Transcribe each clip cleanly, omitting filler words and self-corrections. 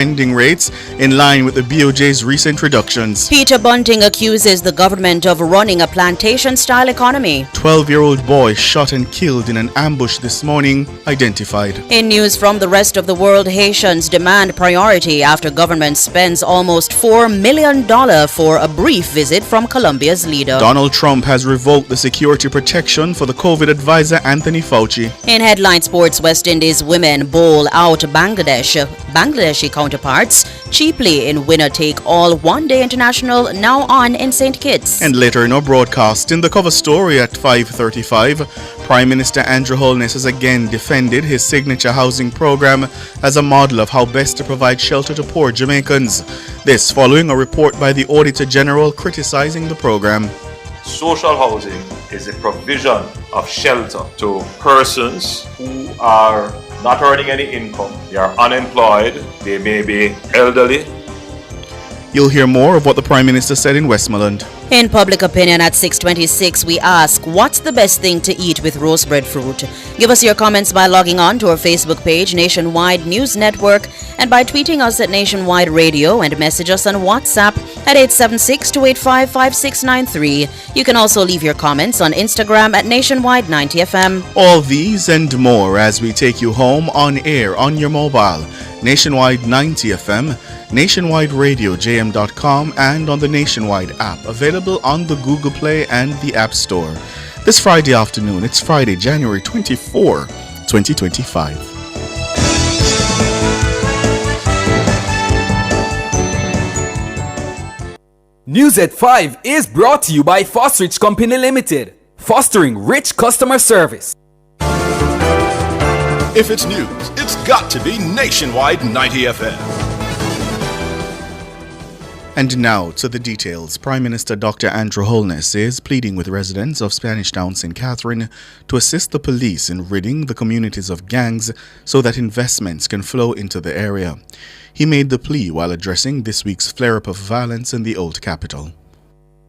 lending rates in line with the BOJ's recent reductions. Peter Bunting accuses the government of running a plantation-style economy. 12-year-old boy shot and killed in an ambush this morning, identified. In news from the rest of the world, Haitians demand priority after government spends almost $4 million for a brief visit from Colombia's leader. Donald Trump has revoked the security protection for the COVID advisor Anthony Fauci. In headline sports, West Indies women bowl out Bangladeshi counterparts cheaply in winner-take-all one-day international now on in St. Kitts. And later in our broadcast, in the cover story at 5:35, Prime Minister Andrew Holness has again defended his signature housing program as a model of how best to provide shelter to poor Jamaicans. This following a report by the Auditor General criticizing the program. Social housing is a provision of shelter to persons who are not earning any income. They are unemployed. They may be elderly. You'll hear more of what the Prime Minister said in Westmoreland. In Public Opinion at 6:26, we ask, what's the best thing to eat with roast bread fruit? Give us your comments by logging on to our Facebook page, Nationwide News Network, and by tweeting us at Nationwide Radio and message us on WhatsApp at 876-285-5693. You can also leave your comments on Instagram at Nationwide 90FM. All these and more as we take you home on air on your mobile. Nationwide 90FM, Nationwide Radio JM.com, and on the Nationwide app, available on the Google Play and the App Store. This Friday afternoon, it's Friday, January 24, 2025. News at 5 is brought to you by Fostrich Company Limited, fostering rich customer service. If it's news, it's got to be Nationwide 90 FM. And now to the details. Prime Minister Dr. Andrew Holness is pleading with residents of Spanish Town, St. Catherine to assist the police in ridding the communities of gangs so that investments can flow into the area. He made the plea while addressing this week's flare-up of violence in the Old Capital.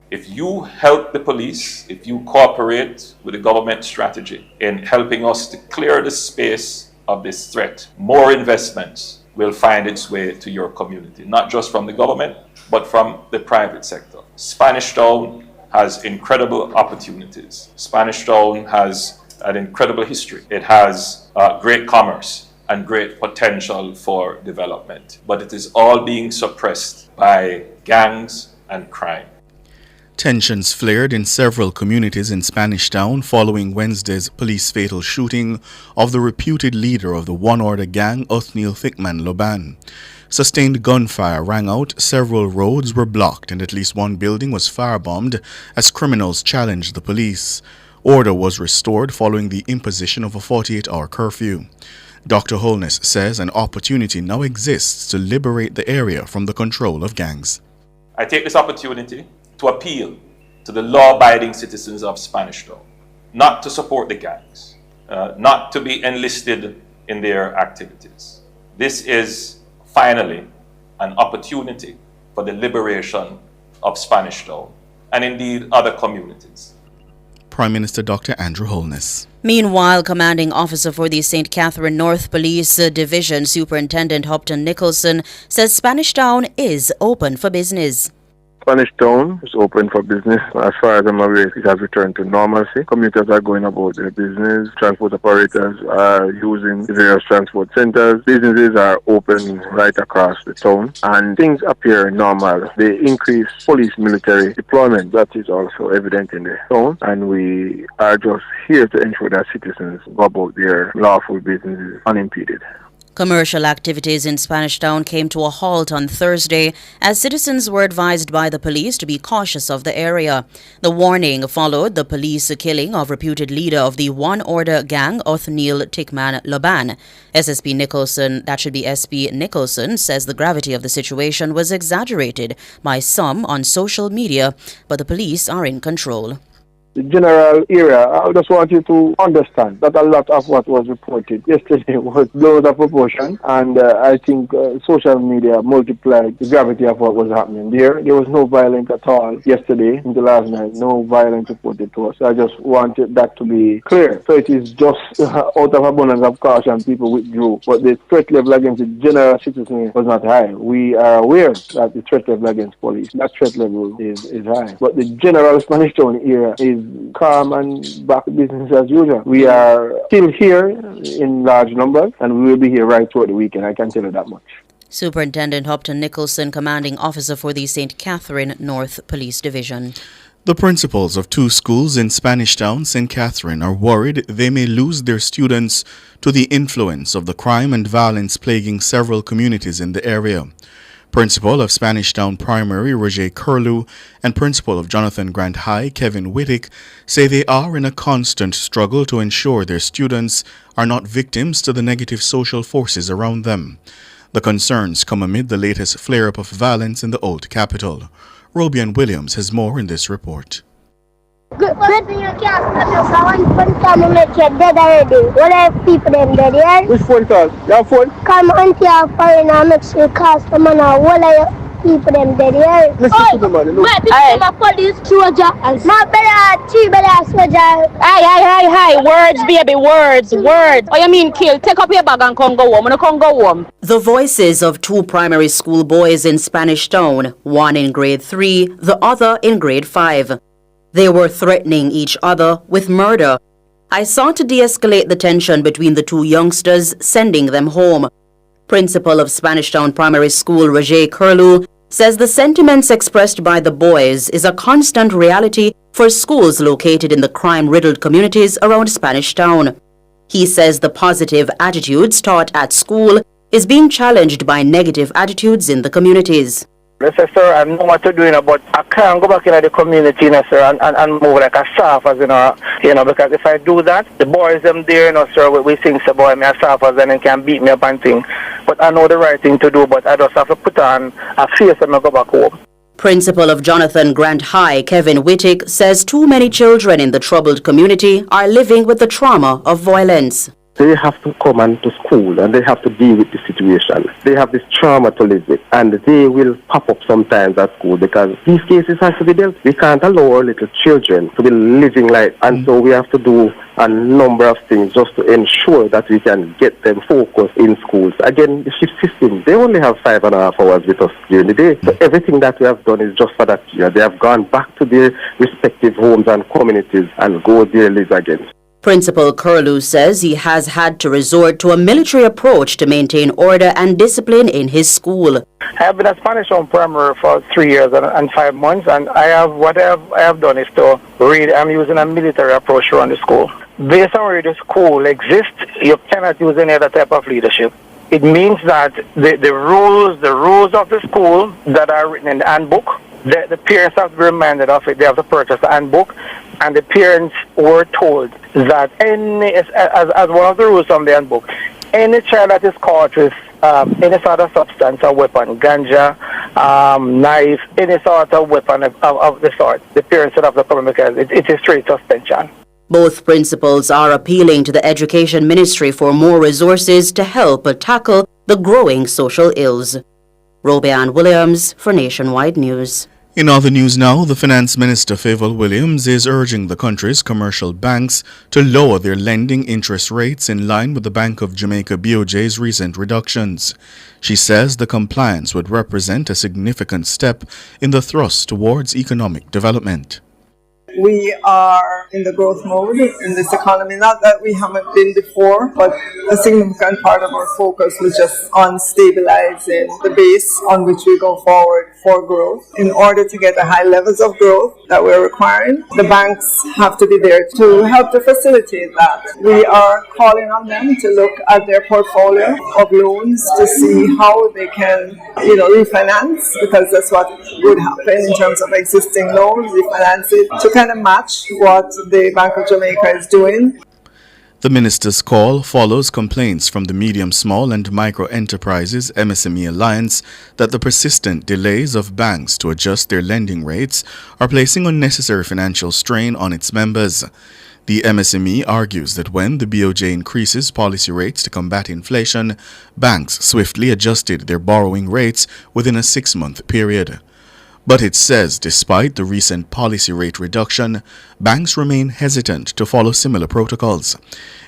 If you help the police, if you cooperate with the government strategy in helping us to clear the space of this threat, more investments will find its way to your community, not just from the government, but from the private sector. Spanish Town has incredible opportunities. Spanish Town has an incredible history. It has great commerce and great potential for development, but it is all being suppressed by gangs and crime. Tensions flared in several communities in Spanish Town following Wednesday's police fatal shooting of the reputed leader of the One Order gang, Othniel Thickman Loban. Sustained gunfire rang out, several roads were blocked, and at least one building was firebombed as criminals challenged the police. Order was restored following the imposition of a 48-hour curfew. Dr. Holness says an opportunity now exists to liberate the area from the control of gangs. I take this opportunity to appeal to the law-abiding citizens of Spanish Town, not to support the gangs, not to be enlisted in their activities. This is finally an opportunity for the liberation of Spanish Town and indeed other communities. Prime Minister Dr. Andrew Holness. Meanwhile, commanding officer for the St. Catherine North Police Division, Superintendent Hopton Nicholson, says Spanish Town is open for business. Spanish Town is open for business. As far as I'm aware, it has returned to normalcy. Commuters are going about their business. Transport operators are using the various transport centers. Businesses are open right across the town, and things appear normal. The increased police military deployment, that is also evident in the town, and we are just here to ensure that citizens go about their lawful businesses unimpeded. Commercial activities in Spanish Town came to a halt on Thursday as citizens were advised by the police to be cautious of the area. The warning followed the police killing of reputed leader of the One Order gang, Othniel Thickman Loban. SSP Nicholson, that should be SP Nicholson, says the gravity of the situation was exaggerated by some on social media, but the police are in control. the general area, I just want you to understand that a lot of what was reported yesterday was blown out of proportion, and I think social media multiplied the gravity of what was happening there. There was no violence at all yesterday into last night, no violence reported to us. I just wanted that to be clear. So it is just out of abundance of caution people withdrew, but the threat level against the general citizen was not high. We are aware that the threat level against police, that threat level is high, but the general Spanish Town area is calm and back to business as usual. We are still here in large numbers, and we will be here right throughout the weekend. I can tell you that much. Superintendent Hopton Nicholson, commanding officer for the St. Catherine North Police Division. The principals of 2 schools in Spanish Town, St. Catherine, are worried they may lose their students to the influence of the crime and violence plaguing several communities in the area. Principal of Spanish Town Primary, Roger Curlew, and Principal of Jonathan Grant High, Kevin Whittick, say they are in a constant struggle to ensure their students are not victims to the negative social forces around them. The concerns come amid the latest flare-up of violence in the old capital. Robian Williams has more in this report. Good thing you can't stop us. One time we make you dead already. What are people them dead here? Which phone call? Your phone? Come auntie or foreigner make sure cost them and what are you people them dead here? Listen to the man. Wait, people them a police soldier. My brother, 3 brother soldier. Hi. Words, baby, words. Oh, you mean kill? Take up your bag and come go home. Come go home. The voices of 2 primary school boys in Spanish Town, one in grade 3, the other in grade 5. They were threatening each other with murder. I sought to de-escalate the tension between the 2 youngsters, sending them home. Principal of Spanish Town Primary School, Roger Curlew, says the sentiments expressed by the boys is a constant reality for schools located in the crime-riddled communities around Spanish Town. He says the positive attitudes taught at school is being challenged by negative attitudes in the communities. Yes, sir, I know what to do, but I can't go back into the community, sir, and move like a soft as, because if I do that, the boys them there, sir, we think about me as soft as, and they can beat me up and things. But I know the right thing to do, but I just have to put on a face and go back home. Principal of Jonathan Grant High, Kevin Whittick, says too many children in the troubled community are living with the trauma of violence. They have to come into school and they have to deal with the situation. They have this trauma to live with, and they will pop up sometimes at school because these cases have to be dealt. We can't allow our little children to be living like, and so we have to do a number of things just to ensure that we can get them focused in schools. Again, the shift system, they only have 5.5 hours with us during the day. So everything that we have done is just for that year. They have gone back to their respective homes and communities and go there live again. Principal Curlew says he has had to resort to a military approach to maintain order and discipline in his school. I have been at Spanish Town Primary for 3 years and 5 months, and what I have done is to read. I'm using a military approach to run the school. Based on where the school exists, you cannot use any other type of leadership. It means that the rules of the school that are written in the handbook, the parents have to be reminded of it. They have to purchase the handbook, and the parents were told that as one of the rules from the handbook, any child that is caught with any sort of substance or weapon, ganja, knife, any sort of weapon of the sort, the parents should have to come because it is straight suspension. Both principals are appealing to the Education Ministry for more resources to help tackle the growing social ills. Robian Williams for Nationwide News. In other news now, the Finance Minister Favour Williams is urging the country's commercial banks to lower their lending interest rates in line with the Bank of Jamaica BOJ's recent reductions. She says the compliance would represent a significant step in the thrust towards economic development. We are in the growth mode in this economy. Not that we haven't been before, but a significant part of our focus was just on stabilizing the base on which we go forward for growth. In order to get the high levels of growth that we're requiring, the banks have to be there to help to facilitate that. We are calling on them to look at their portfolio of loans to see how they can, refinance, because that's what would happen in terms of existing loans, refinance it to kind of match what the Bank of Jamaica is doing. The minister's call follows complaints from the Medium, Small and Micro Enterprises MSME Alliance that the persistent delays of banks to adjust their lending rates are placing unnecessary financial strain on its members. The MSME argues that when the BOJ increases policy rates to combat inflation, banks swiftly adjusted their borrowing rates within a 6-month period. But it says despite the recent policy rate reduction, banks remain hesitant to follow similar protocols.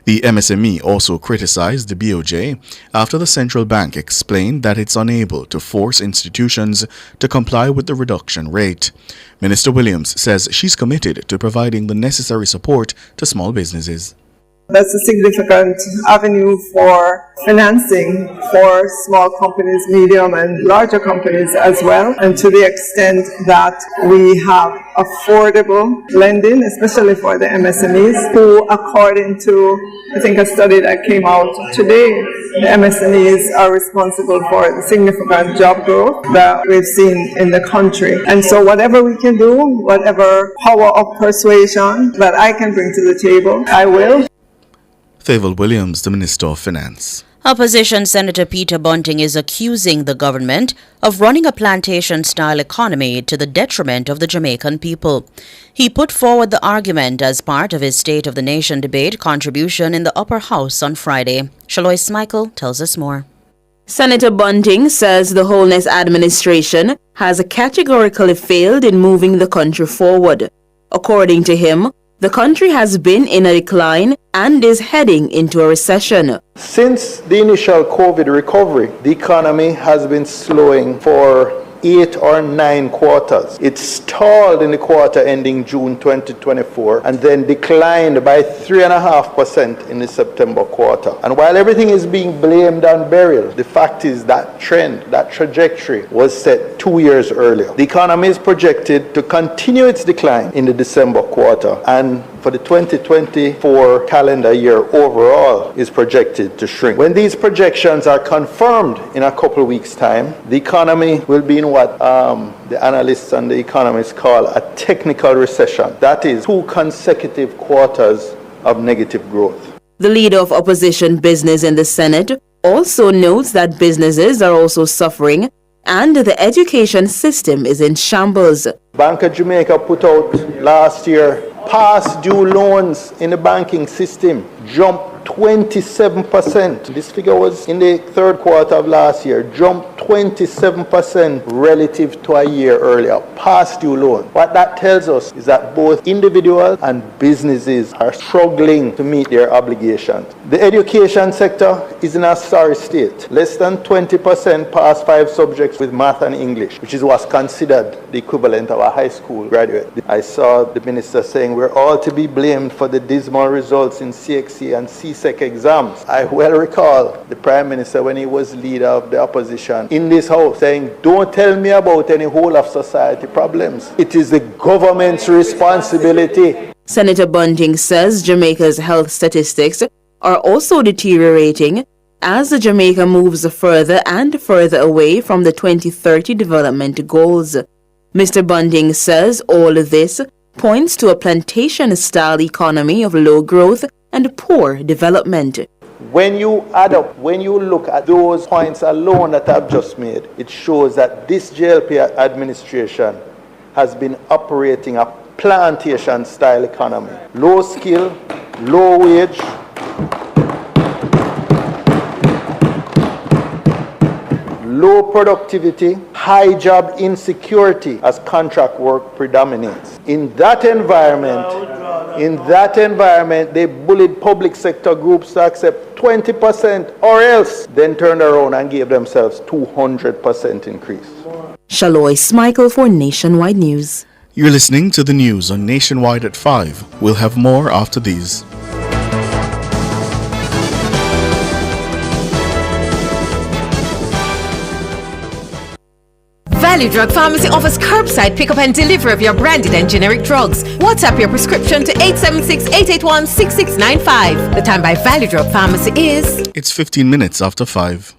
The MSME also criticized the BOJ after the central bank explained that it's unable to force institutions to comply with the reduction rate. Minister Williams says she's committed to providing the necessary support to small businesses. That's a significant avenue for financing for small companies, medium and larger companies as well. And to the extent that we have affordable lending, especially for the MSMEs, who according to, I think, a study that came out today, the MSMEs are responsible for the significant job growth that we've seen in the country. And so whatever we can do, whatever power of persuasion that I can bring to the table, I will. Favour Williams, the Minister of Finance. Opposition Senator Peter Bunting is accusing the government of running a plantation-style economy to the detriment of the Jamaican people. He put forward the argument as part of his State of the Nation debate contribution in the Upper House on Friday. Shalois Michael tells us more. Senator Bunting says the Holness administration has categorically failed in moving the country forward. According to him, the country has been in a decline and is heading into a recession. Since the initial COVID recovery, the economy has been slowing for 8 or 9 quarters. It stalled in the quarter ending June 2024 and then declined by 3.5% in the September quarter. And while everything is being blamed on Beryl, the fact is that trend, that trajectory was set 2 years earlier. The economy is projected to continue its decline in the December quarter, and for the 2024 calendar year overall is projected to shrink. When these projections are confirmed in a couple of weeks' time, the economy will be in what the analysts and the economists call a technical recession. That is 2 consecutive quarters of negative growth. The leader of opposition business in the Senate also notes that businesses are also suffering and the education system is in shambles. Bank of Jamaica put out last year past due loans in the banking system jumped 27%. This figure was in the 3rd quarter of last year, jumped 27% relative to a year earlier. Past due loan. What that tells us is that both individuals and businesses are struggling to meet their obligations. The education sector is in a sorry state. Less than 20% pass 5 subjects with math and English, which is what's considered the equivalent of a high school graduate. I saw the minister saying we're all to be blamed for the dismal results in CXC and CSEC exams. I well recall the Prime Minister, when he was leader of the opposition in this house, saying, don't tell me about any whole of society problems. It is the government's responsibility. Senator Bunting says Jamaica's health statistics are also deteriorating as Jamaica moves further and further away from the 2030 development goals. Mr. Bunting says all this points to a plantation-style economy of low growth and poor development. When you add up, when you look at those points alone that I've just made, it shows that this JLP administration has been operating a plantation-style economy. Low skill, low wage, low productivity, high job insecurity as contract work predominates. In that environment, they bullied public sector groups to accept 20% or else, then turned around and gave themselves 200% increase. Shalois Michael for Nationwide News. You're listening to the news on Nationwide at 5. We'll have more after these. Value Drug Pharmacy offers curbside pickup and delivery of your branded and generic drugs. WhatsApp your prescription to 876-881-6695. The time by Value Drug Pharmacy is... It's 15 minutes after 5.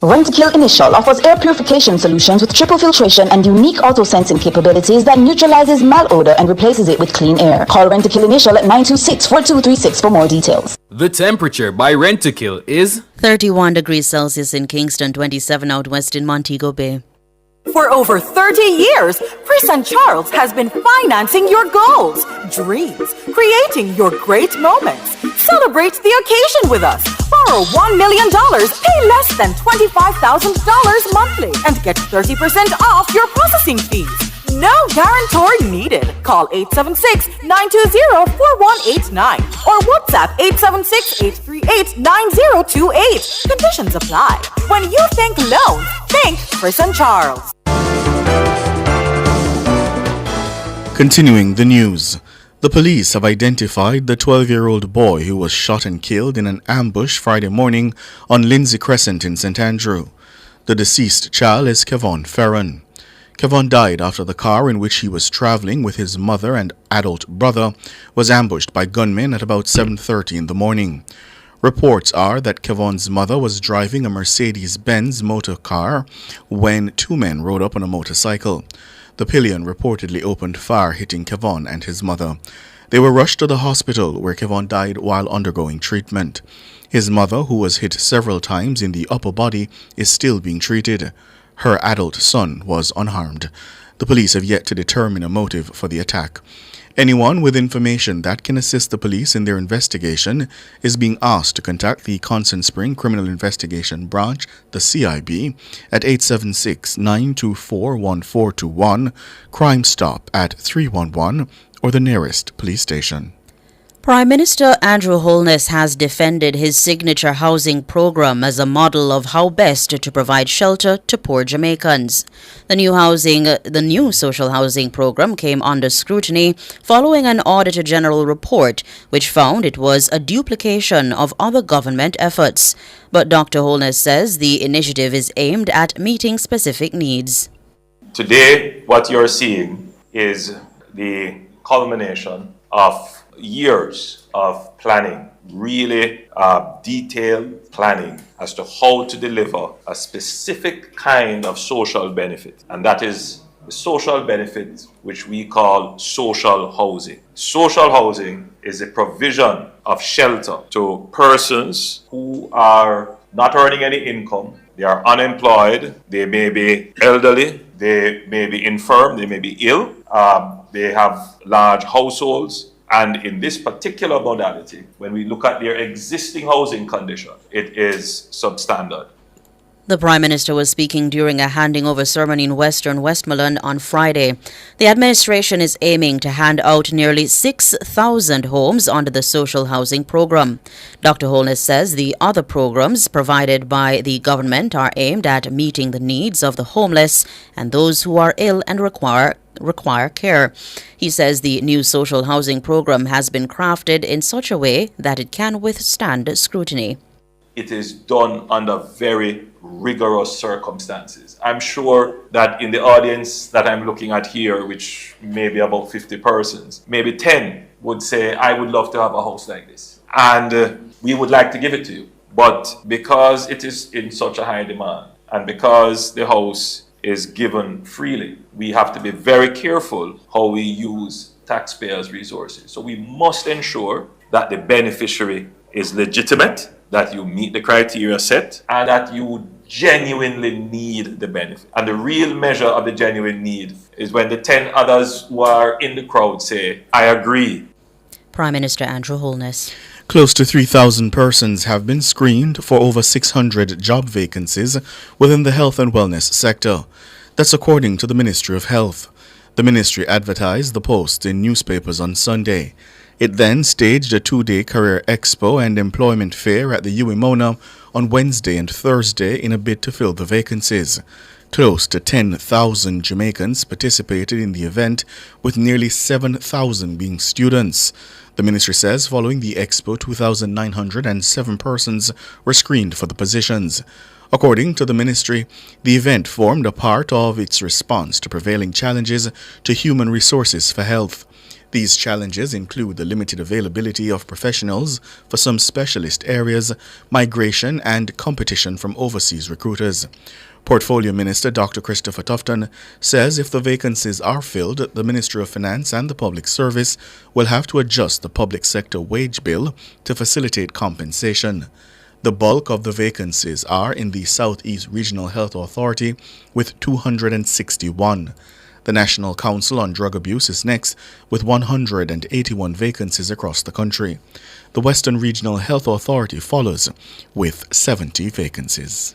Rentokil Initial offers air purification solutions with triple filtration and unique auto-sensing capabilities that neutralizes malodor and replaces it with clean air. Call Rentokil Initial at 926-4236 for more details. The temperature by Rent-A-Kill is 31 degrees Celsius in Kingston, 27 out west in Montego Bay. For over 30 years, Chris and Charles has been financing your goals, dreams, creating your great moments. Celebrate the occasion with us. Borrow $1 million, pay less than $25,000 monthly, and get 30% off your processing fees. No guarantor needed. Call 876-920-4189 or WhatsApp 876-838-9028. Conditions apply. When you think loans, think Chris and Charles. Continuing the news. The police have identified the 12-year-old boy who was shot and killed in an ambush Friday morning on Lindsay Crescent in St. Andrew. The deceased child is Kevon Ferron. Kevon died after the car in which he was traveling with his mother and adult brother was ambushed by gunmen at about 7:30 in the morning. Reports are that Kevon's mother was driving a Mercedes-Benz motor car when two men rode up on a motorcycle. The pillion reportedly opened fire, hitting Kevon and his mother. They were rushed to the hospital where Kevon died while undergoing treatment. His mother, who was hit several times in the upper body, is still being treated. Her adult son was unharmed. The police have yet to determine a motive for the attack. Anyone with information that can assist the police in their investigation is being asked to contact the Constant Spring Criminal Investigation Branch, the CIB, at 876-924-1421, Crime Stop at 311, or the nearest police station. Prime Minister Andrew Holness has defended his signature housing program as a model of how best to provide shelter to poor Jamaicans. The new social housing program came under scrutiny following an Auditor General report which found it was a duplication of other government efforts. But Dr. Holness says the initiative is aimed at meeting specific needs. Today, what you're seeing is the culmination of years of planning, really detailed planning as to how to deliver a specific kind of social benefit. And that is the social benefit which we call social housing. Social housing is a provision of shelter to persons who are not earning any income. They are unemployed, they may be elderly, they may be infirm, they may be ill, they have large households. And in this particular modality, when we look at their existing housing condition, it is substandard. The Prime Minister was speaking during a handing over ceremony in Western Westmoreland on Friday. The administration is aiming to hand out nearly 6,000 homes under the social housing program. Dr. Holness says the other programs provided by the government are aimed at meeting the needs of the homeless and those who are ill and require care. He says the new social housing program has been crafted in such a way that it can withstand scrutiny. It is done under very rigorous circumstances. I'm sure that in the audience that I'm looking at here, which may be about 50 persons, maybe 10 would say, I would love to have a house like this. And we would like to give it to you. But because it is in such a high demand, and because the house is given freely, we have to be very careful how we use taxpayers' resources. So we must ensure that the beneficiary is legitimate, that you meet the criteria set, and that you genuinely need the benefit. And the real measure of the genuine need is when the 10 others who are in the crowd say, I agree. Prime Minister Andrew Holness. Close to 3,000 persons have been screened for over 600 job vacancies within the health and wellness sector. That's according to the Ministry of Health. The ministry advertised the posts in newspapers on Sunday. It then staged a 2-day career expo and employment fair at the UWI-Mona on Wednesday and Thursday in a bid to fill the vacancies. Close to 10,000 Jamaicans participated in the event, with nearly 7,000 being students. The ministry says following the expo, 2,907 persons were screened for the positions. According to the ministry, the event formed a part of its response to prevailing challenges to human resources for health. These challenges include the limited availability of professionals for some specialist areas, migration, and competition from overseas recruiters. Portfolio Minister Dr. Christopher Tufton says if the vacancies are filled, the Ministry of Finance and the Public Service will have to adjust the public sector wage bill to facilitate compensation. The bulk of the vacancies are in the Southeast Regional Health Authority with 261. The National Council on Drug Abuse is next with 181 vacancies across the country. The Western Regional Health Authority follows with 70 vacancies.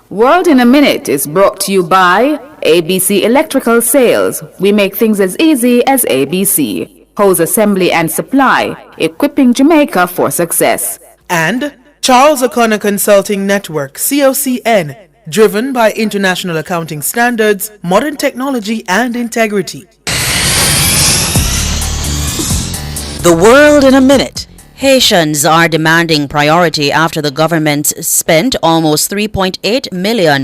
World in a Minute is brought to you by ABC Electrical Sales. We make things as easy as ABC. Hose assembly and supply, equipping Jamaica for success. And Charles O'Connor Consulting Network, COCN, driven by international accounting standards, modern technology and integrity. The World in a Minute. Haitians are demanding priority after the government spent almost $3.8 million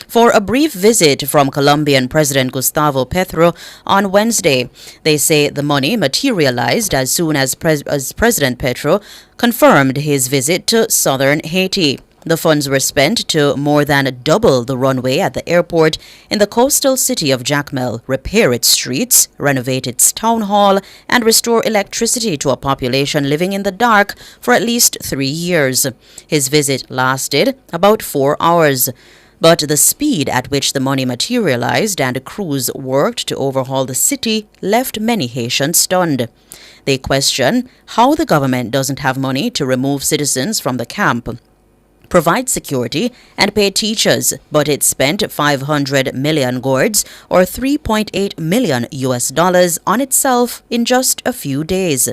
for a brief visit from Colombian President Gustavo Petro on Wednesday. They say the money materialized as soon as President Petro confirmed his visit to southern Haiti. The funds were spent to more than double the runway at the airport in the coastal city of Jacmel, repair its streets, renovate its town hall, and restore electricity to a population living in the dark for at least 3 years. His visit lasted about 4 hours. But the speed at which the money materialized and crews worked to overhaul the city left many Haitians stunned. They question how the government doesn't have money to remove citizens from the camp, provide security, and pay teachers, but it spent 500 million gourds or $3.8 million on itself in just a few days.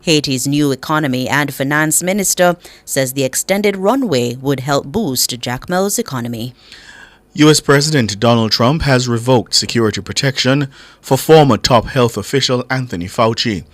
Haiti's new economy and finance minister says the extended runway would help boost Jacmel's economy. U.S. President Donald Trump has revoked security protection for former top health official Anthony Fauci.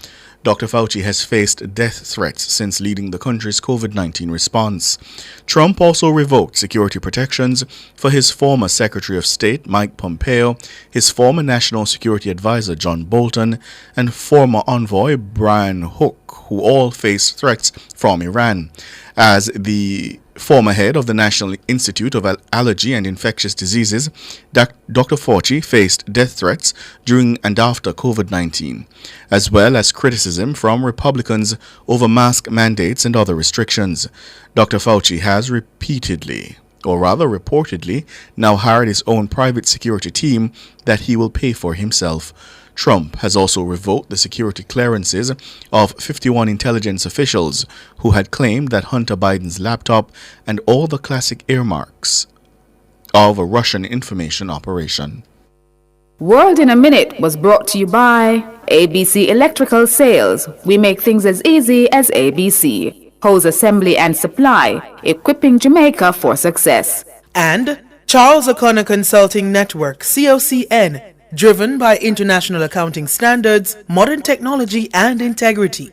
Dr. Fauci has faced death threats since leading the country's COVID-19 response. Trump also revoked security protections for his former Secretary of State Mike Pompeo, his former National Security Advisor John Bolton, and former envoy Brian Hook, who all face threats from Iran. As the former head of the National Institute of Allergy and Infectious Diseases, Dr. Fauci faced death threats during and after COVID-19, as well as criticism from Republicans over mask mandates and other restrictions. Dr. Fauci has reportedly now hired his own private security team that he will pay for himself. Trump has also revoked the security clearances of 51 intelligence officials who had claimed that Hunter Biden's laptop and all the classic earmarks of a Russian information operation. World in a Minute was brought to you by ABC Electrical Sales. We make things as easy as ABC. Hose assembly and supply, equipping Jamaica for success. And Charles O'Connor Consulting Network, COCN, driven by international accounting standards, modern technology and integrity.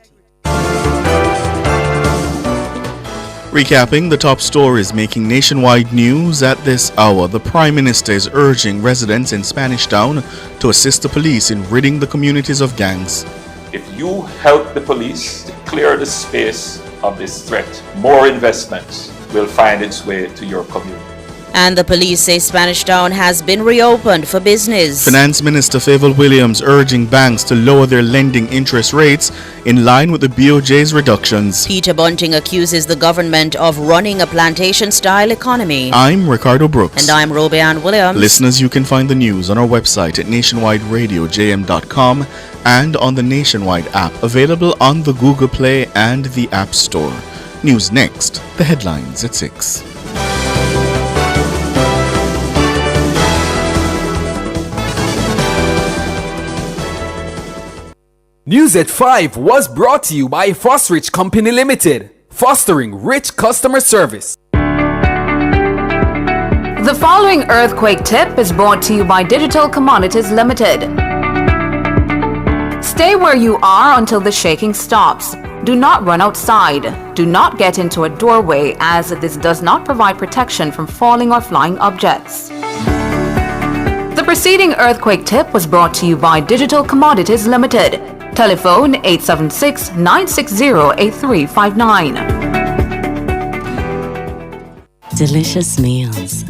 Recapping the top stories making nationwide news at this hour, the Prime Minister is urging residents in Spanish Town to assist the police in ridding the communities of gangs. If you help the police to clear the space of this threat, more investment will find its way to your community. And the police say Spanish Town has been reopened for business. Finance Minister Favour Williams urging banks to lower their lending interest rates in line with the BOJ's reductions. Peter Bunting accuses the government of running a plantation-style economy. I'm Ricardo Brooks. And I'm Robeanne Williams. Listeners, you can find the news on our website at nationwideradiojm.com and on the Nationwide app, available on the Google Play and the App Store. News next, the headlines at 6. News at 5 was brought to you by Fosrich Company Limited, fostering rich customer service. The following earthquake tip is brought to you by Digital Commodities Limited. Stay where you are until the shaking stops. Do not run outside. Do not get into a doorway, as this does not provide protection from falling or flying objects. The preceding earthquake tip was brought to you by Digital Commodities Limited. Telephone 876-960-8359. delicious meals,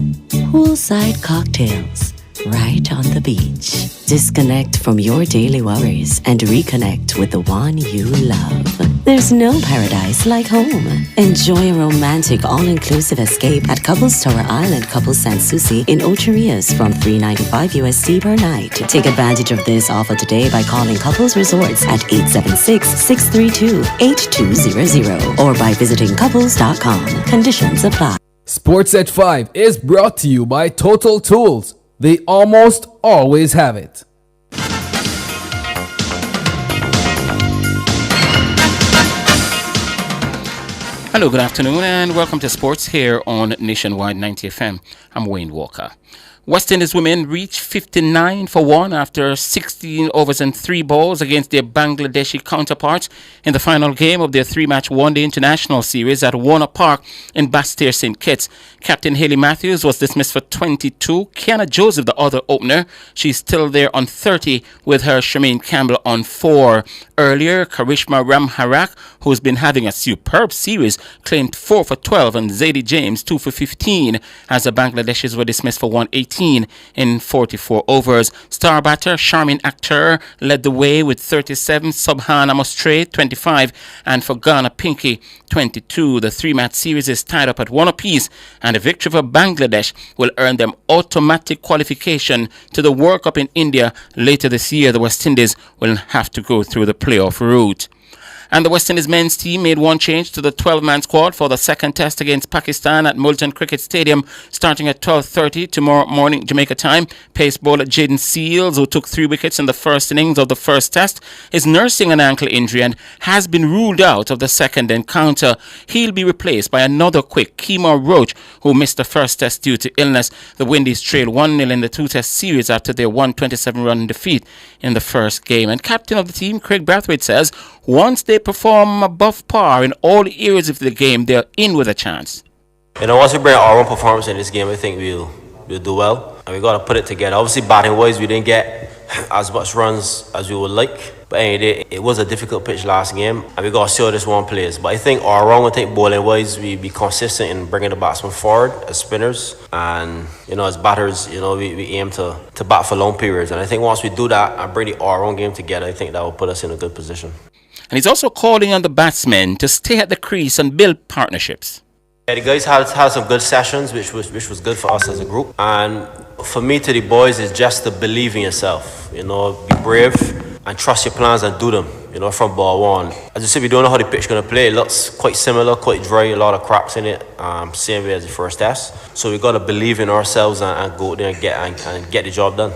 poolside cocktails, right on the beach. Disconnect from your daily worries and reconnect with the one you love. There's no paradise like home. Enjoy a romantic all-inclusive escape at Couples Tower Island Couples Sanssouci in Ocherias from $395 USD per night. Take advantage of this offer today by calling Couples Resorts at 876-632-8200 or by visiting couples.com. Conditions apply. Sports at 5 is brought to you by Total Tools. They almost always have it. Hello, good afternoon, and welcome to Sports here on Nationwide 90 FM. I'm Wayne Walker. West Indies women reached 59 for 1 after 16 overs and 3 balls against their Bangladeshi counterparts in the final game of their 3-match one-day international series at Warner Park in Basseterre St. Kitts. Captain Hayley Matthews was dismissed for 22. Kiana Joseph, the other opener, she's still there on 30 with her Shermaine Campbell on 4. Earlier, Karishma Ramharak, who's been having a superb series, claimed 4 for 12 and Zadie James 2 for 15 as the Bangladeshis were dismissed for 118 in 44 overs. Star batter Sharmin Akhtar led the way with 37, Subhana Mostre 25, and for Ghana Pinky 22. The 3-match series is tied up at 1 apiece, and a victory for Bangladesh will earn them automatic qualification to the World Cup in India later this year. The West Indies will have to go through the playoff route. And the West Indies men's team made one change to the 12-man squad for the second test against Pakistan at Multan Cricket Stadium starting at 12:30 tomorrow morning Jamaica time. Pace bowler Jaden Seals, who took 3 wickets in the first innings of the first test, is nursing an ankle injury and has been ruled out of the second encounter. He'll be replaced by another quick, Kemar Roach, who missed the first test due to illness. The Windies trailed 1-0 in the 2-test series after their 127-run defeat in the first game. And captain of the team, Craig Brathwaite, says once they perform above par in all areas of the game, they're in with a chance. Once we bring our own performance in this game, I think we'll do well. And we got to put it together. Obviously, batting-wise, we didn't get as much runs as we would like. But anyway, it was a difficult pitch last game, and we got to see how this one plays. But I think all around, I think bowling-wise, we be consistent in bringing the batsmen forward as spinners. And, as batters, we aim to bat for long periods. And I think once we do that and bring the all-around game together, I think that will put us in a good position. And he's also calling on the batsmen to stay at the crease and build partnerships. Yeah, the guys had some good sessions, which was good for us as a group. And for me to the boys is just to believe in yourself. Be brave and trust your plans and do them. From ball one. As you said, we don't know how the pitch is going to play. It looks quite similar, quite dry, a lot of cracks in it. Same way as the first test. So we got to believe in ourselves and go there and get the job done.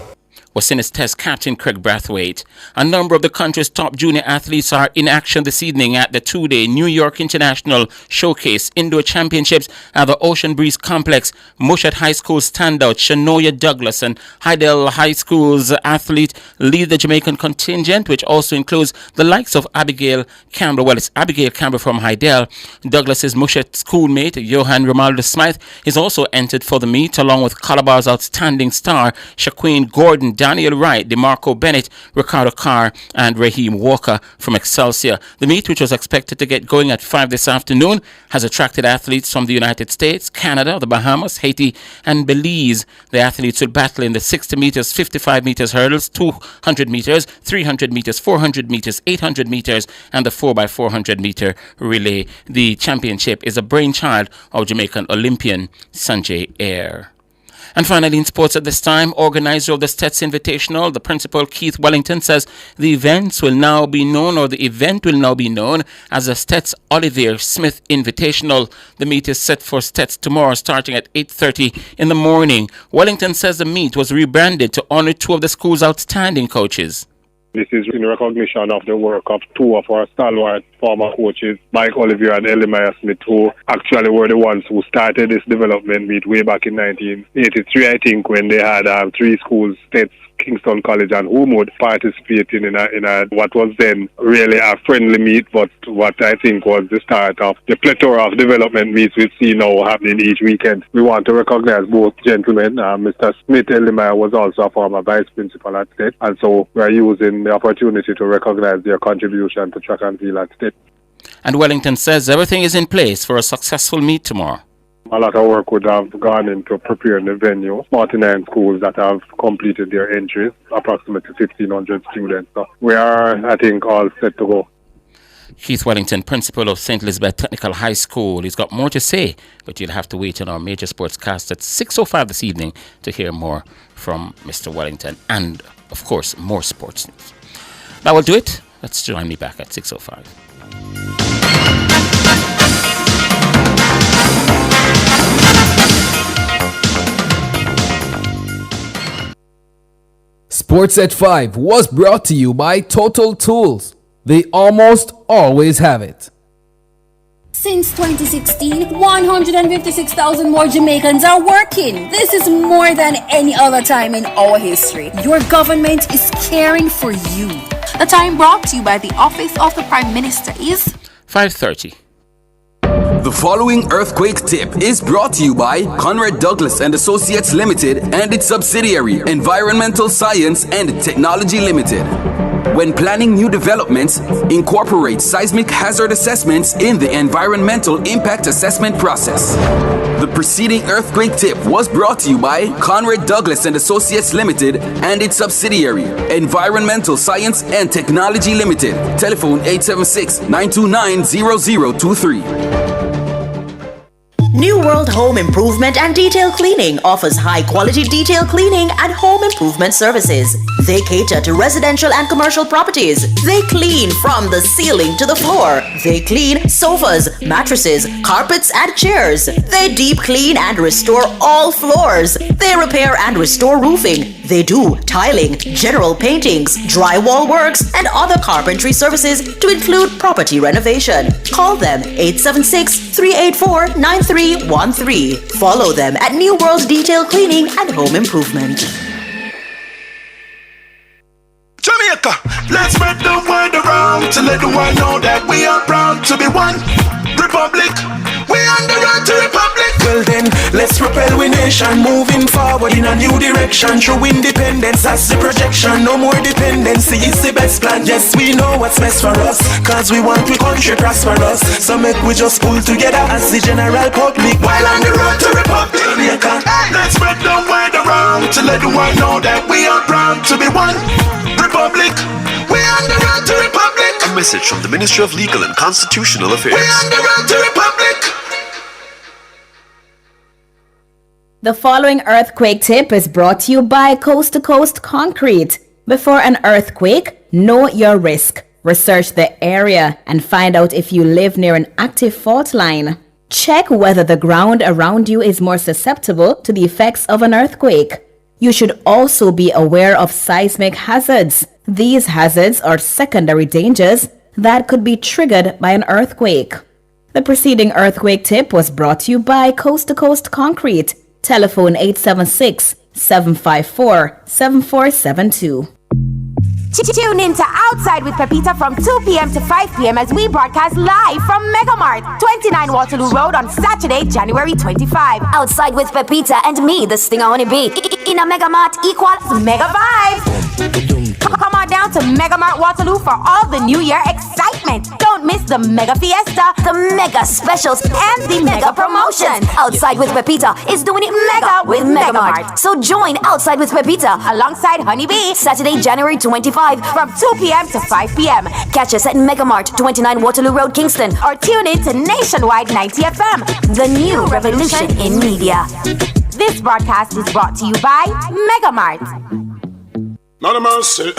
West Indies Test captain Craig Brathwaite. A number of the country's top junior athletes are in action this evening at the 2-day New York International Showcase Indoor Championships at the Ocean Breeze Complex. Mushat High School standout Shanoya Douglas and Hydel High School's athlete lead the Jamaican contingent, which also includes the likes of Abigail Campbell. Well, it's Abigail Campbell from Hydel. Douglas's Mushat schoolmate Johan Romaldo Smythe is also entered for the meet, along with Calabar's outstanding star Shaquille Gordon, Daniel Wright, DeMarco Bennett, Ricardo Carr, and Raheem Walker from Excelsior. The meet, which was expected to get going at 5 this afternoon, has attracted athletes from the United States, Canada, the Bahamas, Haiti, and Belize. The athletes will battle in the 60 meters, 55 meters hurdles, 200 meters, 300 meters, 400 meters, 800 meters, and the 4x400 meter relay. The championship is a brainchild of Jamaican Olympian Sanjay Ayer. And finally, in sports at this time, organizer of the Stets Invitational, the principal Keith Wellington, says the event will now be known as the Stets Olivier Smith Invitational. The meet is set for Stets tomorrow, starting at 8:30 in the morning. Wellington says the meet was rebranded to honor 2 of the school's outstanding coaches. This is in recognition of the work of 2 of our stalwart former coaches, Mike Olivier and Elimaya Smith, who actually were the ones who started this development meet way back in 1983, I think, when they had 3 schools, Stets, Kingston College and Homewood, participating in a what was then really a friendly meet, but what I think was the start of the plethora of development meets we see now happening each weekend. We want to recognize both gentlemen. Mr. Smith Elimaya was also a former vice principal at State, and so we are using the opportunity to recognize their contribution to track and field at State. And Wellington says everything is in place for a successful meet tomorrow. A lot of work would have gone into preparing the venue. 49 schools that have completed their entries, approximately 1,500 students. So we are, I think, all set to go. Keith Wellington, principal of St. Elizabeth Technical High School. He's got more to say, but you'll have to wait on our major sportscast at 6:05 this evening to hear more from Mr. Wellington and, of course, more sports news. That will do it. Let's join me back at 6:05. Sports at 5 was brought to you by Total Tools. They almost always have it. Since 2016, 156,000 more Jamaicans are working. This is more than any other time in our history. Your government is caring for you. The time brought to you by the Office of the Prime Minister is 5:30. The following earthquake tip is brought to you by Conrad Douglas and Associates Limited and its subsidiary, Environmental Science and Technology Limited. When planning new developments, incorporate seismic hazard assessments in the environmental impact assessment process. The preceding earthquake tip was brought to you by Conrad Douglas and Associates Limited and its subsidiary, Environmental Science and Technology Limited. Telephone 876-929-0023. New World Home Improvement and Detail Cleaning offers high-quality detail cleaning and home improvement services. They cater to residential and commercial properties. They clean from the ceiling to the floor. They clean sofas, mattresses, carpets, and chairs. They deep clean and restore all floors. They repair and restore roofing. They do tiling, general paintings, drywall works, and other carpentry services to include property renovation. Call them 876-384-9313. Follow them at New World Detail Cleaning and Home Improvement. Jamaica, let's spread the word around to let the world know that we are proud to be one republic. We on the road to republic. Well then, let's propel we nation moving forward in a new direction. True independence, that's the projection. No more dependency, it's the best plan. Yes, we know what's best for us, cause we want the country prosperous. So make we just pull together as the general public while on the road to republic. Jamaica, let's spread the word around to let the world know that we are proud to be one republic. We on the road to republic. A message from the Ministry of Legal and Constitutional Affairs. We on the road to republic. The following earthquake tip is brought to you by Coast to Coast Concrete. Before an earthquake, know your risk. Research the area and find out if you live near an active fault line. Check whether the ground around you is more susceptible to the effects of an earthquake. You should also be aware of seismic hazards. These hazards are secondary dangers that could be triggered by an earthquake. The preceding earthquake tip was brought to you by Coast to Coast Concrete. Telephone 876-754-7472. Tune in to Outside with Pepita from 2 p.m. to 5 p.m. as we broadcast live from Megamart, 29 Waterloo Road on Saturday, January 25. Outside with Pepita and me, the Stinger Honey Bee. In a Megamart equals Mega Vibes. Come on down to Megamart Waterloo for all the New Year excitement. Don't miss the Mega Fiesta, the Mega Specials, and the Mega Promotions. Outside with Pepita is doing it mega with Megamart. So join Outside with Pepita alongside Honeybee, Saturday, January 25 from 2 p.m. to 5 p.m. Catch us at Megamart, 29 Waterloo Road, Kingston. Or tune in to Nationwide 90 FM, the new revolution in media. This broadcast is brought to you by Megamart. None of mercy.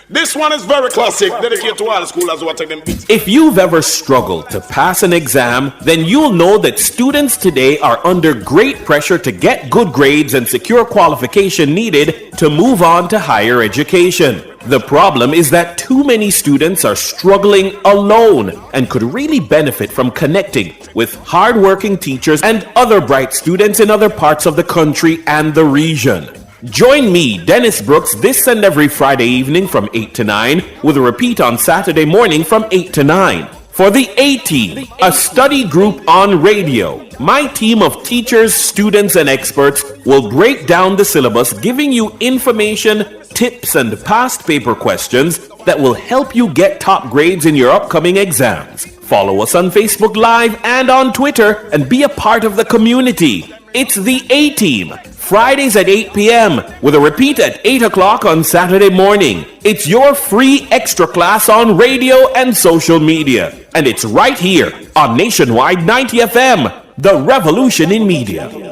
This one is very classic, dedicated to all the schoolers who are taking beats. If you've ever struggled to pass an exam, then you'll know that students today are under great pressure to get good grades and secure qualification needed to move on to higher education. The problem is that too many students are struggling alone and could really benefit from connecting with hardworking teachers and other bright students in other parts of the country and the region. Join me, Dennis Brooks, this and every Friday evening from 8 to 9, with a repeat on Saturday morning from 8 to 9. For the A-Team, a study group on radio, my team of teachers, students, and experts will break down the syllabus, giving you information, tips, and past paper questions that will help you get top grades in your upcoming exams. Follow us on Facebook Live and on Twitter and be a part of the community. It's the A-Team, Fridays at 8 p.m. with a repeat at 8 o'clock on Saturday morning. It's your free extra class on radio and social media. And it's right here on Nationwide 90 FM, the revolution in media.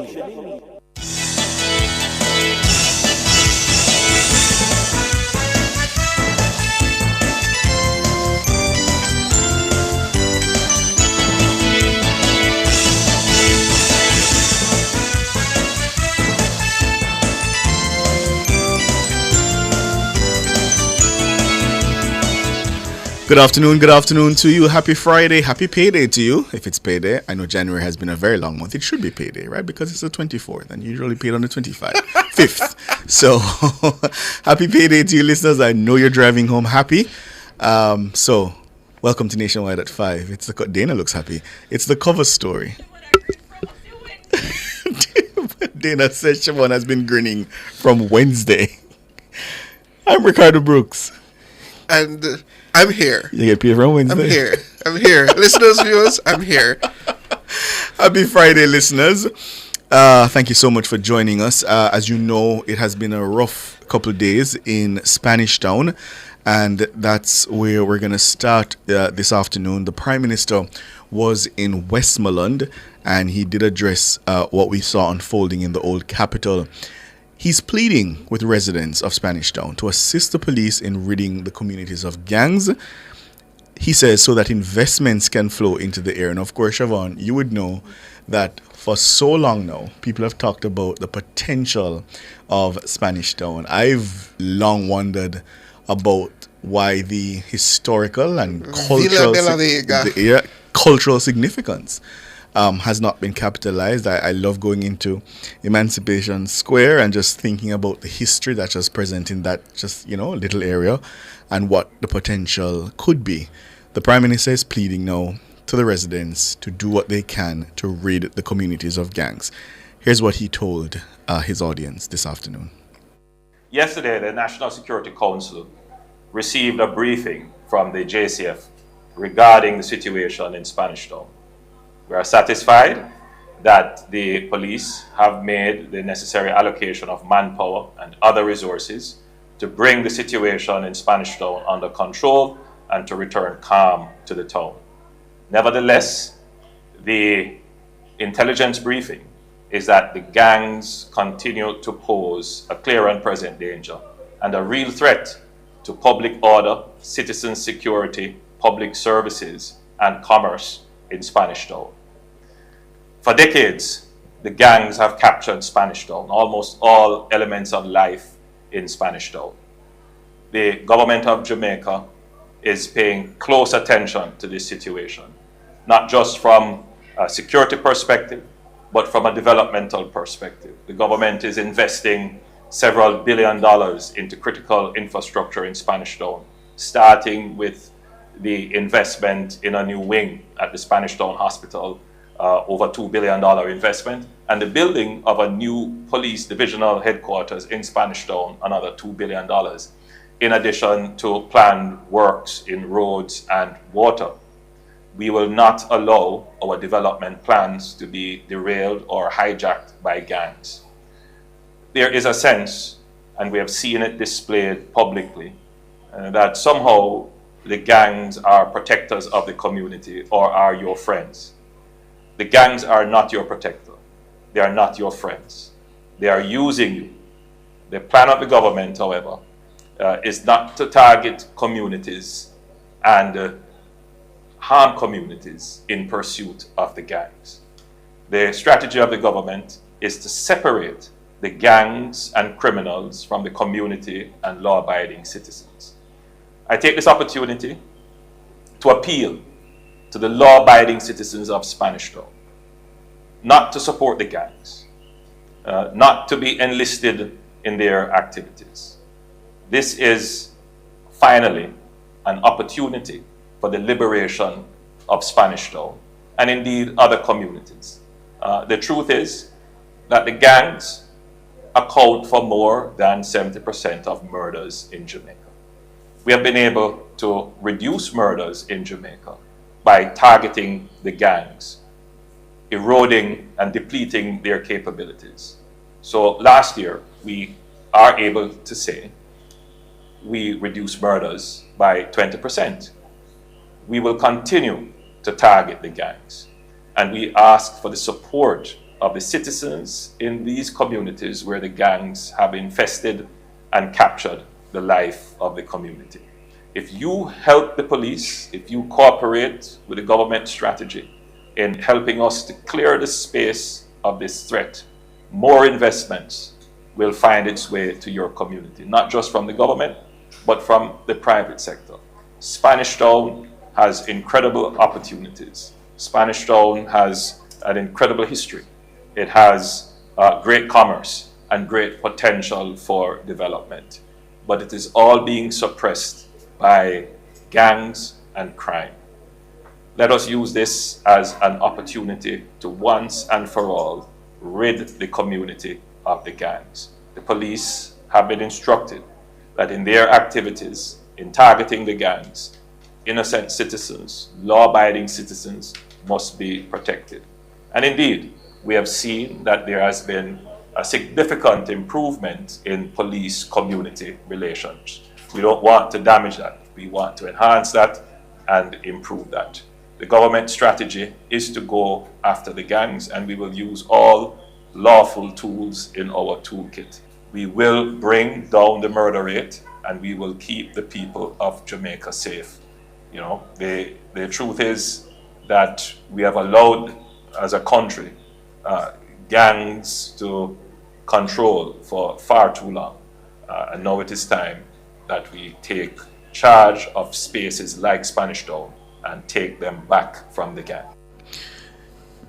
Good afternoon to you. Happy Friday, happy payday to you. If it's payday, I know January has been a very long month. It should be payday, right? Because it's the 24th and usually paid on the 5th. So happy payday to you listeners. I know you're driving home happy. So welcome to Nationwide at 5. Dana looks happy. It's the cover story. Dana says Siobhan has been grinning from Wednesday. I'm Ricardo Brooks. And I'm here. You get paid from Wednesday? I'm here. Listeners, viewers, I'm here. Happy Friday, listeners. Thank you so much for joining us. As you know, it has been a rough couple of days in Spanish Town, and that's where we're going to start this afternoon. The Prime Minister was in Westmoreland, and he did address what we saw unfolding in the old capital. He's pleading with residents of Spanish Town to assist the police in ridding the communities of gangs. He says so that investments can flow into the area. And of course, Siobhan, you would know that for so long now, people have talked about the potential of Spanish Town. I've long wondered about why the historical and cultural significance has not been capitalized. I love going into Emancipation Square and just thinking about the history that's just present in that little area and what the potential could be. The Prime Minister is pleading now to the residents to do what they can to rid the communities of gangs. Here's what he told his audience this afternoon. Yesterday, the National Security Council received a briefing from the JCF regarding the situation in Spanish Town. We are satisfied that the police have made the necessary allocation of manpower and other resources to bring the situation in Spanish Town under control and to return calm to the town. Nevertheless, the intelligence briefing is that the gangs continue to pose a clear and present danger and a real threat to public order, citizen security, public services, and commerce in Spanish Town. For decades, the gangs have captured Spanish Town, almost all elements of life in Spanish Town. The government of Jamaica is paying close attention to this situation, not just from a security perspective, but from a developmental perspective. The government is investing several $1 billion into critical infrastructure in Spanish Town, starting with the investment in a new wing at the Spanish Town Hospital, over $2 billion investment, and the building of a new police divisional headquarters in Spanish Town, another $2 billion, in addition to planned works in roads and water. We will not allow our development plans to be derailed or hijacked by gangs. There is a sense, and we have seen it displayed publicly, that somehow the gangs are protectors of the community or are your friends. The gangs are not your protector. They are not your friends. They are using you. The plan of the government, however, is not to target communities and harm communities in pursuit of the gangs. The strategy of the government is to separate the gangs and criminals from the community and law-abiding citizens. I take this opportunity to appeal to the law-abiding citizens of Spanish Town, not to support the gangs, not to be enlisted in their activities. This is finally an opportunity for the liberation of Spanish Town and indeed other communities. The truth is that the gangs account for more than 70% of murders in Jamaica. We have been able to reduce murders in Jamaica by targeting the gangs, eroding and depleting their capabilities. So last year, we are able to say we reduced murders by 20%. We will continue to target the gangs, and we ask for the support of the citizens in these communities where the gangs have infested and captured the life of the community. If you help the police, if you cooperate with the government strategy in helping us to clear the space of this threat, more investments will find its way to your community, not just from the government, but from the private sector. Spanish Town has incredible opportunities. Spanish Town has an incredible history. It has great commerce and great potential for development, but it is all being suppressed by gangs and crime. Let us use this as an opportunity to once and for all rid the community of the gangs. The police have been instructed that in their activities, in targeting the gangs, innocent citizens, law-abiding citizens must be protected. And indeed, we have seen that there has been a significant improvement in police-community relations. We don't want to damage that. We want to enhance that and improve that. The government strategy is to go after the gangs, and we will use all lawful tools in our toolkit. We will bring down the murder rate, and we will keep the people of Jamaica safe. You know, the truth is that we have allowed, as a country, gangs to control for far too long. And now it is time that we take charge of spaces like Spanish Town and take them back from the gang.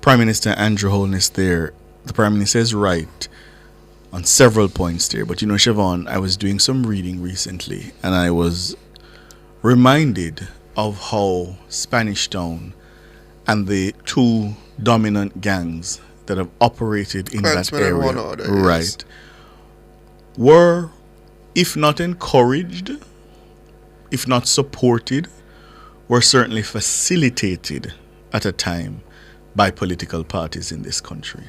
Prime Minister Andrew Holness there, the Prime Minister is right on several points there. But you know, Siobhan, I was doing some reading recently and I was reminded of how Spanish Town and the two dominant gangs that have operated in that area, right, were, if not encouraged, if not supported, were certainly facilitated at a time by political parties in this country.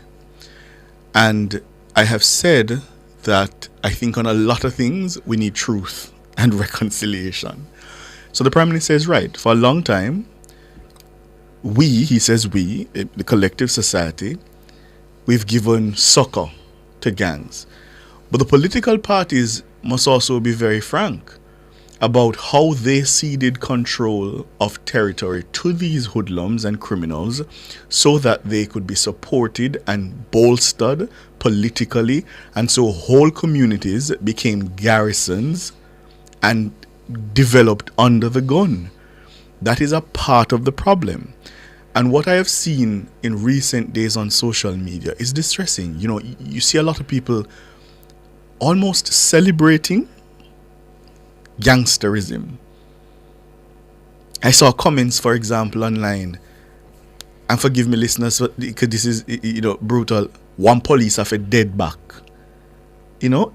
And I have said that I think on a lot of things we need truth and reconciliation. So the Prime Minister is right. For a long time, he says we, the collective society, we've given succor to gangs. But the political parties must also be very frank about how they ceded control of territory to these hoodlums and criminals so that they could be supported and bolstered politically, and so whole communities became garrisons and developed under the gun. That is a part of the problem. And what I have seen in recent days on social media is distressing. You know, you see a lot of people almost celebrating gangsterism. I saw comments, for example, online, and forgive me, listeners, because this is, brutal. One police have a dead back. You know,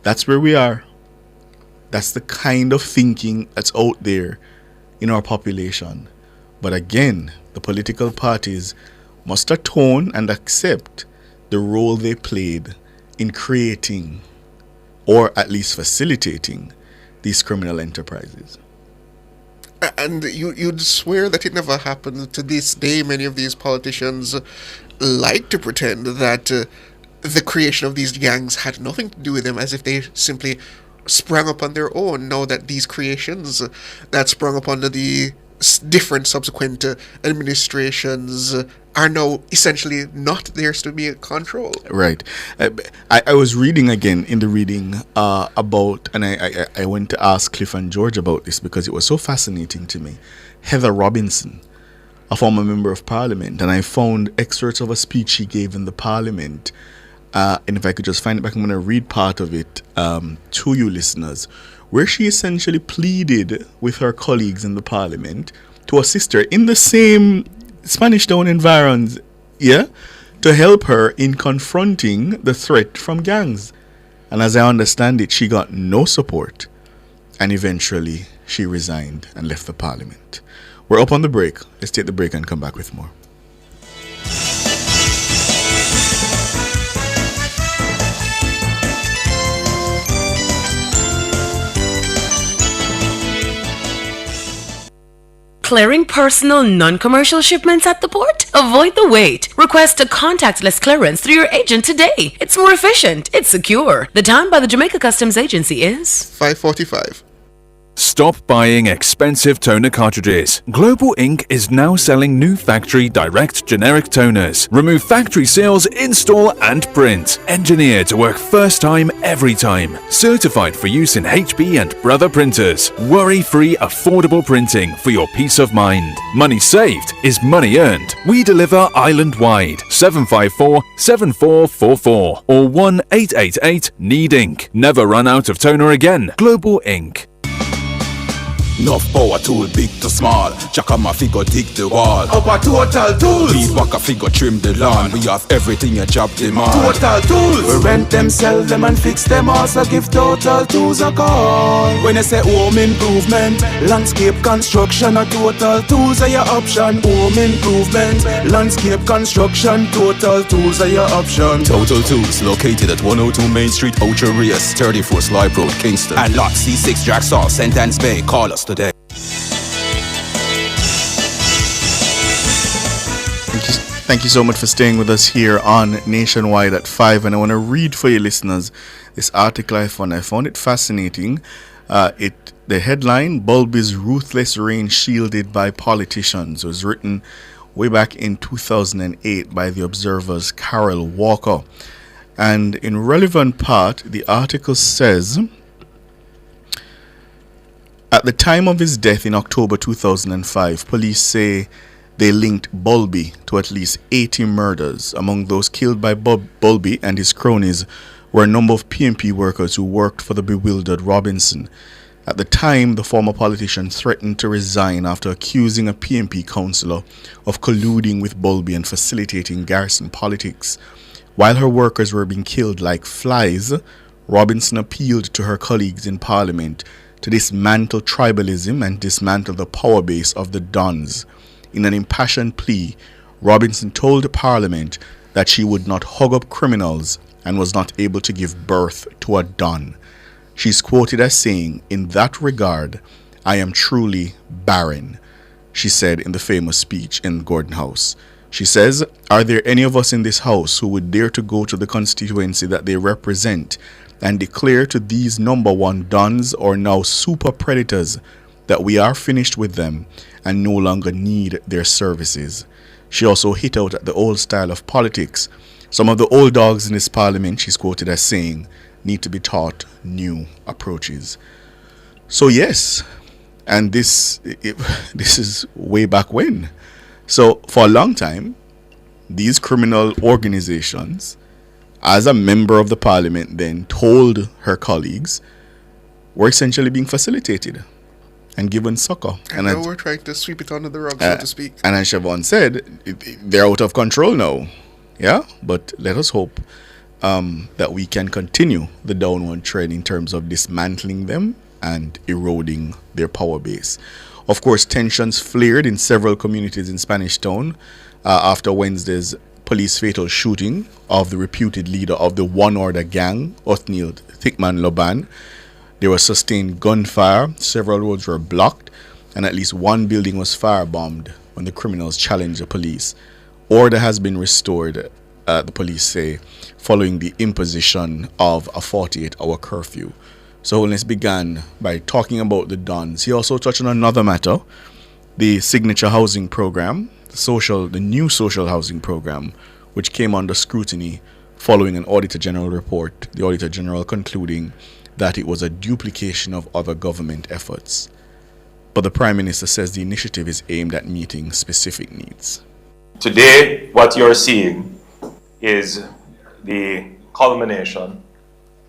that's where we are. That's the kind of thinking that's out there in our population. But again, the political parties must atone and accept the role they played in creating, or at least facilitating, these criminal enterprises. And you'd swear that it never happened. To this day, many of these politicians like to pretend that the creation of these gangs had nothing to do with them, as if they simply sprang up on their own. Know that these creations that sprung up under the different subsequent administrations are now essentially not theirs to be in control. Right. I was reading again in the reading about, and I went to ask Cliff and George about this because it was so fascinating to me. Heather Robinson, a former member of Parliament, and I found excerpts of a speech she gave in the Parliament. And if I could just find it back, I'm going to read part of it to you listeners, where she essentially pleaded with her colleagues in the Parliament to assist her in the same Spanish Town environs, to help her in confronting the threat from gangs. And as I understand it, she got no support, and eventually she resigned and left the Parliament. We're up on the break. Let's take the break and come back with more. Clearing personal non-commercial shipments at the port? Avoid the wait. Request a contactless clearance through your agent today. It's more efficient. It's secure. The time by the Jamaica Customs Agency is 5:45. Stop buying expensive toner cartridges. Global Ink is now selling new factory direct generic toners. Remove factory seals, install and print. Engineered to work first time every time. Certified for use in HP and Brother printers. Worry-free affordable printing for your peace of mind. Money saved is money earned. We deliver island-wide. 754-7444 or 1-888-NEED INK. Never run out of toner again. Global Ink. Enough power tool, big to small. Chakama figure dig the wall. Our Total Tools. Weed whacker figure trim the lawn. We have everything a job demand. Total Tools. We rent them, sell them and fix them. Also give Total Tools a call. When I say home improvement, landscape construction, a Total Tools are your option. Home improvement, landscape construction, Total Tools are your option. Total Tools located at 102 Main Street, Outer Rias, 34 Slibe Road, Kingston, and Lot C6 Jacksaw, Sentence Bay. Call us today. Thank you so much for staying with us here on Nationwide at 5. And I want to read for you listeners this article I found. I found it fascinating. The headline, Bulby's Ruthless Reign Shielded by Politicians, was written way back in 2008 by the Observer's Carol Walker. And in relevant part, the article says, at the time of his death in October 2005, police say they linked Bulby to at least 80 murders. Among those killed by Bulby and his cronies were a number of PMP workers who worked for the bewildered Robinson. At the time, the former politician threatened to resign after accusing a PMP councillor of colluding with Bulby and facilitating garrison politics. While her workers were being killed like flies, Robinson appealed to her colleagues in Parliament to dismantle tribalism and dismantle the power base of the Dons. In an impassioned plea, Robinson told Parliament that she would not hug up criminals and was not able to give birth to a Don. She's quoted as saying, "In that regard, I am truly barren," she said in the famous speech in Gordon House. She says, "Are there any of us in this house who would dare to go to the constituency that they represent and declare to these number one Dons or now super predators that we are finished with them and no longer need their services?" She also hit out at the old style of politics. Some of the old dogs in this parliament, she's quoted as saying, need to be taught new approaches. So yes, and this is way back when. So for a long time, these criminal organizations, as a member of the parliament then told her colleagues, were essentially being facilitated and given succor. And now we're trying to sweep it under the rug, so to speak. And as Siobhan said, they're out of control now. Yeah, but let us hope that we can continue the downward trend in terms of dismantling them and eroding their power base. Of course, tensions flared in several communities in Spanish Town after Wednesday's police fatal shooting of the reputed leader of the One Order gang, Othniel Thickman Loban. There was sustained gunfire, several roads were blocked, and at least one building was firebombed when the criminals challenged the police. Order has been restored, the police say, following the imposition of a 48-hour curfew. So Holness began by talking about the Dons. He also touched on another matter, the Signature Housing Program, the new social housing program, which came under scrutiny following an Auditor General report, the Auditor General concluding that it was a duplication of other government efforts. But the Prime Minister says the initiative is aimed at meeting specific needs. Today, what you're seeing is the culmination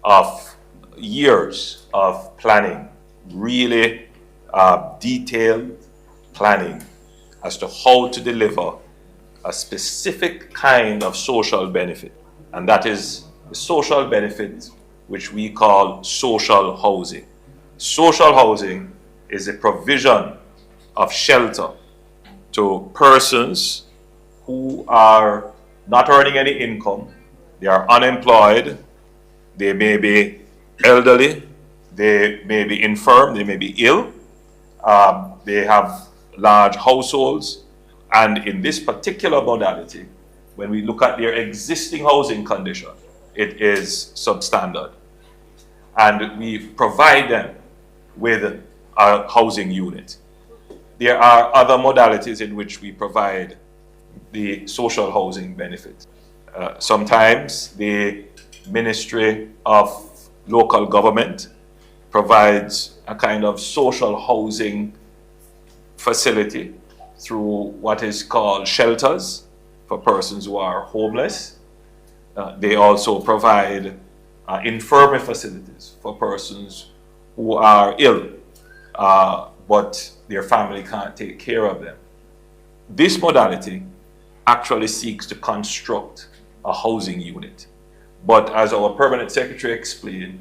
of years of planning, really detailed planning as to how to deliver a specific kind of social benefit. And that is the social benefit which we call social housing. Social housing is a provision of shelter to persons who are not earning any income, they are unemployed, they may be elderly, they may be infirm, they may be ill, they have large households, and in this particular modality, when we look at their existing housing condition, it is substandard. And we provide them with a housing unit. There are other modalities in which we provide the social housing benefit. Sometimes the Ministry of Local Government provides a kind of social housing facility through what is called shelters for persons who are homeless. They also provide infirmary facilities for persons who are ill, but their family can't take care of them. This modality actually seeks to construct a housing unit. But as our permanent secretary explained,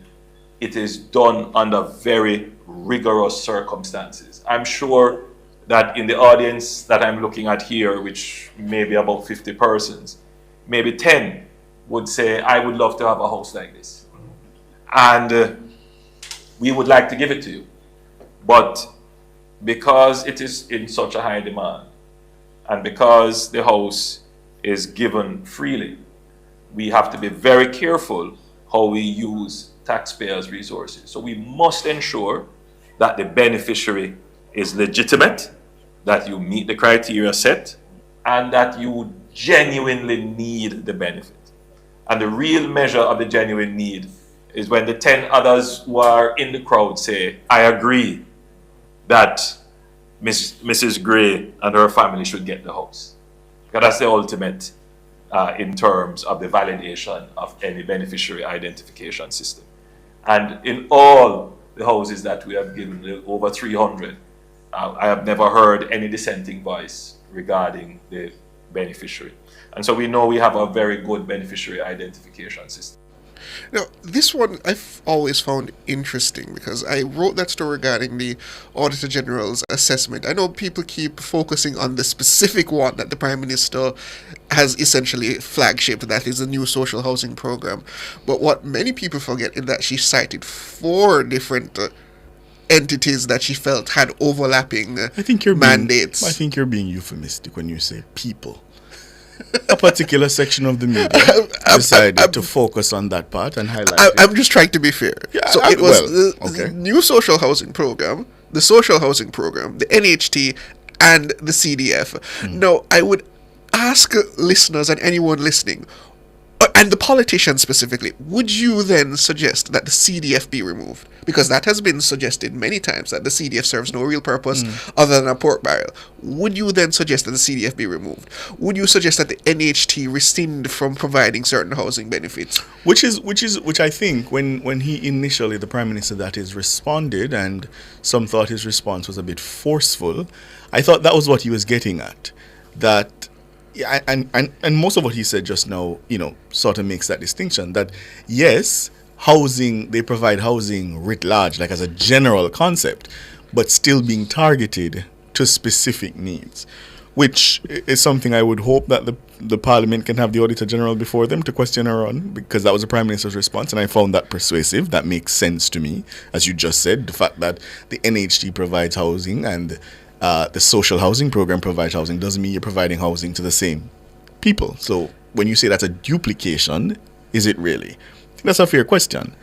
it is done under very rigorous circumstances. I'm sure that in the audience that I'm looking at here, which may be about 50 persons, maybe 10 would say, I would love to have a house like this. And we would like to give it to you. But because it is in such a high demand, and because the house is given freely, we have to be very careful how we use taxpayers' resources. So we must ensure that the beneficiary is legitimate, that you meet the criteria set, and that you genuinely need the benefit. And the real measure of the genuine need is when the 10 others who are in the crowd say, I agree that Mrs. Gray and her family should get the house. Because that's the ultimate in terms of the validation of any beneficiary identification system. And in all the houses that we have given, over 300, I have never heard any dissenting voice regarding the beneficiary. And so we know we have a very good beneficiary identification system. Now, this one I've always found interesting because I wrote that story regarding the Auditor General's assessment. I know people keep focusing on the specific one that the Prime Minister has essentially flagshipped, that is the new social housing program. But what many people forget is that she cited 4 different entities that she felt had overlapping mandates. I think you're being euphemistic when you say people. A particular section of the media decided to focus on that part and highlight it. I'm just trying to be fair. Yeah, so it was the new social housing program, the social housing program, the NHT, and the CDF. Now, I would ask listeners and anyone listening, and the politicians specifically, would you then suggest that the CDF be removed? Because that has been suggested many times, that the CDF serves no real purpose other than a pork barrel. Would you then suggest that the CDF be removed? Would you suggest that the NHT rescind from providing certain housing benefits? Which I think when he initially, the Prime Minister that is, responded, and some thought his response was a bit forceful, I thought that was what he was getting at. That and most of what he said just now, sort of makes that distinction, that yes, housing, they provide housing writ large, like as a general concept, but still being targeted to specific needs, which is something I would hope that the Parliament can have the Auditor General before them to question her on, because that was the Prime Minister's response, and I found that persuasive. That makes sense to me, as you just said, the fact that the NHT provides housing and the social housing program provides housing doesn't mean you're providing housing to the same people. So when you say that's a duplication, is it really? I think that's a fair question.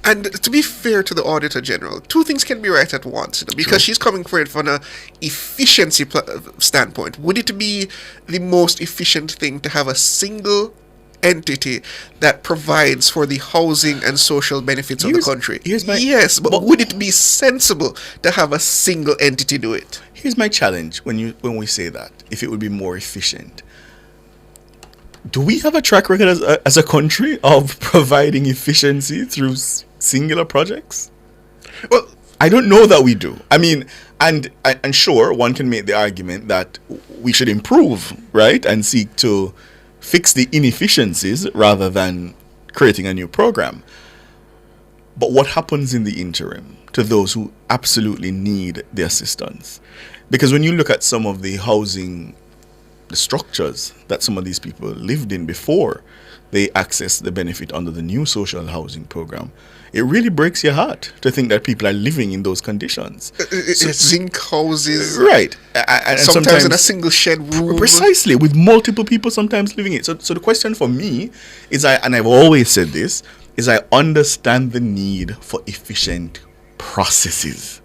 And to be fair to the Auditor General, 2 things can be right at once. Because she's coming for it from an efficiency standpoint. Would it be the most efficient thing to have a single entity that provides for the housing and social benefits of the country? Yes, but would it be sensible to have a single entity do it? Here's my challenge when we say that, if it would be more efficient. Do we have a track record as a country of providing efficiency through singular projects? Well, I don't know that we do. I mean, and sure, one can make the argument that we should improve, right, and seek to fix the inefficiencies rather than creating a new program. But what happens in the interim to those who absolutely need the assistance? Because when you look at some of the housing, the structures that some of these people lived in before they access the benefit under the new social housing program, it really breaks your heart to think that people are living in those conditions. Zinc houses. Right. And sometimes in a single shed room. Precisely, with multiple people sometimes living in it. So the question for me is, and I've always said this, is I understand the need for efficient processes.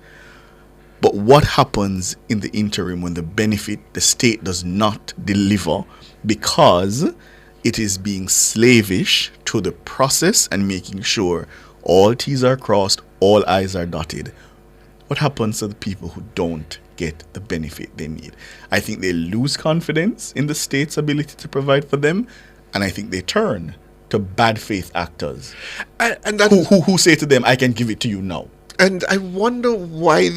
But what happens in the interim when the state does not deliver because it is being slavish to the process and making sure all T's are crossed, all I's are dotted? What happens to the people who don't get the benefit they need? I think they lose confidence in the state's ability to provide for them, and I think they turn to bad faith actors who say to them, I can give it to you now. And I wonder why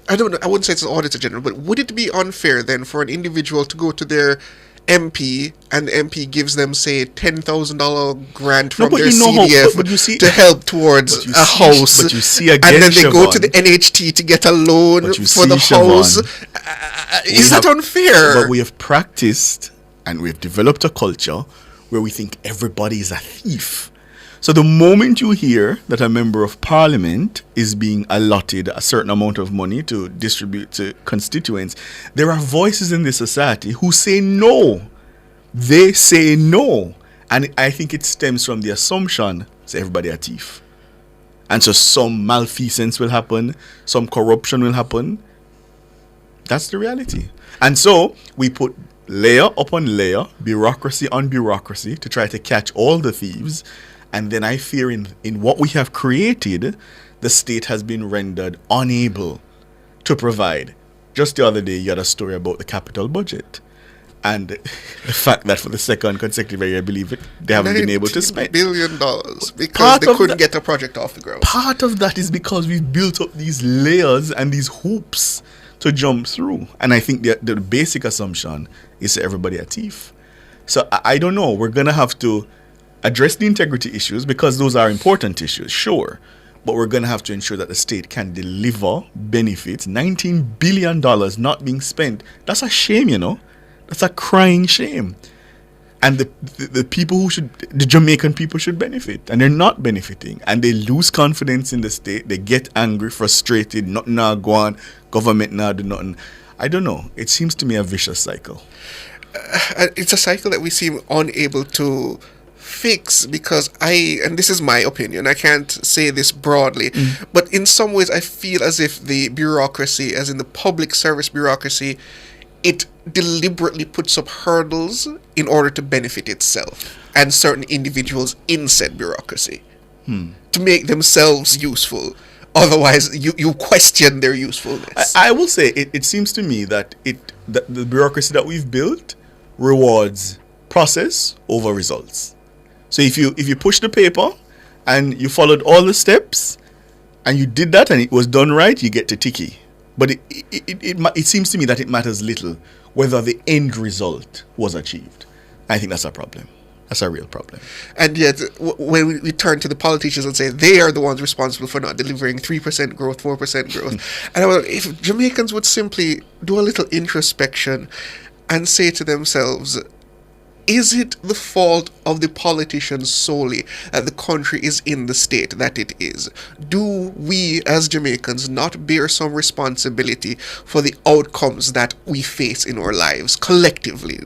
I don't know, I wouldn't say it's an auditor general, but would it be unfair then for an individual to go to their MP and the MP gives them, say, $10,000 grant from their CDF to help towards a house, but you see again, and then they go Siobhan, to the NHT to get a loan for the house? Is that unfair? But we have practiced and we've developed a culture where we think everybody is a thief. So the moment you hear that a member of parliament is being allotted a certain amount of money to distribute to constituents, there are voices in the society who say no. They say no. And I think it stems from the assumption that everybody a thief. And so some malfeasance will happen, some corruption will happen. That's the reality. And so we put layer upon layer, bureaucracy on bureaucracy to try to catch all the thieves. And then I fear in what we have created, the state has been rendered unable to provide. Just the other day, you had a story about the capital budget. And the fact that for the second consecutive year, I believe they haven't been able to spend $19 billion because they couldn't get a project off the ground. Part of that is because we've built up these layers and these hoops to jump through. And I think the basic assumption is that everybody a thief. So I don't know. We're going to have to address the integrity issues because those are important issues, sure. But we're going to have to ensure that the state can deliver benefits. $19 billion not being spent. That's a shame, you know. That's a crying shame. And the people the Jamaican people should benefit. And they're not benefiting. And they lose confidence in the state. They get angry, frustrated, nothing now go on, government now do nothing. I don't know. It seems to me a vicious cycle. It's a cycle that we seem unable to fix because and this is my opinion, I can't say this broadly, but in some ways I feel as if the bureaucracy, as in the public service bureaucracy, it deliberately puts up hurdles in order to benefit itself and certain individuals in said bureaucracy to make themselves useful. Otherwise, you question their usefulness. I will say, it seems to me that the bureaucracy that we've built rewards process over results. So if you push the paper and you followed all the steps and you did that and it was done right, you get to ticky. But it seems to me that it matters little whether the end result was achieved. I think that's a problem. That's a real problem. And yet, when we turn to the politicians and say they are the ones responsible for not delivering 3% growth, 4% growth, and I wonder if Jamaicans would simply do a little introspection and say to themselves, is it the fault of the politicians solely that the country is in the state that it is? Do we as Jamaicans not bear some responsibility for the outcomes that we face in our lives collectively?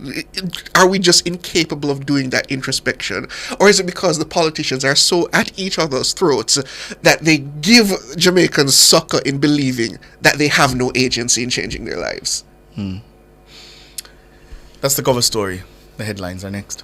Are we just incapable of doing that introspection? Or is it because the politicians are so at each other's throats that they give Jamaicans succor in believing that they have no agency in changing their lives? That's the cover story. The headlines are next.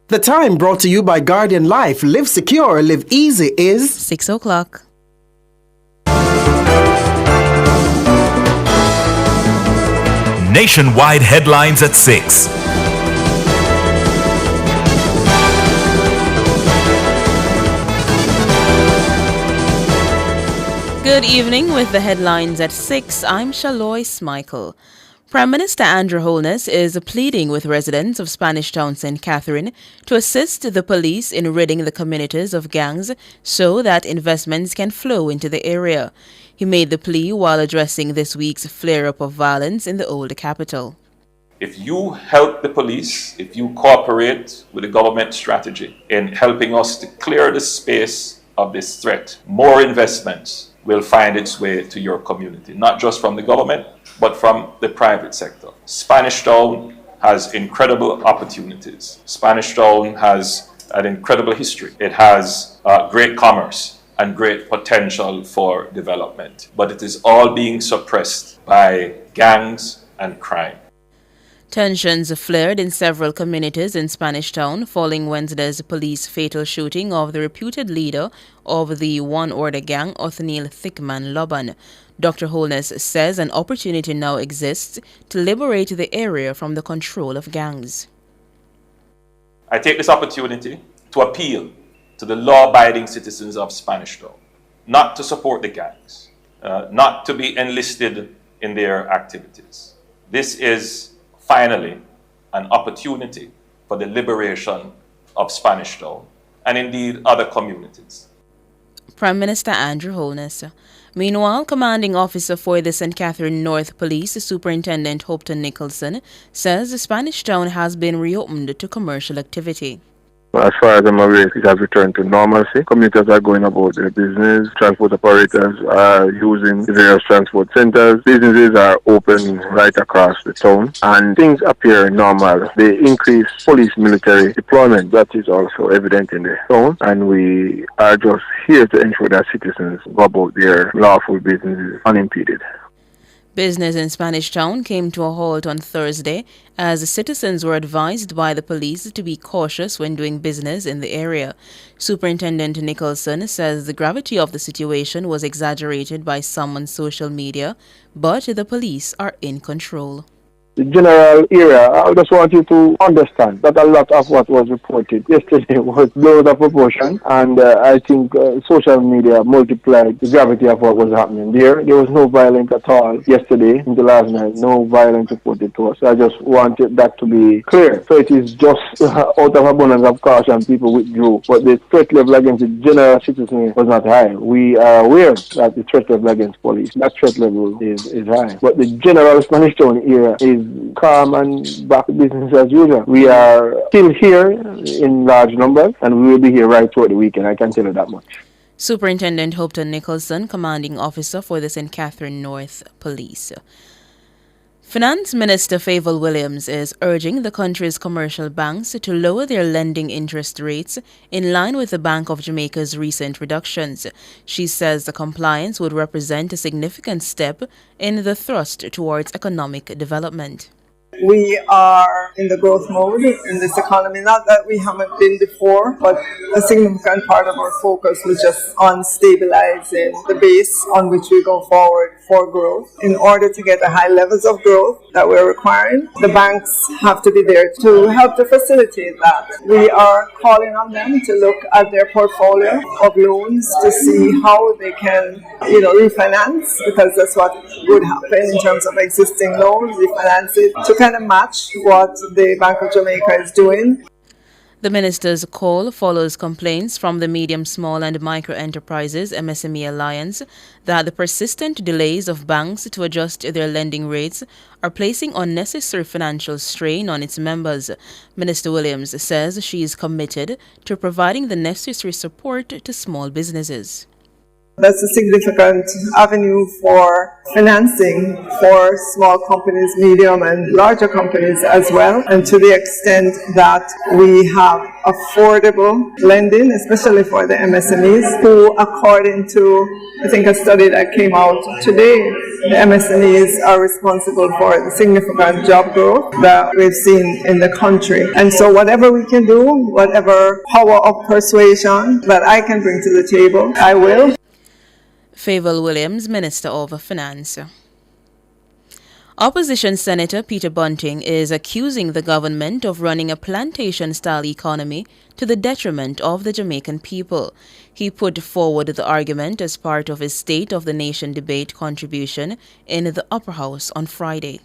The time brought to you by Guardian Life. Live secure, live easy is 6 o'clock. Nationwide headlines at 6. Good evening with the headlines at 6. I'm Shalois Michael. Prime Minister Andrew Holness is pleading with residents of Spanish Town St. Catherine to assist the police in ridding the communities of gangs so that investments can flow into the area. He made the plea while addressing this week's flare-up of violence in the old capital. If you help the police, if you cooperate with the government strategy in helping us to clear the space of this threat, more investments will find its way to your community, not just from the government, but from the private sector. Spanish Town has incredible opportunities. Spanish Town has an incredible history. It has great commerce and great potential for development, but it is all being suppressed by gangs and crime. Tensions flared in several communities in Spanish Town following Wednesday's police fatal shooting of the reputed leader of the One Order gang, Othniel Thickman Loban. Dr. Holness says an opportunity now exists to liberate the area from the control of gangs. I take this opportunity to appeal to the law-abiding citizens of Spanish Town not to support the gangs, not to be enlisted in their activities. This is finally an opportunity for the liberation of Spanish Town and indeed other communities. Prime Minister Andrew Holness. Meanwhile, Commanding Officer for the St. Catherine North Police, Superintendent Hopton Nicholson, says the Spanish Town has been reopened to commercial activity. As far as I'm aware, it has returned to normalcy. Commuters are going about their business. Transport operators are using the various transport centers. Businesses are open right across the town, and things appear normal. The increased police military deployment, that is also evident in the town, and we are just here to ensure that citizens go about their lawful businesses unimpeded. Business in Spanish Town came to a halt on Thursday as citizens were advised by the police to be cautious when doing business in the area. Superintendent Nicholson says the gravity of the situation was exaggerated by some on social media, but the police are in control. The general area, I just want you to understand that a lot of what was reported yesterday was blown out of proportion, and I think social media multiplied the gravity of what was happening there. There was no violence at all yesterday into last night, no violence reported to us. I just wanted that to be clear. So it is just out of abundance of caution people withdrew, but the threat level against the general citizenry was not high. We are aware that the threat level against police, that threat level is high, but the general Spanish Town area is calm and back to business as usual. We are still here in large numbers, and we will be here right throughout the weekend. I can tell you that much. Superintendent Hopton Nicholson, Commanding Officer for the St. Catherine North Police. Finance Minister Fayval Williams is urging the country's commercial banks to lower their lending interest rates in line with the Bank of Jamaica's recent reductions. She says the compliance would represent a significant step in the thrust towards economic development. We are in the growth mode in this economy. Not that we haven't been before, but a significant part of our focus was just on stabilizing the base on which we go forward for growth. In order to get the high levels of growth that we're requiring, the banks have to be there to help to facilitate that. We are calling on them to look at their portfolio of loans to see how they can, refinance, because that's what would happen in terms of existing loans, refinance it to kind of match what the Bank of Jamaica is doing. The minister's call follows complaints from the Medium, Small and Micro Enterprises MSME Alliance that the persistent delays of banks to adjust their lending rates are placing unnecessary financial strain on its members. Minister Williams says she is committed to providing the necessary support to small businesses. That's a significant avenue for financing for small companies, medium and larger companies as well. And to the extent that we have affordable lending, especially for the MSMEs, who according to, I think, a study that came out today, the MSMEs are responsible for the significant job growth that we've seen in the country. And so whatever we can do, whatever power of persuasion that I can bring to the table, I will. Favour Williams, Minister of Finance. Opposition Senator Peter Bunting is accusing the government of running a plantation-style economy to the detriment of the Jamaican people. He put forward the argument as part of his State of the Nation debate contribution in the Upper House on Friday.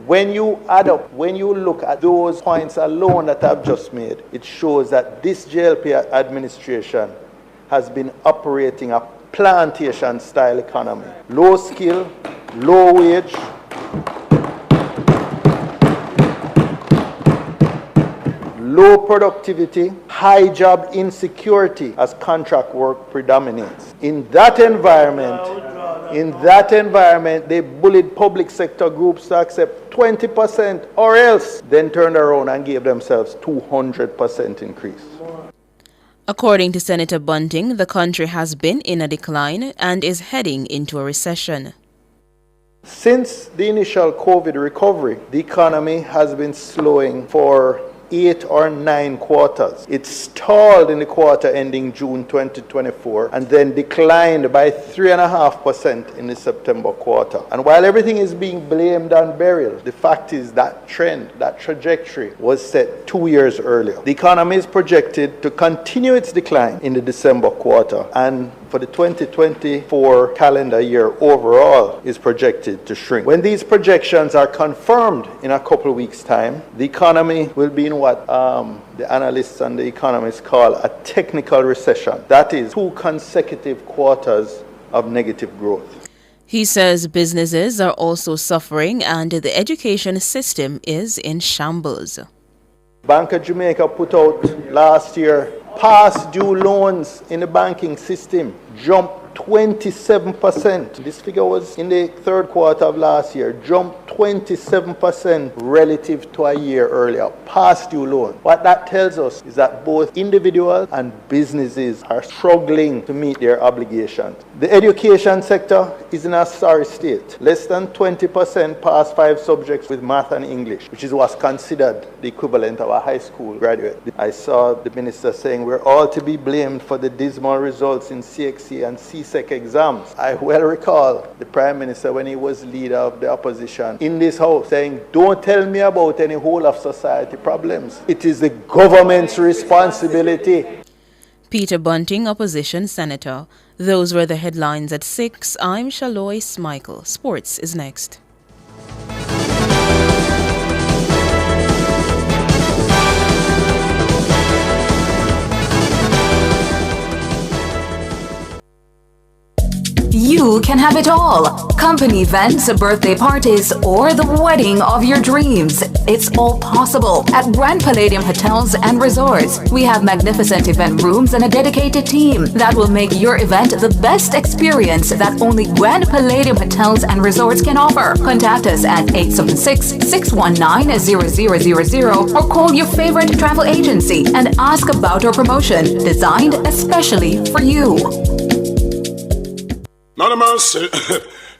When you add up, when you look at those points alone that I've just made, it shows that this JLP administration has been operating a plantation-style economy. Low skill, low wage, low productivity, high job insecurity as contract work predominates. In that environment, they bullied public sector groups to accept 20% or else, then turned around and gave themselves 200% increase. According to Senator Bunting, the country has been in a decline and is heading into a recession. Since the initial COVID recovery, the economy has been slowing for 8 or 9 quarters. It stalled in the quarter ending June 2024 and then declined by 3.5% in the September quarter. And while everything is being blamed on burial, the fact is that trend, that trajectory was set 2 years earlier. The economy is projected to continue its decline in the December quarter, and for the 2024 calendar year overall is projected to shrink. When these projections are confirmed in a couple of weeks' time, the economy will be in what the analysts and the economists call a technical recession. That is 2 consecutive quarters of negative growth. He says businesses are also suffering and the education system is in shambles. Bank of Jamaica put out last year past due loans in the banking system jumped 27%. This figure was in the third quarter of last year, jumped 27% relative to a year earlier. Past due loan. What that tells us is that both individuals and businesses are struggling to meet their obligations. The education sector is in a sorry state. Less than 20% pass 5 subjects with math and English, which is what's considered the equivalent of a high school graduate. I saw the minister saying we're all to be blamed for the dismal results in CXC and CSEC exams. I well recall the Prime Minister, when he was leader of the opposition in this house, saying, don't tell me about any whole of society problems. It is the government's responsibility. Peter Bunting, Opposition Senator. Those were the headlines at 6. I'm Shalois Michael. Sports is next. You can have it all. Company events, birthday parties, or the wedding of your dreams. It's all possible at Grand Palladium Hotels and Resorts. We have magnificent event rooms and a dedicated team that will make your event the best experience that only Grand Palladium Hotels and Resorts can offer. Contact us at 876-619-0000 or call your favorite travel agency and ask about our promotion designed especially for you. None of mercy.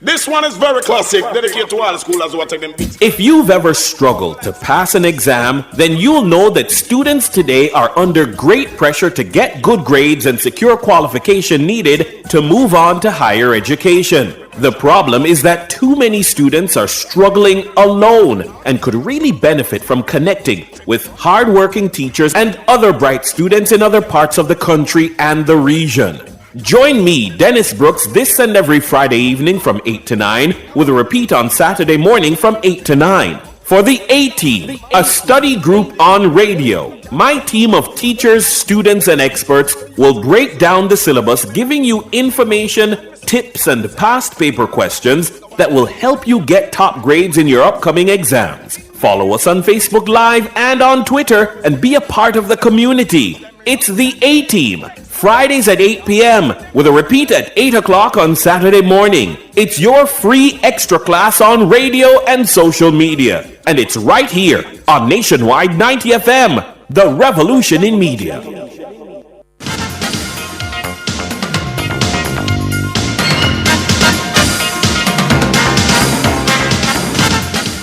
This one is very classic, dedicated to all schoolers who are taking beats. If you've ever struggled to pass an exam, then you'll know that students today are under great pressure to get good grades and secure qualification needed to move on to higher education. The problem is that too many students are struggling alone and could really benefit from connecting with hardworking teachers and other bright students in other parts of the country and the region. Join me, Dennis Brooks, this and every Friday evening from 8 to 9, with a repeat on Saturday morning from 8 to 9. For the A-Team, a study group on radio. My team of teachers, students, and experts will break down the syllabus, giving you information, tips, and past paper questions that will help you get top grades in your upcoming exams. Follow us on Facebook Live and on Twitter and be a part of the community. It's the A-Team. Fridays at 8 p.m. with a repeat at 8 o'clock on Saturday morning. It's your free extra class on radio and social media. And it's right here on Nationwide 90 FM, the revolution in media.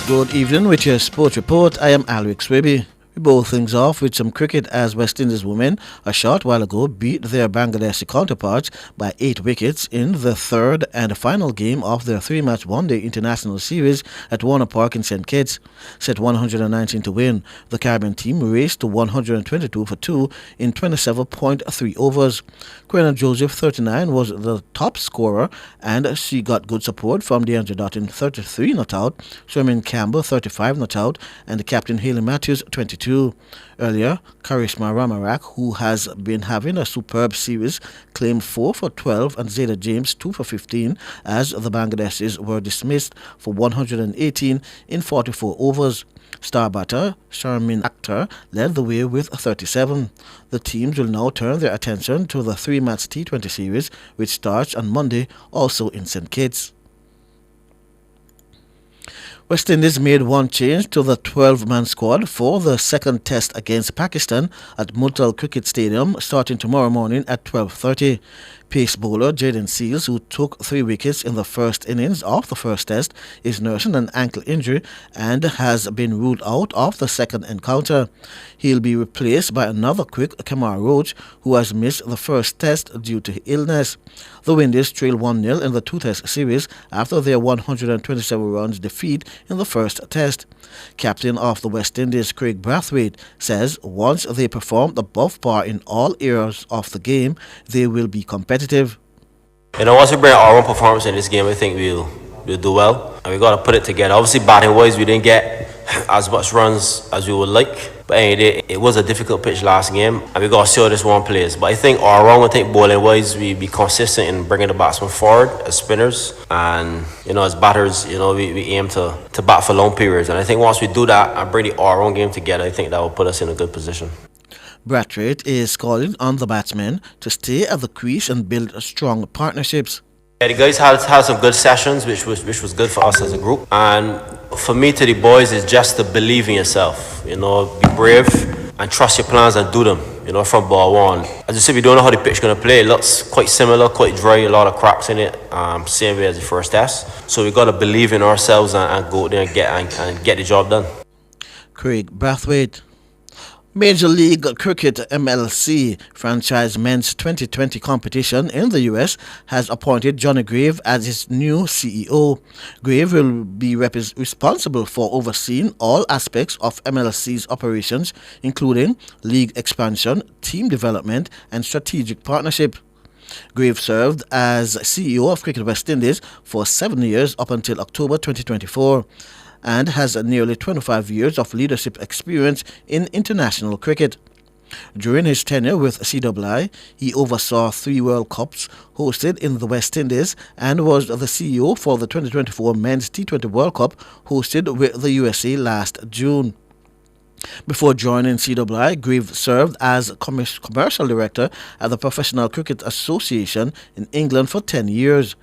Good evening with your sports report. I am Alric Swaby. We bowl things off with some cricket as West Indies women a short while ago beat their Bangladeshi counterparts by 8 wickets in the third and final game of their 3-match one-day international series at Warner Park in St. Kitts. Set 119 to win, the Caribbean team raced to 122 for 2 in 27.3 overs. Quena Joseph, 39, was the top scorer and she got good support from Deandra Dottin, 33 not out, Sherman Campbell, 35 not out, and Captain Haley Matthews, 22. Earlier, Karisma Ramarak, who has been having a superb series, claimed 4 for 12 and Zayda James 2 for 15 as the Bangladeshis were dismissed for 118 in 44 overs. Star batter Sharmin Akhtar led the way with 37. The teams will now turn their attention to the 3-match T20 series, which starts on Monday, also in St. Kitts. West Indies made one change to the 12-man squad for the second test against Pakistan at Multal Cricket Stadium starting tomorrow morning at 12:30. Pace bowler Jaden Seals, who took 3 wickets in the first innings of the first test, is nursing an ankle injury and has been ruled out of the second encounter. He'll be replaced by another quick, Kamar Roach, who has missed the first test due to illness. The Windies trail 1-0 in the 2-test series after their 127 runs defeat in the first test. Captain of the West Indies, Craig Brathwaite, says once they perform above par in all areas of the game, they will be competitive. You know, once we bring our own performance in this game, I think we'll do well, and we got to put it together. Obviously, batting-wise, we didn't get as much runs as we would like, but anyway, it was a difficult pitch last game, and we got to see how this one plays. But I think all around, I think bowling-wise, we be consistent in bringing the batsmen forward as spinners, and you know, as batters, you know, we aim to bat for long periods. And I think once we do that and bring the all-around game together, I think that will put us in a good position. Brathwaite is calling on the batsmen to stay at the crease and build strong partnerships. Yeah, the guys had some good sessions, which was good for us as a group. And for me, to the boys, is just to believe in yourself. You know, be brave and trust your plans and do them. You know, from ball one. As you said, we don't know how the pitch is going to play. It looks quite similar, quite dry, a lot of cracks in it. Same way as the first test. So we got to believe in ourselves and go there and get the job done. Craig Brathwaite. Major League Cricket MLC franchise men's 2020 competition in the US has appointed Johnny Grave as its new CEO. Grave will be responsible for overseeing all aspects of MLC's operations, including league expansion, team development, and strategic partnership. Grave served as CEO of Cricket West Indies for 7 years up until October 2024. And has nearly 25 years of leadership experience in international cricket. During his tenure with CWI, he oversaw 3 World Cups hosted in the West Indies and was the CEO for the 2024 Men's T20 World Cup hosted with the USA last June. Before joining CWI, Grave served as commercial director at the Professional Cricket Association in England for 10 years.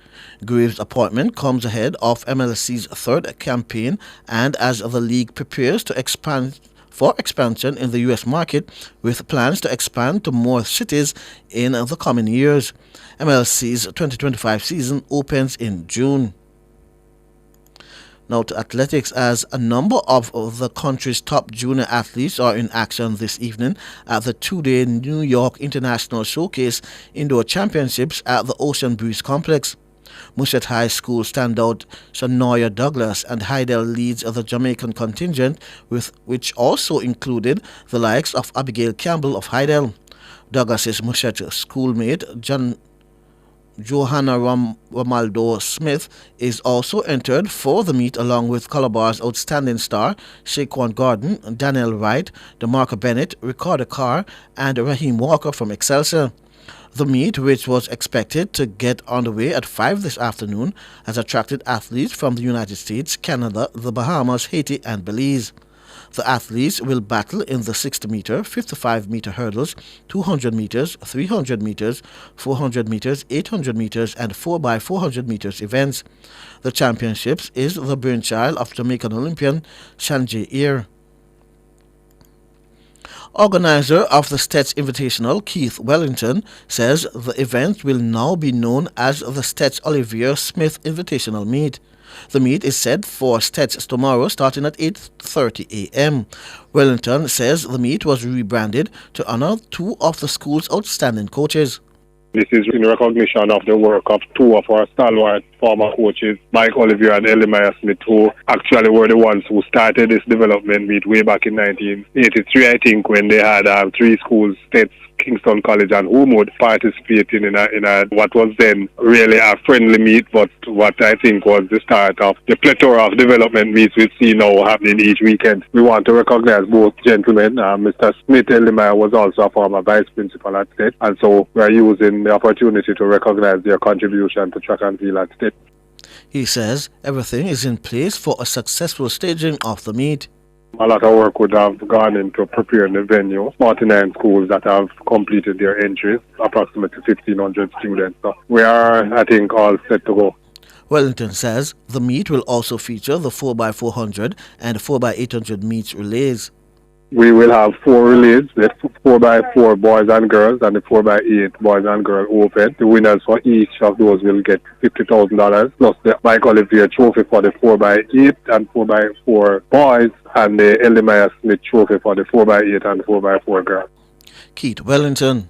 Grave's appointment comes ahead of MLC's third campaign and as the league prepares to expansion in the US market, with plans to expand to more cities in the coming years. MLC's 2025 season opens in June. Now to athletics, as a number of the country's top junior athletes are in action this evening at the 2-day New York International Showcase Indoor Championships at the Ocean Breeze Complex. Muscat High School standout Shanoya Douglas and Hydel leads the Jamaican contingent, which also included the likes of Abigail Campbell of Hydel. Douglas's Muscat schoolmate Johanna Romaldo Smith is also entered for the meet along with Calabar's outstanding star Shaquan Gordon, Daniel Wright, DeMarco Bennett, Ricardo Carr, and Raheem Walker from Excelsior. The meet, which was expected to get underway at 5 this afternoon, has attracted athletes from the United States, Canada, the Bahamas, Haiti, and Belize. The athletes will battle in the 60-meter, 55-meter hurdles, 200 meters, 300 meters, 400 meters, 800 meters, and 4x400 meters events. The championships is the brainchild of Jamaican Olympian Sanjay Eyre. Organizer of the Stets Invitational, Keith Wellington, says the event will now be known as the Stets Olivier Smith Invitational Meet. The meet is set for Stets tomorrow starting at 8:30 a.m. Wellington says the meet was rebranded to honor two of the school's outstanding coaches. This is in recognition of the work of two of our stalwart former coaches, Mike Olivier and Elimaya Smith, who actually were the ones who started this development meet way back in 1983, I think, when they had three schools, Stets, Kingston College and Homewood, participating in a what was then really a friendly meet, but what I think was the start of the plethora of development meets we see now happening each weekend. We want to recognize both gentlemen. Mr. Smith Elimaya was also a former vice principal at State, and so we are using the opportunity to recognize their contribution to track and field at State. He says everything is in place for a successful staging of the meet. A lot of work would have gone into preparing the venue. 49 schools that have completed their entries, approximately 1,500 students. So we are, I think, all set to go. Wellington says the meet will also feature the 4x400 and 4x800 meets relays. We will have 4 relays, the 4x4 boys and girls and the 4x8 boys and girls open. The winners for each of those will get $50,000 plus the Mike Olivier trophy for the 4x8 and 4x4 boys and the Elimaya Smith trophy for the 4x8 and 4x4 girls. Keith Wellington.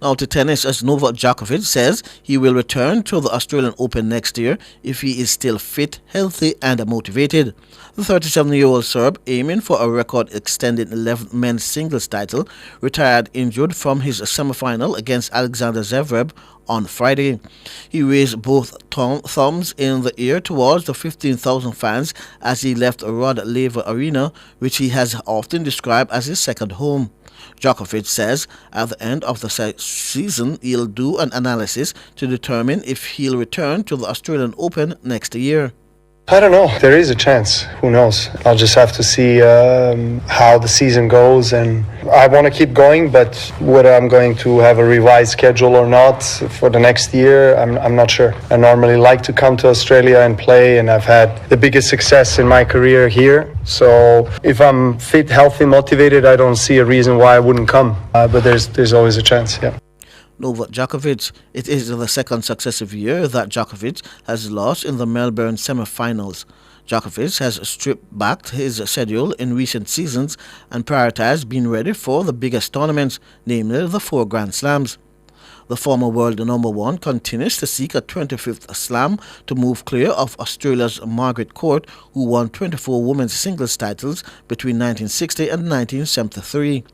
Now to tennis, as Novak Djokovic says he will return to the Australian Open next year if he is still fit, healthy and motivated. The 37-year-old Serb, aiming for a record-extending 11th men's singles title, retired injured from his semi-final against Alexander Zverev on Friday. He raised both thumbs in the air towards the 15,000 fans as he left Rod Laver Arena, which he has often described as his second home. Djokovic says at the end of the season he'll do an analysis to determine if he'll return to the Australian Open next year. I don't know. There is a chance. Who knows? I'll just have to see how the season goes. And I want to keep going, but whether I'm going to have a revised schedule or not for the next year, I'm not sure. I normally like to come to Australia and play, and I've had the biggest success in my career here. So if I'm fit, healthy, motivated, I don't see a reason why I wouldn't come. But there's always a chance, yeah. Novak Djokovic. It is the second successive year that Djokovic has lost in the Melbourne semi-finals. Djokovic has stripped back his schedule in recent seasons and prioritized being ready for the biggest tournaments, namely the 4 Grand Slams. The former world number one continues to seek a 25th slam to move clear of Australia's Margaret Court, who won 24 women's singles titles between 1960 and 1973.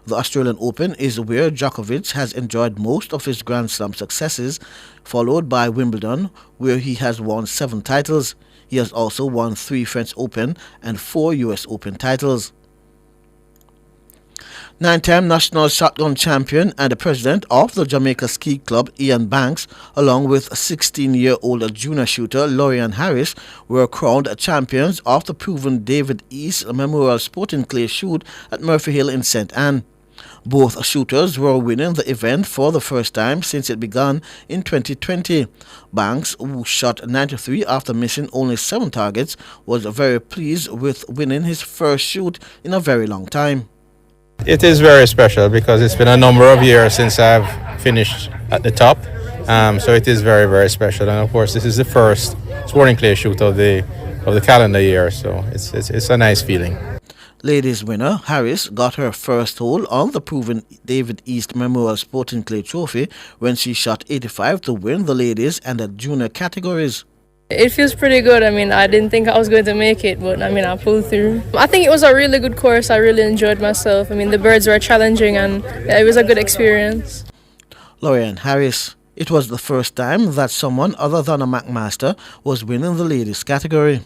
The Australian Open is where Djokovic has enjoyed most of his Grand Slam successes, followed by Wimbledon, where he has won 7 titles. He has also won 3 French Open and 4 US Open titles. 9-time national shotgun champion and the president of the Jamaica Ski Club, Ian Banks, along with 16-year-old junior shooter Lorian Harris, were crowned champions of the proven David East Memorial Sporting Clay Shoot at Murphy Hill in St. Anne. Both shooters were winning the event for the first time since it began in 2020. Banks, who shot 93 after missing only 7 targets, was very pleased with winning his first shoot in a very long time. It is very special because it's been a number of years since I've finished at the top. So it is very, very special. And of course, this is the first sporting clay shoot of the calendar year. So it's a nice feeling. Ladies winner Harris got her first hole on the proven David East Memorial Sporting Clay Trophy when she shot 85 to win the ladies and the junior categories. It feels pretty good. I mean, I didn't think I was going to make it, but I mean, I pulled through. I think it was a really good course. I really enjoyed myself. I mean, the birds were challenging and it was a good experience. Lorian Harris. It was the first time that someone other than a McMaster was winning the ladies category.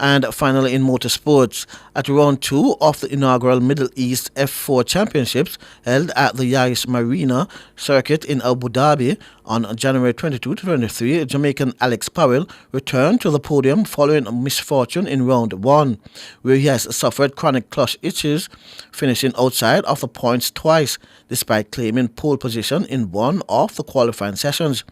And finally, in motorsports, at round 2 of the inaugural Middle East F4 Championships held at the Yas Marina circuit in Abu Dhabi on January 22 to 23, Jamaican Alex Powell returned to the podium following a misfortune in round 1, where he has suffered chronic clutch itches, finishing outside of the points twice, despite claiming pole position in one of the qualifying sessions.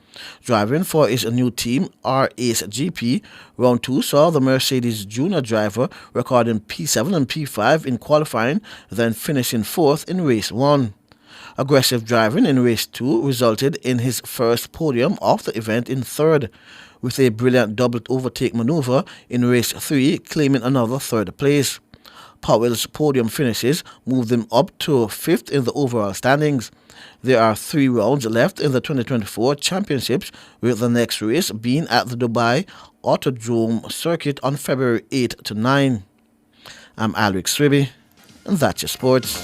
Driving for his new team, R-Ace GP, round 2 saw the Mercedes junior driver recording P7 and P5 in qualifying, then finishing 4th in race 1. Aggressive driving in race 2 resulted in his first podium of the event in 3rd, with a brilliant double overtake maneuver in race 3 claiming another 3rd place. Powell's podium finishes moved him up to 5th in the overall standings. There are 3 rounds left in the 2024 championships, with the next race being at the Dubai Autodrome circuit on February 8 to 9. I'm Alric Swiby, and that's your sports.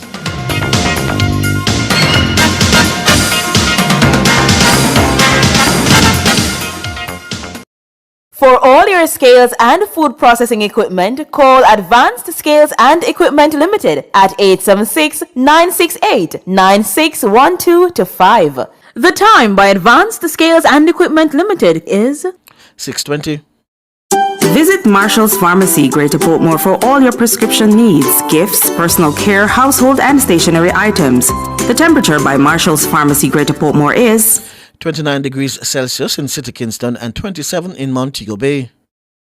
For all your scales and food processing equipment, call Advanced Scales and Equipment Limited at 876-968-9612-5. The time by Advanced Scales and Equipment Limited is 6:20. Visit Marshall's Pharmacy, Greater Portmore, for all your prescription needs, gifts, personal care, household and stationery items. The temperature by Marshall's Pharmacy, Greater Portmore is 29 degrees Celsius in City Kingston and 27 in Montego Bay.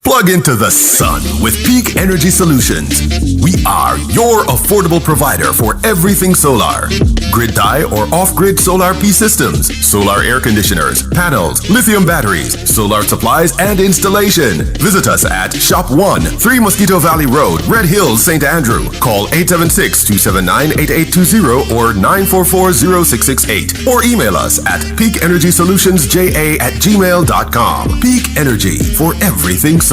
Plug into the sun with Peak Energy Solutions. We are your affordable provider for everything solar. Grid tie or off-grid solar P systems, solar air conditioners, panels, lithium batteries, solar supplies, and installation. Visit us at Shop 1, 3 Mosquito Valley Road, Red Hills, St. Andrew. Call 876-279-8820 or 944-0668. Or email us at peakenergysolutionsja@gmail.com. Peak Energy for everything solar.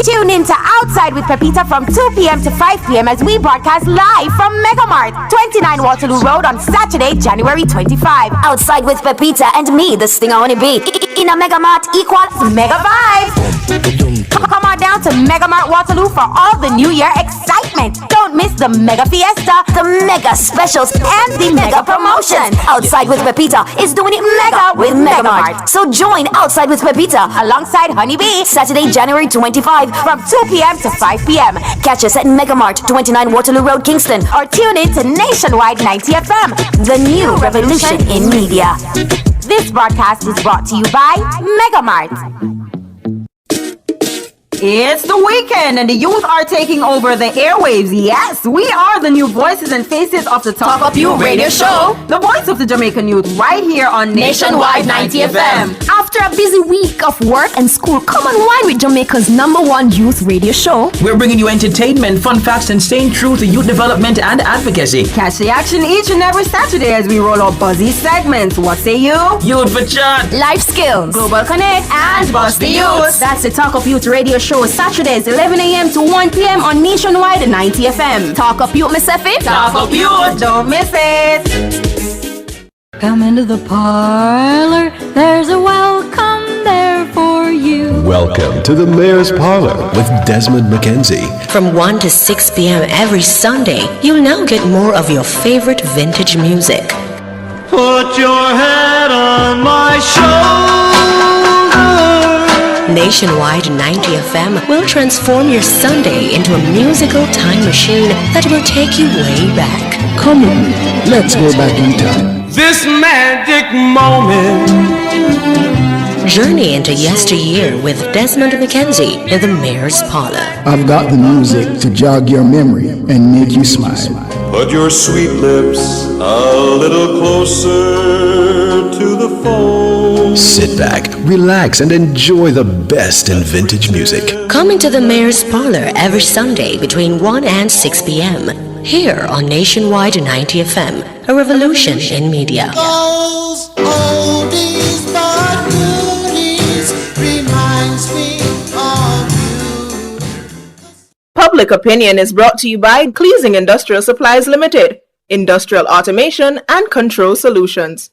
Tune in to Outside with Pepita from 2 p.m. to 5 p.m. as we broadcast live from Megamart, 29 Waterloo Road on Saturday, January 25. Outside with Pepita and me, the Sting I Wanna Be. In a Megamart equals Mega Vibes. Come on down to Megamart Waterloo for all the New Year excitement. Don't miss the Mega Fiesta, the Mega Specials, and the Mega Promotion. Outside with Pepita is doing it mega with Megamart. So join Outside with Pepita alongside Honeybee, Saturday, January 25 from 2 p.m. to 5 p.m. Catch us at Megamart, 29 Waterloo Road, Kingston. Or tune in to Nationwide 90 FM, the new revolution in media. This broadcast is brought to you by Megamart. It's the weekend and the youth are taking over the airwaves. Yes, we are the new voices and faces of the Talk Up You radio show. The voice of the Jamaican youth right here on Nationwide 90 FM. After a busy week of work and school, come and wine with Jamaica's #1 youth radio show. We're bringing you entertainment, fun facts, and staying true to youth development and advocacy. Catch the action each and every Saturday as we roll out buzzy segments. What say you? Youth for chat, life skills, global connect, and Bust the Youth. That's the Talk Up Youth radio show. Saturdays 11 a.m. to 1 p.m. on Nationwide 90 FM. Talk Up Youth, Miss Effie. Talk Up Youth. Don't miss it. Come into the parlor. There's a welcome there for you. Welcome to the Mayor's Parlor with Desmond McKenzie. From 1 to 6 p.m. every Sunday, you'll now get more of your favorite vintage music. Put your head on my shoulder. Nationwide 90 FM will transform your Sunday into a musical time machine that will take you way back. Come on, let's go back in time. This magic moment. Journey into yesteryear with Desmond McKenzie in the Mayor's Parlor. I've got the music to jog your memory and make you smile. Put your sweet lips a little closer to the phone. Sit back, relax, and enjoy the best in vintage music. Come into the Mayor's Parlor every Sunday between 1 and 6 p.m. here on Nationwide 90 FM, a revolution in media. Those oldies but goodies reminds me of you. Public Opinion is brought to you by Cleasing Industrial Supplies Limited, Industrial Automation and Control Solutions.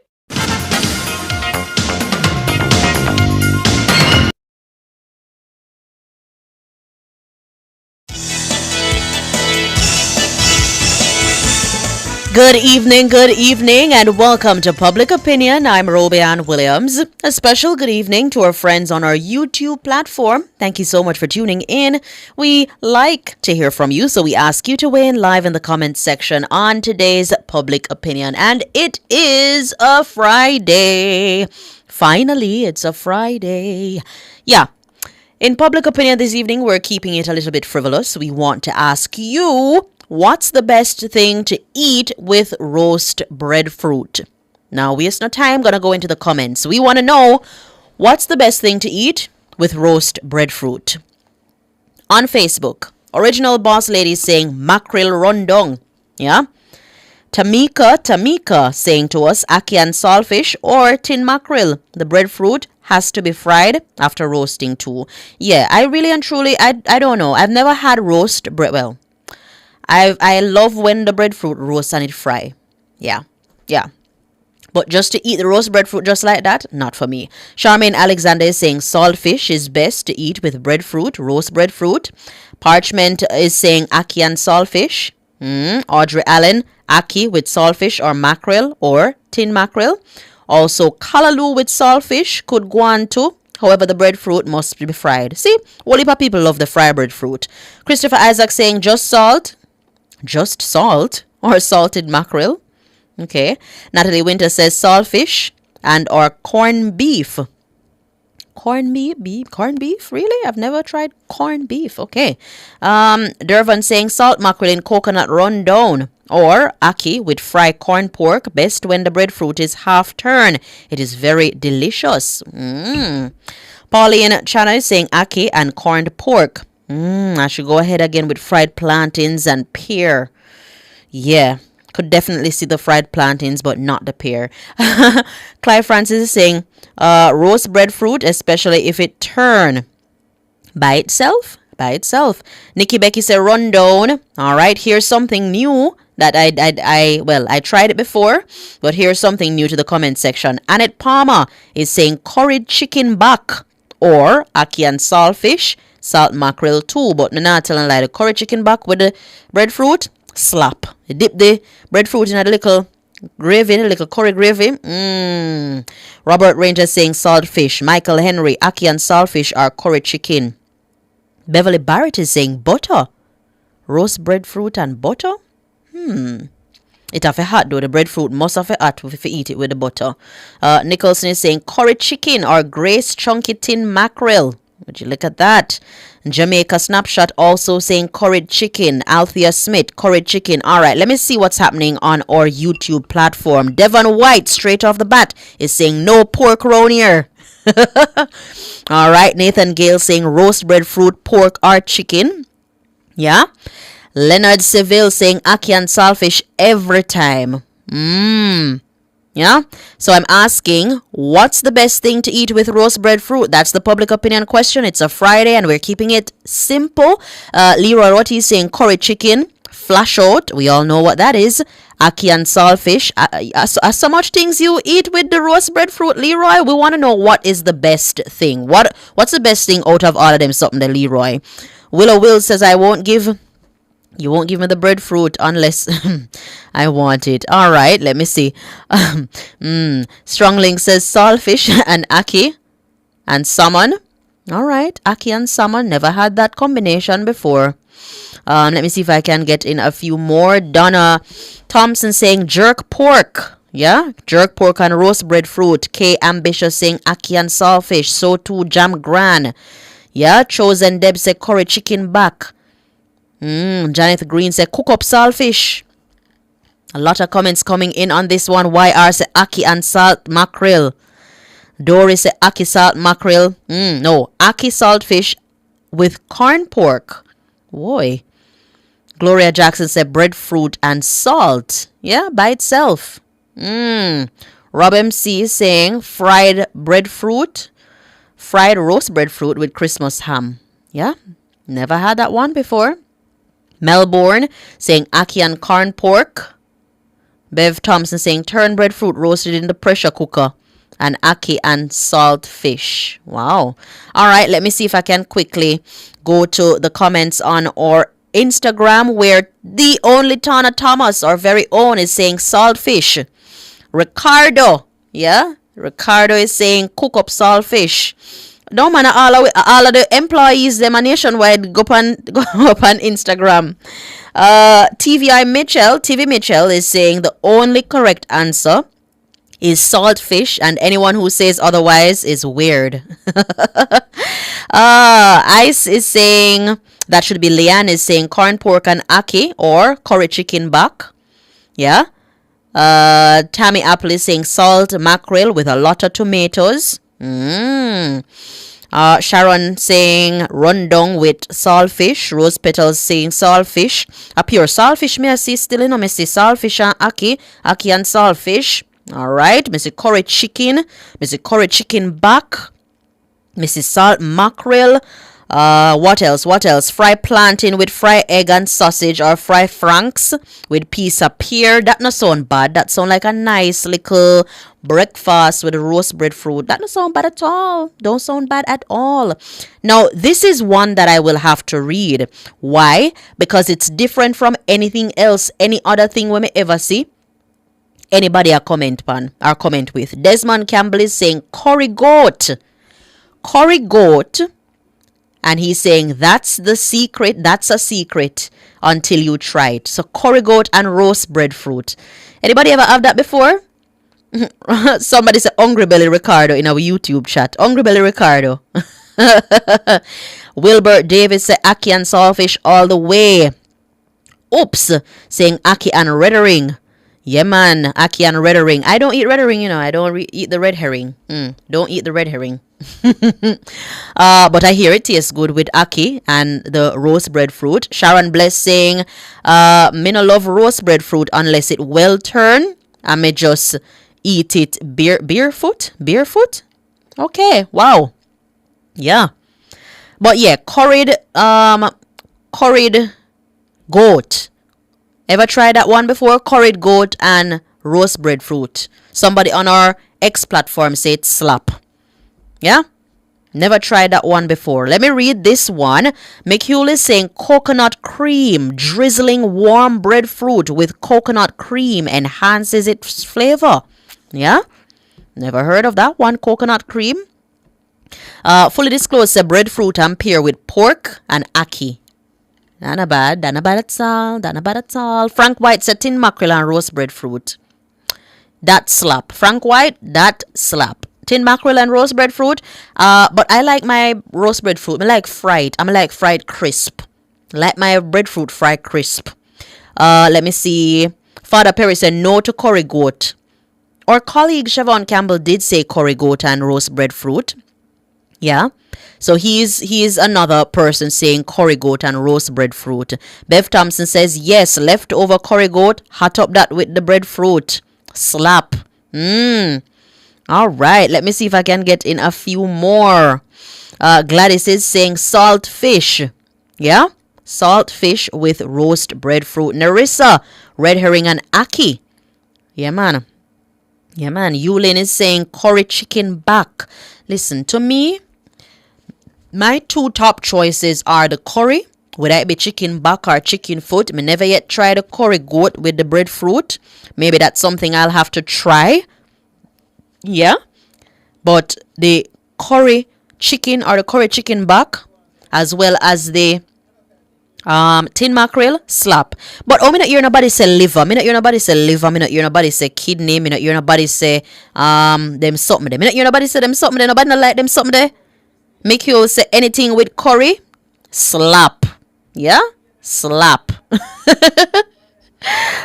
Good evening, and welcome to Public Opinion. I'm Roby Ann Williams. A special good evening to our friends on our YouTube platform. Thank you so much for tuning in. We like to hear from you, so we ask you to weigh in live in the comments section on today's Public Opinion. And it is a Friday. Finally, it's a Friday. Yeah. In Public Opinion this evening, we're keeping it a little bit frivolous. We want to ask you, what's the best thing to eat with roast breadfruit? Now, waste no time, gonna go into the comments. We want to know, what's the best thing to eat with roast breadfruit? On Facebook, Original Boss Lady saying mackerel rondong. Yeah? Tamika saying to us, ackee and saltfish or tin mackerel. The breadfruit has to be fried after roasting too. Yeah, I really and truly, I don't know. I've never had roast bread. Well, I love when the breadfruit roasts and it fry. Yeah. But just to eat the roast breadfruit just like that, not for me. Charmaine Alexander is saying saltfish is best to eat with breadfruit, roast breadfruit. Parchment is saying ackee and saltfish. Audrey Allen, ackee with saltfish or mackerel or tin mackerel. Also, callaloo with saltfish could go on too. However, the breadfruit must be fried. See, all heap of people love the fried breadfruit. Christopher Isaac saying just salt or salted mackerel. Okay. Natalie Winter says saltfish and or corned beef. Corned beef? Really? I've never tried corned beef. Okay. Dervan saying salt mackerel in coconut rundown or ackee with fried corn pork. Best when the breadfruit is half turned. It is very delicious. Pauline Chana is saying ackee and corned pork. I should go ahead again with fried plantains and pear. Yeah, could definitely see the fried plantains, but not the pear. Clive Francis is saying roast breadfruit, especially if it turn by itself. Nikki Becky said rundown. All right, here's something new that I tried it before, but here's something new to the comment section. Annette Palmer is saying curried chicken back or ackee and saltfish, salt mackerel too, but not telling like the curry chicken back with the breadfruit slap. You dip the breadfruit in a little gravy, a little curry gravy. Robert Ranger saying saltfish. Michael Henry, ackee and saltfish are curry chicken. Beverly Barrett is saying butter, roast breadfruit and butter. It have a hot though. The breadfruit must have a hot if you eat it with the butter. Nicholson is saying curry chicken or Grace chunky tin mackerel. Would you look at that? Jamaica Snapshot also saying curried chicken. Althea Smith, curried chicken. All right, let me see what's happening on our YouTube platform. Devon White, straight off the bat, is saying no pork round here. All right, Nathan Gale saying roast breadfruit, pork or chicken. Yeah. Leonard Seville saying ackee and saltfish every time. Yeah. So I'm asking, what's the best thing to eat with roast breadfruit? That's the public opinion question. It's a Friday and we're keeping it simple. Leroy Rotti is saying curry chicken, flash out. We all know what that is. Ackee and saltfish. So much things you eat with the roast breadfruit, Leroy. We want to know what is the best thing. What's the best thing out of all of them? Something there, Leroy. Willow Will says you won't give me the breadfruit unless I want it. All right, let me see. Strongling says saltfish and ackee and salmon. All right, ackee and salmon. Never had that combination before. Let me see if I can get in a few more. Donna Thompson saying jerk pork. Yeah, jerk pork and roast breadfruit. K Ambitious saying ackee and saltfish. So too Jam Gran. Yeah, Chosen Deb said curry chicken back. Janet Green said cook up saltfish. A lot of comments coming in on this one. YR said ackee and salt mackerel. Doris said ackee salt mackerel. No, ackee saltfish with corn pork. Boy. Gloria Jackson said breadfruit and salt. Yeah, by itself. Rob MC is saying fried breadfruit, fried roast breadfruit with Christmas ham. Yeah, never had that one before. Melbourne saying ackee and corn pork. Bev Thompson saying turn breadfruit roasted in the pressure cooker. And ackee and salt fish. Wow. All right, let me see if I can quickly go to the comments on our Instagram, where the only Tana Thomas, our very own, is saying saltfish. Ricardo, yeah, Ricardo is saying cook up saltfish. No man, all of the employees, them are nationwide, go up on Instagram. TV Mitchell is saying the only correct answer is saltfish, and anyone who says otherwise is weird. Ice is saying, that should be Leanne, is saying corn, pork, and ackee, or curry chicken back. Yeah. Tammy Apple is saying salt mackerel with a lot of tomatoes. Sharon saying rundown with saltfish. Rose Petals saying saltfish. A pure saltfish me I see still, you know, me see saltfish and ackee and saltfish. Alright, me see curry chicken back. Me see salt mackerel. What else? Fry plantain with fry egg and sausage, or fry franks with piece of pear. That no sound bad. That sound like a nice little breakfast with roast breadfruit. That no sound bad at all. Don't sound bad at all. Now, this is one that I will have to read. Why? Because it's different from anything else, any other thing we may ever see. Anybody a comment with. Desmond Campbell is saying curry goat. And he's saying that's the secret. That's a secret until you try it. So curry goat and roast breadfruit. Anybody ever have that before? Somebody said Hungry Belly Ricardo in our YouTube chat. Hungry Belly Ricardo. Wilbert Davis said ackee and saltfish all the way. Oops, saying ackee and red herring. Yeah, man, ackee and red herring. I don't eat red herring, you know. I don't eat the red herring. Don't eat the red herring. But I hear it tastes good with ackee and the roast breadfruit. Sharon Bless saying, me no love roast breadfruit unless it well turn. I may just eat it barefoot. Okay, wow. Yeah. But yeah, curried goat. Ever tried that one before? Curried goat and roast breadfruit. Somebody on our X platform said slap. Yeah? Never tried that one before. Let me read this one. McHugh is saying coconut cream. Drizzling warm breadfruit with coconut cream enhances its flavor. Yeah? Never heard of that one. Coconut cream. Fully disclosed, say breadfruit and pear with pork and ackee. Not bad at all. Frank White said tin mackerel and roast breadfruit. That slap. Frank White, that slap. Tin mackerel and roast breadfruit. But I like my roast breadfruit. I like fried. I like fried crisp. I like my breadfruit fried crisp. Let me see. Father Perry said no to curry goat. Our colleague Siobhan Campbell did say curry goat and roast breadfruit. Yeah. So he's another person saying curry goat and roast breadfruit. Bev Thompson says yes, leftover curry goat, hot up that with the breadfruit. Slap. All right, let me see if I can get in a few more. Gladys is saying salt fish. Yeah, salt fish with roast breadfruit. Narissa, red herring and ackee. Yeah, man. Yulin is saying curry chicken back. Listen, to me, my two top choices are the curry, whether it be chicken back or chicken foot. Me never yet tried the curry goat with the breadfruit. Maybe that's something I'll have to try. Yeah. But the curry chicken or the curry chicken back, as well as the tin mackerel, slap. But me not hear nobody say liver. Me not hear nobody say liver. Me not hear nobody say kidney. Me not hear nobody say them something there. Me not hear nobody say them something there. Nobody not like them something there. Make you say anything with curry, slap. Yeah? Slap.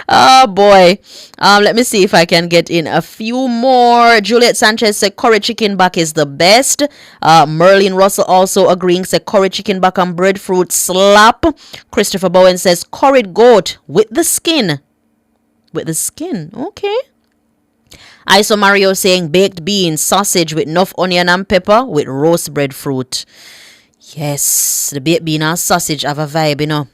Oh boy. Let me see if I can get in a few more. Juliet Sanchez said curry chicken back is the best. Merlin Russell also agreeing, said curry chicken back and breadfruit, slap. Christopher Bowen says curried goat with the skin. Okay. Iso Mario saying baked beans, sausage with enough onion and pepper with roast breadfruit. Yes, the baked bean and sausage have a vibe, you know.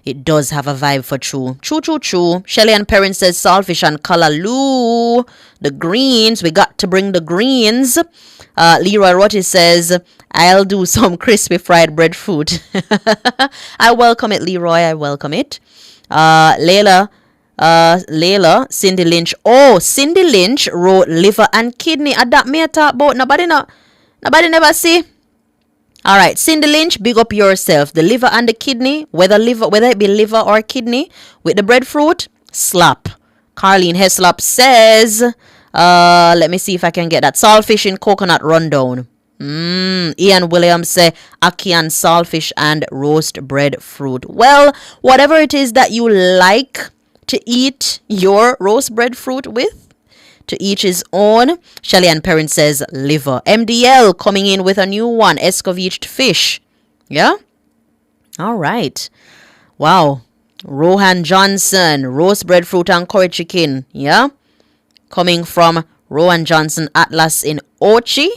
it does have a vibe for true. True. Shelly and Perrin says saltfish and Callaloo. The greens, we got to bring the greens. Leroy Rotti says, I'll do some crispy fried breadfruit. I welcome it, Leroy. I welcome it. Layla, Cindy Lynch. Oh, Cindy Lynch wrote liver and kidney. That me talk about. Nobody never see. All right, Cindy Lynch, big up yourself. The liver and the kidney, whether it be liver or kidney, with the breadfruit, slap. Carlene Heslop says, let me see if I can get that. Saltfish in coconut rundown. Ian Williams say ackee and saltfish and roast breadfruit. Well, whatever it is that you like to eat your roast breadfruit with, to each his own. Shelly and Perrin says liver. MDL coming in with a new one, escovitched fish. Yeah? All right. Wow. Rohan Johnson, roast breadfruit and curry chicken. Yeah? Coming from Rohan Johnson, Atlas Ochi.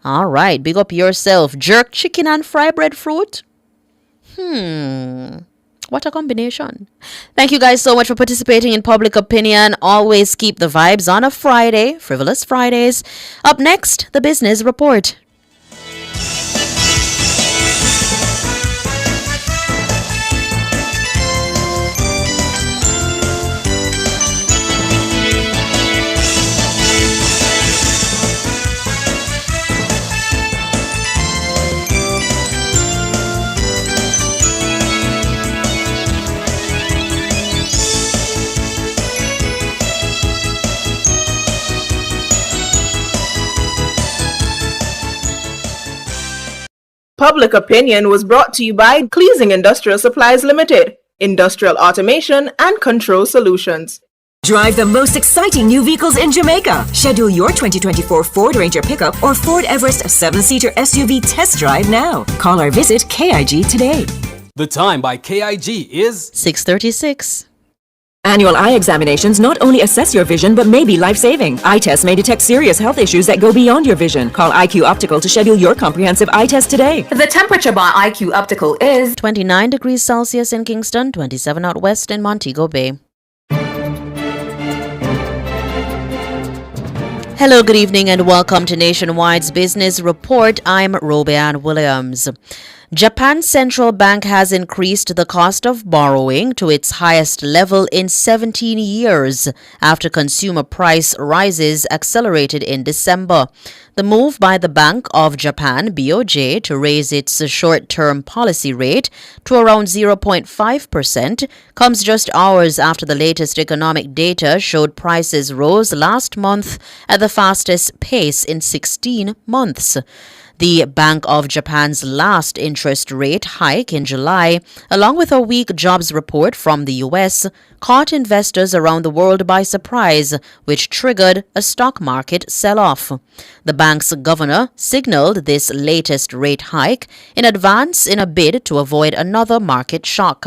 All right. Big up yourself. Jerk chicken and fried breadfruit. What a combination. Thank you guys so much for participating in Public Opinion. Always keep the vibes on a Friday, Frivolous Fridays. Up next, the Business Report. Public Opinion was brought to you by Cleasing Industrial Supplies Limited, Industrial Automation and Control Solutions. Drive the most exciting new vehicles in Jamaica. Schedule your 2024 Ford Ranger pickup or Ford Everest 7-seater SUV test drive now. Call or visit KIG today. The time by KIG is 6:36. Annual eye examinations not only assess your vision but may be life-saving. Eye tests may detect serious health issues that go beyond your vision. Call IQ Optical to schedule your comprehensive eye test today. The temperature by IQ Optical is 29 degrees Celsius in Kingston, 27 out west in Montego Bay. Hello, good evening, and welcome to Nationwide's Business Report. I'm Robeanne Williams. Japan's central bank has increased the cost of borrowing to its highest level in 17 years after consumer price rises accelerated in December. The move by the Bank of Japan, BOJ, to raise its short-term policy rate to around 0.5% comes just hours after the latest economic data showed prices rose last month at the fastest pace in 16 months. The Bank of Japan's last interest rate hike in July, along with a weak jobs report from the U.S., caught investors around the world by surprise, which triggered a stock market sell-off. The bank's governor signaled this latest rate hike in advance in a bid to avoid another market shock.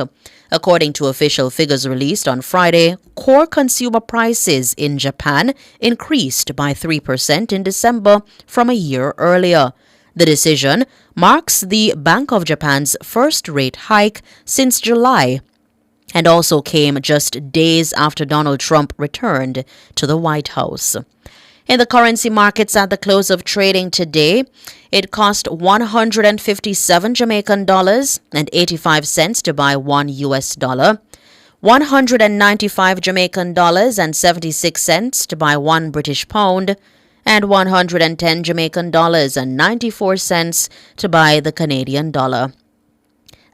According to official figures released on Friday, core consumer prices in Japan increased by 3% in December from a year earlier. The decision marks the Bank of Japan's first rate hike since July and also came just days after Donald Trump returned to the White House. In the currency markets at the close of trading today, it cost 157 Jamaican dollars and 85 cents to buy $1 US, 195 Jamaican dollars and 76 cents to buy $1 British pound, and 110 Jamaican dollars and 94 cents to buy the Canadian dollar.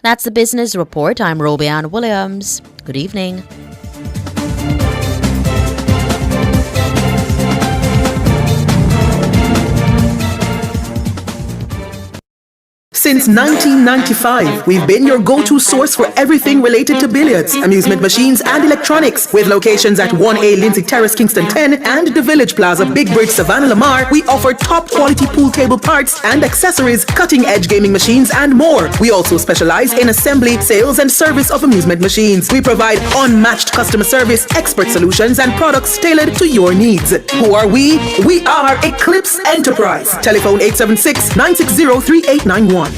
That's the Business Report. I'm Robeanne Williams. Good evening. Since 1995, we've been your go-to source for everything related to billiards, amusement machines, and electronics. With locations at 1A Lindsay Terrace, Kingston 10, and the Village Plaza, Big Bridge, Savannah Lamar, we offer top-quality pool table parts and accessories, cutting-edge gaming machines, and more. We also specialize in assembly, sales, and service of amusement machines. We provide unmatched customer service, expert solutions, and products tailored to your needs. Who are we? We are Eclipse Enterprise. Telephone 876-960-3891.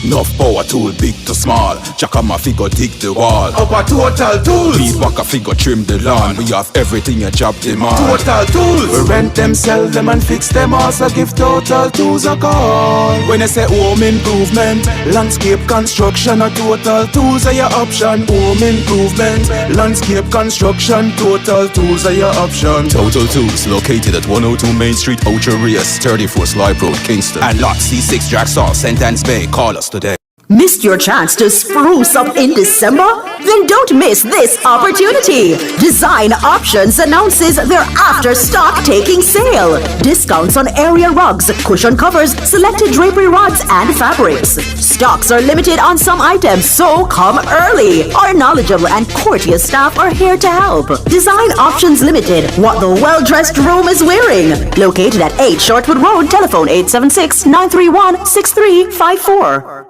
Enough power tool, big to small. Jackama figure dig the wall. Our Total Tools. Weed whacker figure trim the lawn. We have everything a job demand. Total Tools. We rent them, sell them and fix them. Also give Total Tools a call. When I say home improvement, landscape construction, or Total Tools are your option. Home improvement, landscape construction, Total Tools are your option. Total Tools located at 102 Main Street, Ocho Rios, 34 Slive Road, Kingston. And lot C6 Jacksaw, Sentence Bay. Call us today. Missed your chance to spruce up in December? Then don't miss this opportunity. Design Options announces their after stock taking sale. Discounts on area rugs, cushion covers, selected drapery rods and fabrics. Stocks are limited on some items, so come early. Our knowledgeable and courteous staff are here to help. Design Options Limited, what the well-dressed room is wearing. Located at 8 Shortwood Road, telephone 876-931-6354.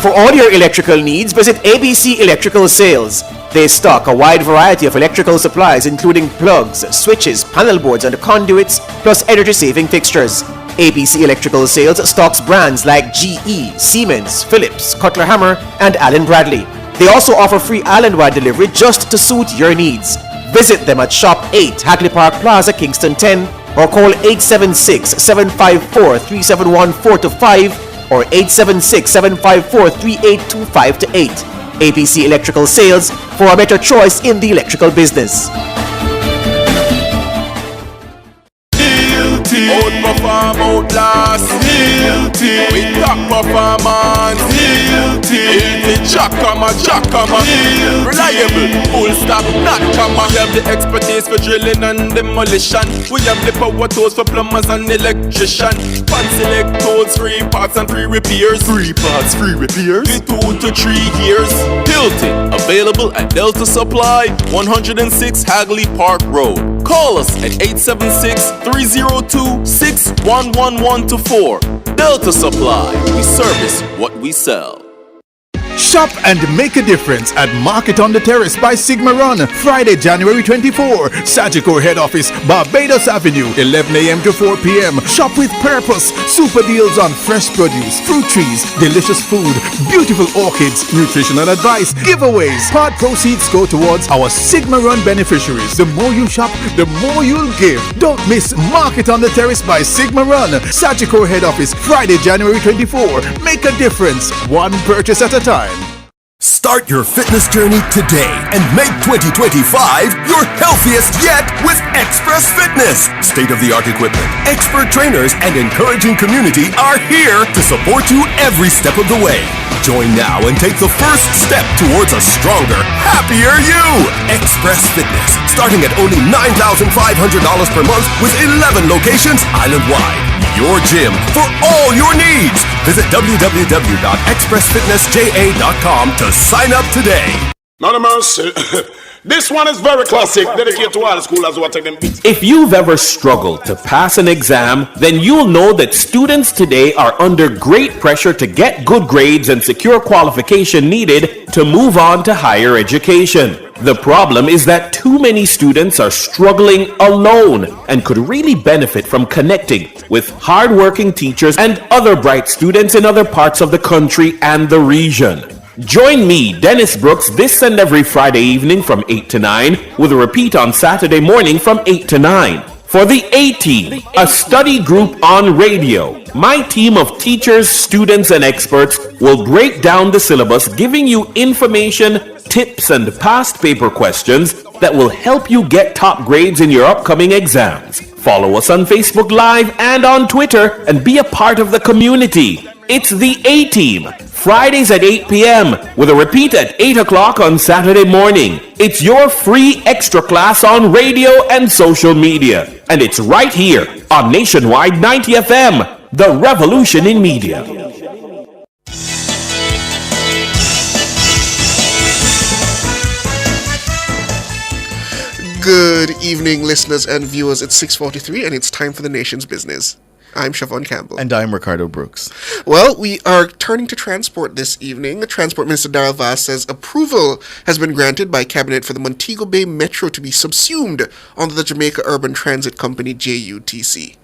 For all your electrical needs, visit ABC Electrical Sales. They stock a wide variety of electrical supplies including plugs, switches, panel boards and conduits, plus energy-saving fixtures. ABC Electrical Sales stocks brands like GE, Siemens, Philips, Cutler Hammer and Allen Bradley. They also offer free island-wide delivery just to suit your needs. Visit them at Shop 8, Hagley Park Plaza, Kingston 10 or call 876-754-3714-5 or 876-754-3825-8. ABC Electrical Sales for a better choice in the electrical business. Outperform, outlast. We top performance. Jackama. Reliable, full stop, not comma. We have the expertise for drilling and demolition. We have the power tools for plumbers and electrician. Fancy electrodes, free parts and free repairs. 3 parts, free repairs. 2 to 3 years. Hilton, available at Delta Supply, 106 Hagley Park Road. Call us at 876-302-6111-4. Delta Supply, we service what we sell. Shop and make a difference at Market on the Terrace by Sigma Run, Friday, January 24. Sagicor Head Office, Barbados Avenue, 11 a.m. to 4 p.m. Shop with purpose. Super deals on fresh produce, fruit trees, delicious food, beautiful orchids, nutritional advice, giveaways. Part proceeds go towards our Sigma Run beneficiaries. The more you shop, the more you'll give. Don't miss Market on the Terrace by Sigma Run, Sagicor Head Office, Friday, January 24. Make a difference, one purchase at a time. Start your fitness journey today and make 2025 your healthiest yet with Express Fitness. State-of-the-art equipment, expert trainers, and encouraging community are here to support you every step of the way. Join now and take the first step towards a stronger, happier you. Express Fitness, starting at only $9,500 per month with 11 locations island-wide. Your gym for all your needs. Visit www.expressfitnessja.com to sign up today. None of mercy. This one is very classic, dedicated to all schoolers who are taking beats. If you've ever struggled to pass an exam, then you'll know that students today are under great pressure to get good grades and secure qualification needed to move on to higher education. The problem is that too many students are struggling alone and could really benefit from connecting with hardworking teachers and other bright students in other parts of the country and the region. Join me, Dennis Brooks, this and every Friday evening from 8 to 9, with a repeat on Saturday morning from 8 to 9. For the A-Team, a study group on radio. My team of teachers, students, and experts will break down the syllabus, giving you information, tips, and past paper questions that will help you get top grades in your upcoming exams. Follow us on Facebook Live and on Twitter and be a part of the community. It's the A-Team, Fridays at 8 p.m. with a repeat at 8 o'clock on Saturday morning. It's your free extra class on radio and social media. And it's right here on Nationwide 90 FM, the revolution in media. Good evening, listeners and viewers. It's 6:43 and it's time for the nation's business. I'm Siobhan Campbell. And I'm Ricardo Brooks. Well, we are turning to transport this evening. The Transport Minister Darrell Vass says approval has been granted by Cabinet for the Montego Bay Metro to be subsumed under the Jamaica Urban Transit Company, JUTC.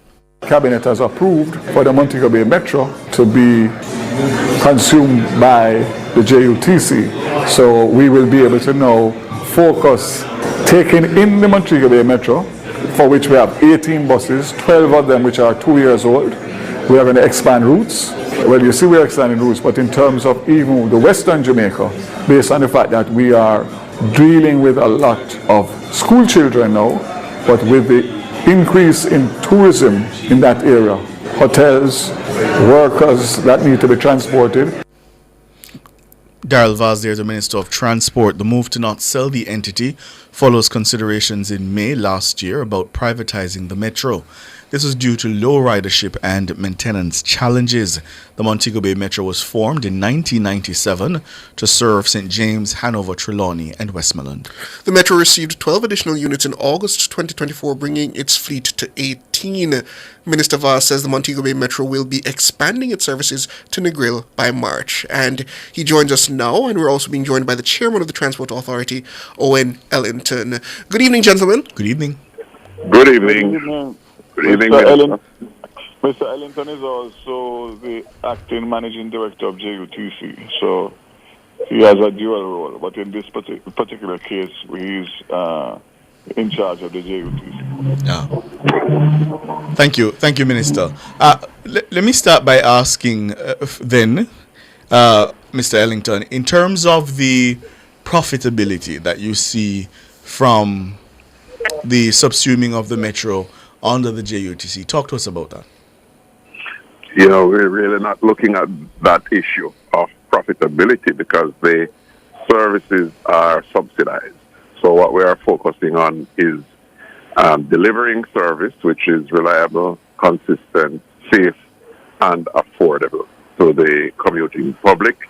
Cabinet has approved for the Montego Bay Metro to be consumed by the JUTC. So we will be able to now focus taking in the Montego Bay Metro, for which we have 18 buses, 12 of them which are 2 years old. We are going to expand routes. Well, you see we're expanding routes, but in terms of even the Western Jamaica, based on the fact that we are dealing with a lot of school children now, but with the increase in tourism in that area, hotels, workers that need to be transported. Darrell Vaz, there, the Minister of Transport. The move to not sell the entity follows considerations in May last year about privatizing the metro. This was due to low ridership and maintenance challenges. The Montego Bay Metro was formed in 1997 to serve St. James, Hanover, Trelawney, and Westmoreland. The Metro received 12 additional units in August 2024, bringing its fleet to 18. Minister Vaz says the Montego Bay Metro will be expanding its services to Negril by March. And he joins us now, and we're also being joined by the Chairman of the Transport Authority, Owen Ellington. Good evening, gentlemen. Good evening. Good evening. Good evening, Mr. Ellington is also the acting managing director of JUTC, so he has a dual role. But in this particular case, he's in charge of the JUTC. Thank you, Minister. Let me start by asking then, Mr. Ellington, in terms of the profitability that you see from the subsuming of the Metro under the JUTC. Talk to us about that. You know, we're really not looking at that issue of profitability because the services are subsidized. So what we are focusing on is delivering service which is reliable, consistent, safe, and affordable to the commuting public.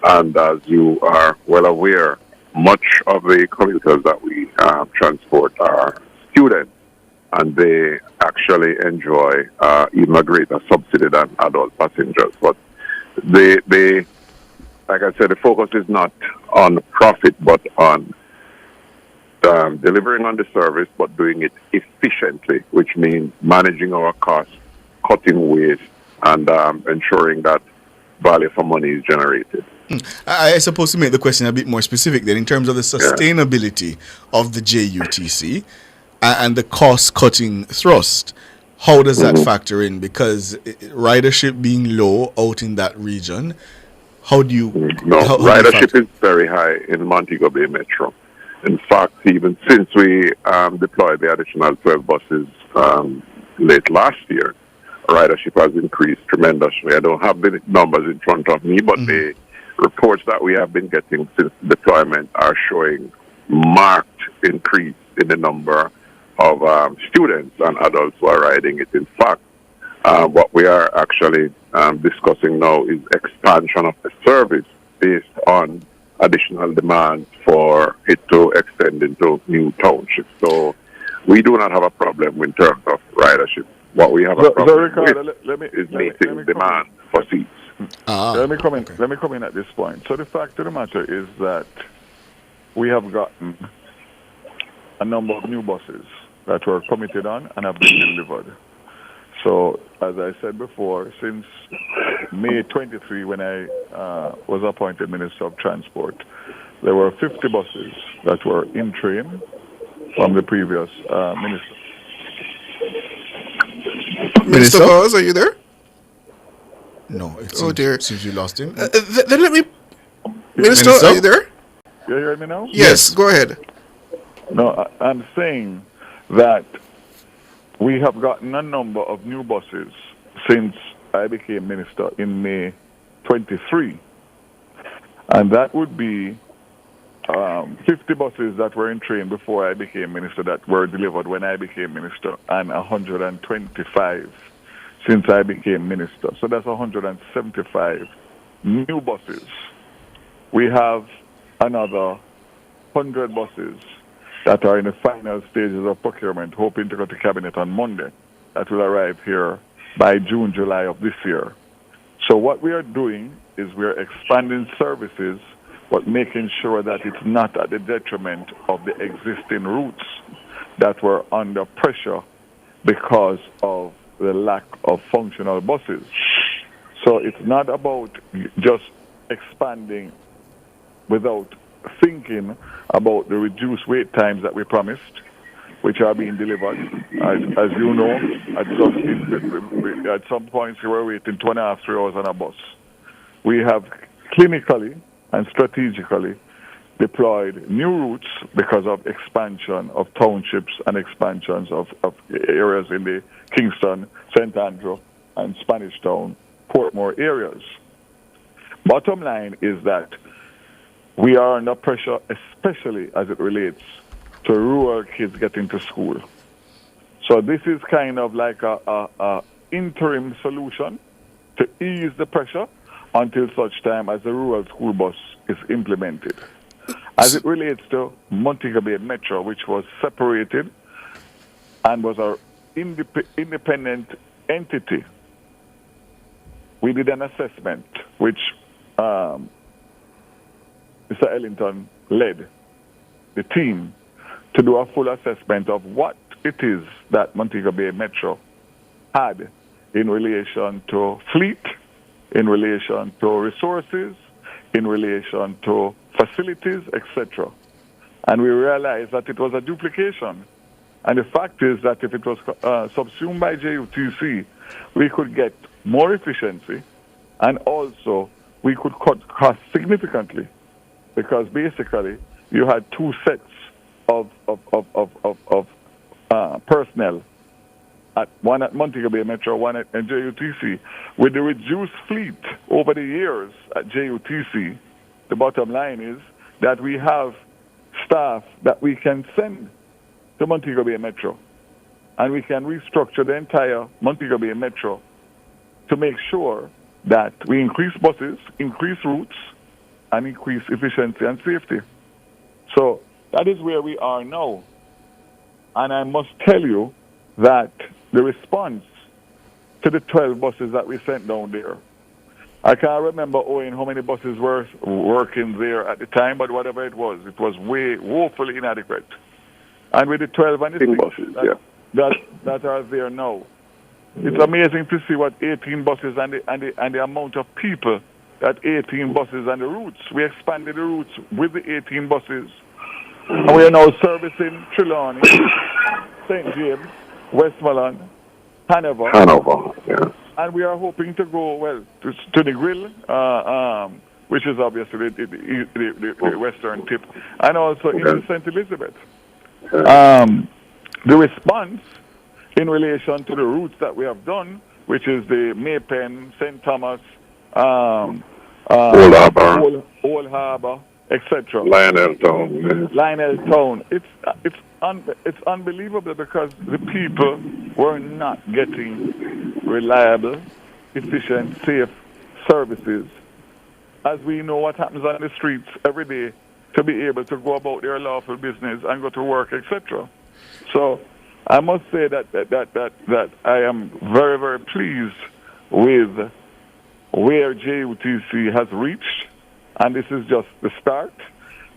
And as you are well aware, much of the commuters that we transport are students, and they actually enjoy even a greater subsidy than adult passengers. But they, like I said, the focus is not on profit, but on delivering on the service, but doing it efficiently, which means managing our costs, cutting waste, and ensuring that value for money is generated. I suppose to make the question a bit more specific then, in terms of the sustainability of the JUTC, and the cost-cutting thrust, how does that factor in? Because ridership being low out in that region, how do you... Ridership is very high in Montego Bay Metro. In fact, even since we deployed the additional 12 buses late last year, ridership has increased tremendously. I don't have the numbers in front of me, but the reports that we have been getting since deployment are showing marked increase in the number of students and adults who are riding it. In fact, what we are actually discussing now is expansion of the service based on additional demand for it to extend into new townships. So we do not have a problem in terms of ridership. What we have a problem with is meeting demand for seats. Let me come in at this point. So the fact of the matter is that we have gotten a number of new buses that were committed on and have been delivered. So, as I said before, since May 23, when I was appointed Minister of Transport, there were 50 buses that were in train from the previous minister. Minister Vaz, are you there? No, dear. Since you lost him. Then let me... Minister, are you there? You hear me now? Yes, go ahead. No, I'm saying that we have gotten a number of new buses since I became minister in May 23. And that would be 50 buses that were in train before I became minister that were delivered when I became minister, and 125 since I became minister. So that's 175 new buses. We have another 100 buses that are in the final stages of procurement, hoping to go to Cabinet on Monday. That will arrive here by June, July of this year. So what we are doing is we are expanding services, but making sure that it's not at the detriment of the existing routes that were under pressure because of the lack of functional buses. So it's not about just expanding without thinking about the reduced wait times that we promised, which are being delivered. As you know, at some points we were waiting 2.5, 3 hours on a bus. We have clinically and strategically deployed new routes because of expansion of townships and expansions of areas in the Kingston, St. Andrew, and Spanish Town, Portmore areas. Bottom line is that we are under pressure, especially as it relates to rural kids getting to school. So this is kind of like a interim solution to ease the pressure until such time as the rural school bus is implemented. As it relates to Montego Bay Metro, which was separated and was an independent entity, we did an assessment which Mr. Ellington led the team to do a full assessment of what it is that Montego Bay Metro had in relation to fleet, in relation to resources, in relation to facilities, etc. And we realized that it was a duplication. And the fact is that if it was subsumed by JUTC, we could get more efficiency, and also we could cut costs significantly, because basically you had two sets of personnel, one at Montego Bay Metro, one at JUTC. With the reduced fleet over the years at JUTC, the bottom line is that we have staff that we can send to Montego Bay Metro, and we can restructure the entire Montego Bay Metro to make sure that we increase buses, increase routes, and increase efficiency and safety. So that is where we are now. And I must tell you that the response to the 12 buses that we sent down there, I can't remember, Owen, how many buses were working there at the time, but whatever it was woefully inadequate. And with the 12 and the 6 buses that are there now, it's amazing to see what 18 buses and the amount of people that 18 buses and the routes. We expanded the routes with the 18 buses. And we are now servicing Trelawney, St. James, Westmoreland, Hanover. And we are hoping to go, to the Grill, which is obviously the western tip, and also into St. Elizabeth. The response in relation to the routes that we have done, which is the Maypen, St. Thomas, Old Harbour, etc. Lionel Town. It's unbelievable, because the people were not getting reliable, efficient, safe services. As we know what happens on the streets every day, to be able to go about their lawful business and go to work, etc. So I must say that I am very, very pleased with where JUTC has reached, and this is just the start,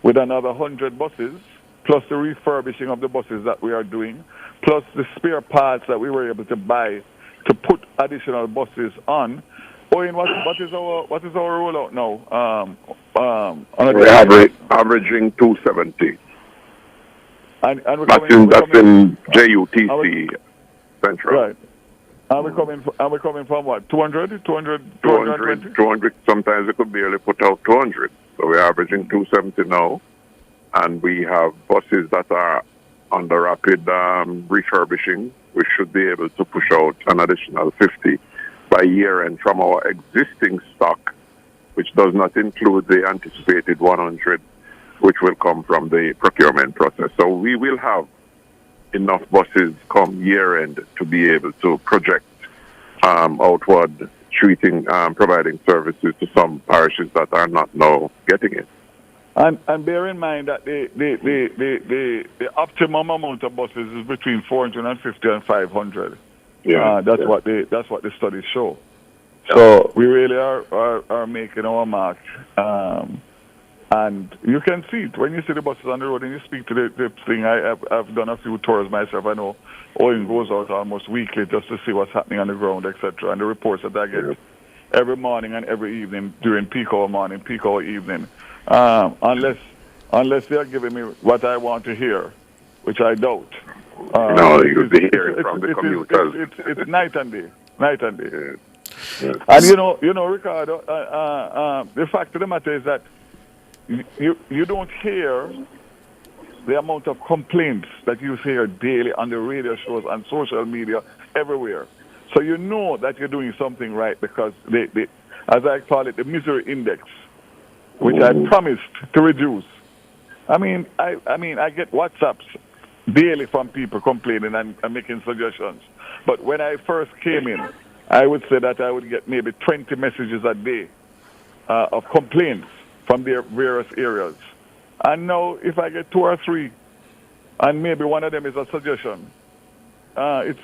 with another 100 buses, plus the refurbishing of the buses that we are doing, plus the spare parts that we were able to buy to put additional buses on. Owen, what is our rollout now? We're averaging 270. And that's in JUTC Central. Right. And we're coming from what? 200? 200. Sometimes we could barely put out 200. So we're averaging 270 now. And we have buses that are under rapid refurbishing. We should be able to push out an additional 50 by year end from our existing stock, which does not include the anticipated 100, which will come from the procurement process. So we will have enough buses come year end to be able to project outward treating, providing services to some parishes that are not now getting it. And bear in mind that the optimum amount of buses is between 450 and 500. That's what the studies show. So we really are making our mark And you can see it when you see the buses on the road and you speak to the thing. I've done a few tours myself. I know Owen goes out almost weekly just to see what's happening on the ground, etc. And the reports that I get every morning and every evening during peak hour morning, peak hour evening. Unless they are giving me what I want to hear, which I doubt. No, you'll be hearing from the commuters. It's night and day. Night and day. And you know, Ricardo, the fact of the matter is that you don't hear the amount of complaints that you hear daily on the radio shows and social media everywhere. So you know that you're doing something right because they as I call it, the misery index, which I promised to reduce. I mean, I get WhatsApps daily from people complaining and making suggestions. But when I first came in, I would say that I would get maybe 20 messages a day of complaints from their various areas. And now, if I get 2 or 3, and maybe one of them is a suggestion, that's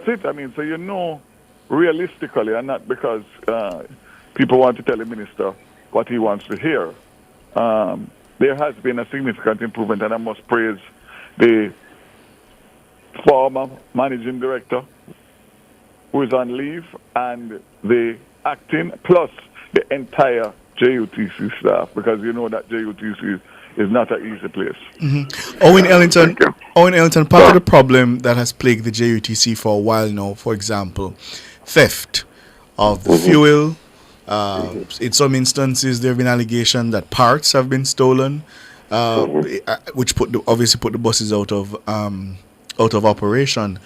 it. I mean, so you know, realistically, and not because people want to tell the minister what he wants to hear. There has been a significant improvement, and I must praise the former managing director who is on leave and the acting, plus the entire JUTC staff, because you know that JUTC is not an easy place. Mm-hmm. Owen Ellington, part of the problem that has plagued the JUTC for a while now, for example, theft of the fuel. In some instances, there have been allegations that parts have been stolen, which obviously put the buses out of operation.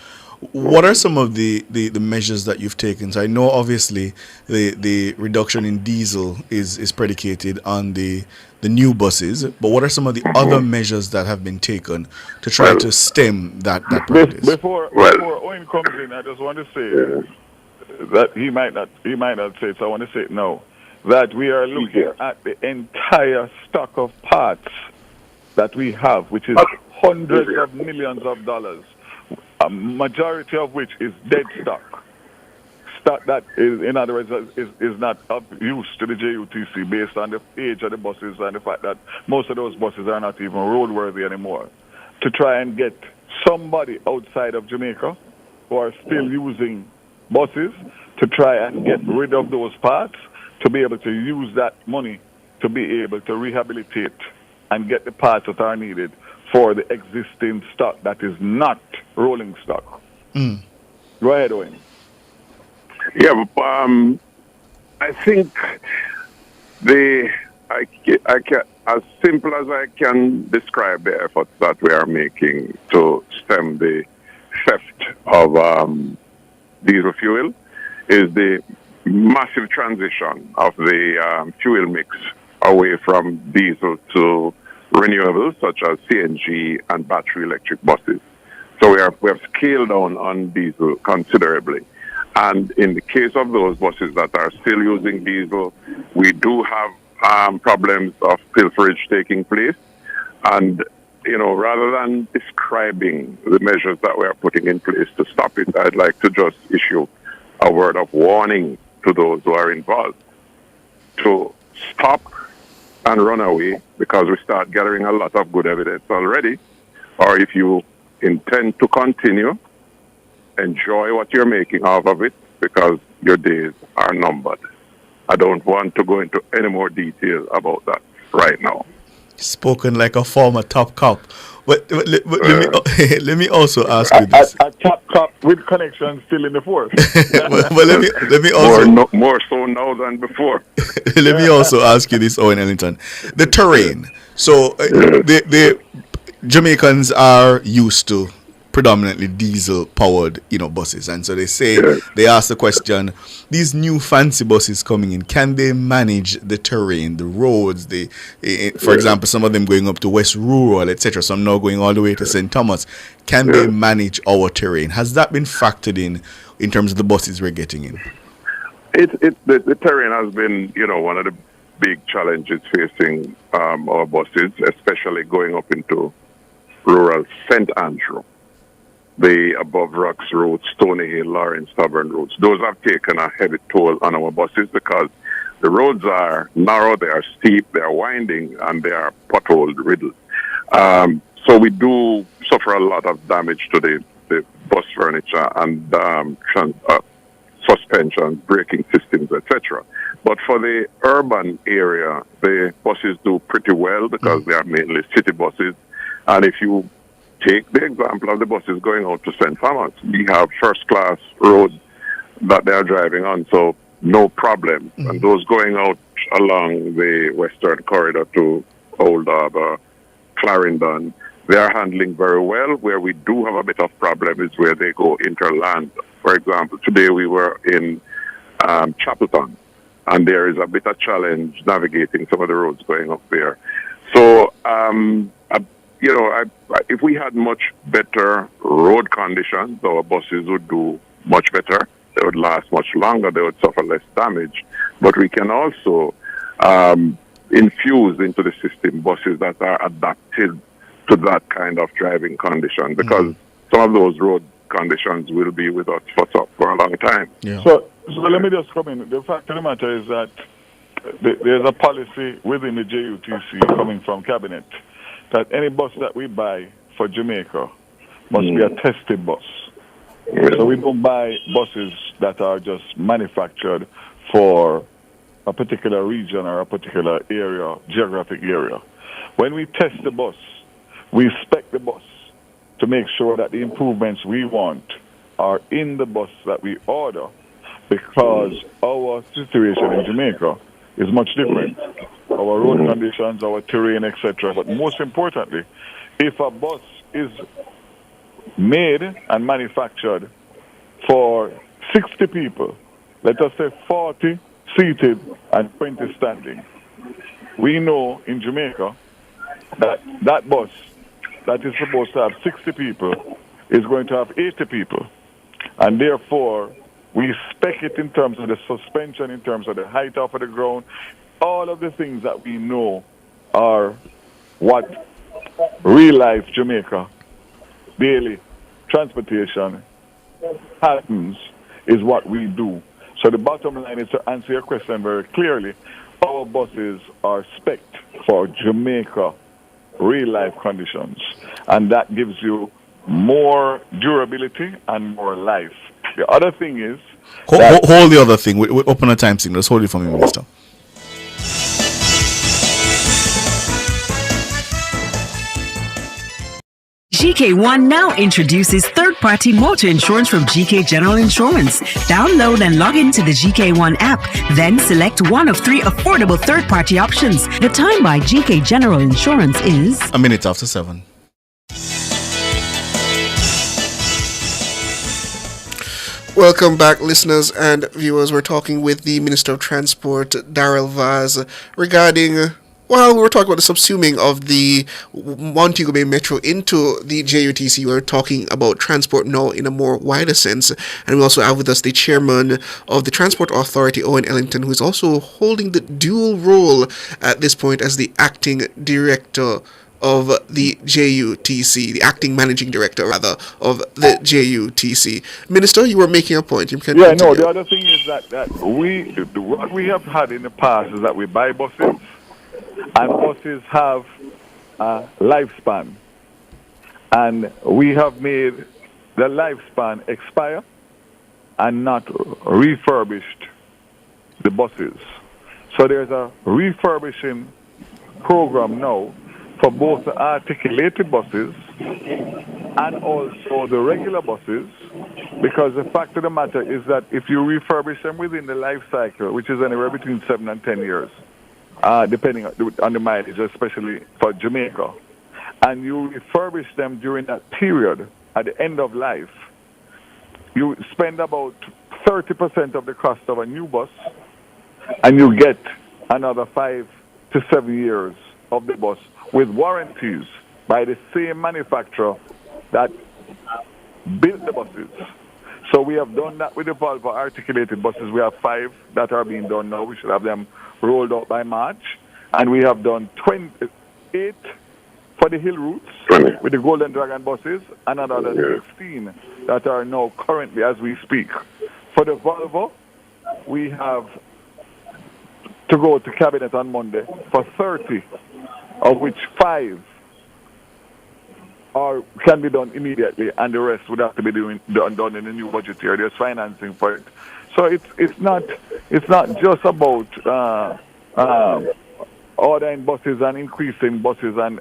What are some of the measures that you've taken? So I know obviously the reduction in diesel is predicated on the new buses, but what are some of the other measures that have been taken to try to stem that practice? Before Owen comes in, I just want to say that he might not say it, so I want to say it now, that we are looking at the entire stock of parts that we have, which is hundreds of millions of dollars, a majority of which is dead stock. Stock that is, in other words, is not of use to the JUTC based on the age of the buses and the fact that most of those buses are not even roadworthy anymore. To try and get somebody outside of Jamaica who are still using buses to try and get rid of those parts, to be able to use that money to be able to rehabilitate and get the parts that are needed for the existing stock that is not rolling stock. Go ahead, Owen. Yeah, I think I can, as simple as I can describe the efforts that we are making to stem the theft of diesel fuel, is the massive transition of the fuel mix away from diesel to renewables such as CNG and battery electric buses. So we have scaled down on diesel considerably. And in the case of those buses that are still using diesel, we do have problems of pilferage taking place. And, you know, rather than describing the measures that we are putting in place to stop it, I'd like to just issue a word of warning to those who are involved to stop and run away, because we start gathering a lot of good evidence already. Or if you intend to continue, enjoy what you're making out of it, because your days are numbered. I don't want to go into any more detail about that right now. Spoken like a former top cop. But let me also ask you this. A top cop with connections still in the force. But let me also more so now than before. Let me also ask you this, Owen Ellington. The terrain. So the Jamaicans are used to predominantly diesel powered buses, and so they ask the question, these new fancy buses coming in, can they manage the terrain, the roads, for example, some of them going up to West Rural, etc., some now going all the way to St. Thomas? Can they manage our terrain? Has that been factored in terms of the buses we're getting in? The terrain has been one of the big challenges facing our buses, especially going up into rural St. Andrew. The above rocks roads, Stony Hill, Lawrence, Stubborn roads, those have taken a heavy toll on our buses because The roads are narrow, they are steep, they are winding, and they are pothole riddled. So we do suffer a lot of damage to the bus furniture and suspension, braking systems, etc. But for the urban area, the buses do pretty well because they are mainly city buses. And if you take the example of the buses going out to St. Thomas, we have first-class roads that they are driving on, so no problem. And those going out along the western corridor to Old Harbour, Clarendon, they are handling very well. Where we do have a bit of problem is where they go interland. For example, today we were in Chapelton, and there is a bit of challenge navigating some of the roads going up there. So, if we had much better road conditions, our buses would do much better. They would last much longer. They would suffer less damage. But we can also infuse into the system buses that are adapted to that kind of driving condition, because some of those road conditions will be with us for a long time. Yeah. So let me just come in. The fact of the matter is that there's a policy within the JUTC coming from Cabinet that any bus that we buy for Jamaica must be a tested bus. So we don't buy buses that are just manufactured for a particular region or a particular area, geographic area. When we test the bus, we spec the bus to make sure that the improvements we want are in the bus that we order, because our situation in Jamaica is much different. Our road conditions, our terrain, etc. But most importantly, if a bus is made and manufactured for 60 people, let us say 40 seated and 20 standing, we know in Jamaica that that bus that is supposed to have 60 people is going to have 80 people. And therefore, we spec it in terms of the suspension, in terms of the height off of the ground, all of the things that we know are what real life Jamaica, daily transportation happens, is what we do. So the bottom line is, to answer your question very clearly, our buses are spec'd for Jamaica real life conditions, and that gives you more durability and more life. The other thing is hold the other thing. We open a time signal. Let's hold it for me, Minister. GK1 now introduces third-party motor insurance from GK General Insurance. Download and log into the GK1 app, then select one of 3 affordable third-party options. The time by GK General Insurance is 7:01. Welcome back, listeners and viewers. We're talking with the Minister of Transport, Darrell Vaz, regarding, well, we were talking about the subsuming of the Montego Bay Metro into the JUTC. We're talking about transport now in a more wider sense. And we also have with us the chairman of the Transport Authority, Owen Ellington, who is also holding the dual role at this point as the acting director of the JUTC, the acting managing director, rather, of the JUTC. Minister, you were making a point. You can continue. The other thing is that what we have had in the past is that we buy buses, and buses have a lifespan. And we have made the lifespan expire and not refurbished the buses. So there's a refurbishing program now for both the articulated buses and also the regular buses, because the fact of the matter is that if you refurbish them within the life cycle, which is anywhere between 7 and 10 years, depending on the mileage, especially for Jamaica, and you refurbish them during that period at the end of life, you spend about 30% of the cost of a new bus, and you get another 5 to 7 years of the bus with warranties by the same manufacturer that built the buses. So we have done that with the Volvo articulated buses. We have 5 that are being done now. We should have them rolled out by March. And we have done 28 for the hill routes with the Golden Dragon buses, and another 16 that are now currently as we speak. For the Volvo, we have to go to cabinet on Monday for 30, of which 5 can be done immediately, and the rest would have to be done in the new budget year. There's financing for it, so it's not just about ordering buses and increasing buses and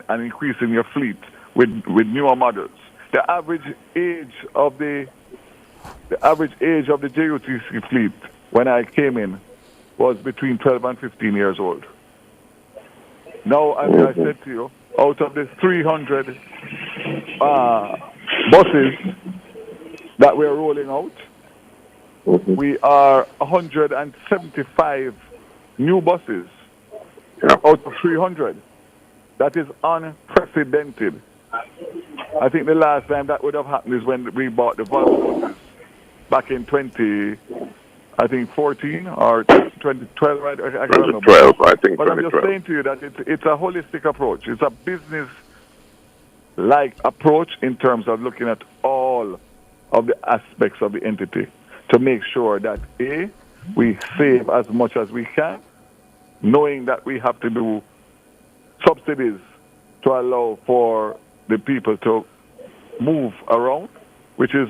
increasing your fleet with newer models. The average age of the JUTC fleet when I came in was between 12 and 15 years old. Now, as I said to you, out of the 300 buses that we're rolling out, we are 175 new buses out of 300. That is unprecedented. I think the last time that would have happened is when we bought the Volvo buses back in 2014 or 2012, right? I can't remember. 2012, I think. But I'm just saying to you that it's a holistic approach. It's a business-like approach in terms of looking at all of the aspects of the entity to make sure that A, we save as much as we can, knowing that we have to do subsidies to allow for the people to move around, which is,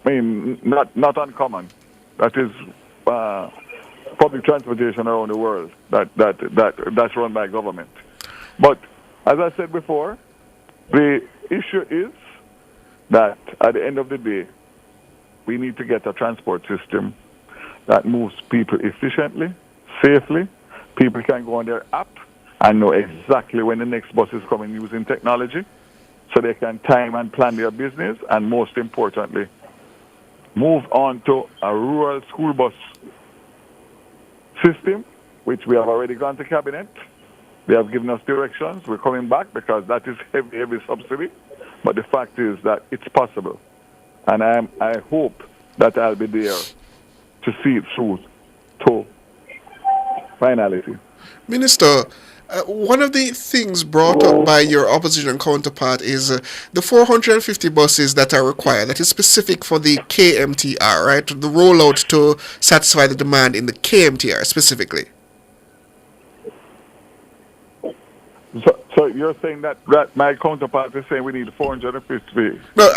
not uncommon. That is public transportation around the world that's run by government. But as I said before, the issue is that at the end of the day, we need to get a transport system that moves people efficiently, safely. People can go on their app and know exactly when the next bus is coming using technology, so they can time and plan their business, and most importantly, move on to a rural school bus system, which we have already gone to cabinet. They have given us directions. We're coming back because that is heavy subsidy. But the fact is that it's possible. And I hope that I'll be there to see it through to finality. Minister, one of the things brought up by your opposition counterpart is the 450 buses that are required. That is specific for the KMTR, right? The rollout to satisfy the demand in the KMTR specifically. So you're saying that my counterpart is saying we need 450? No,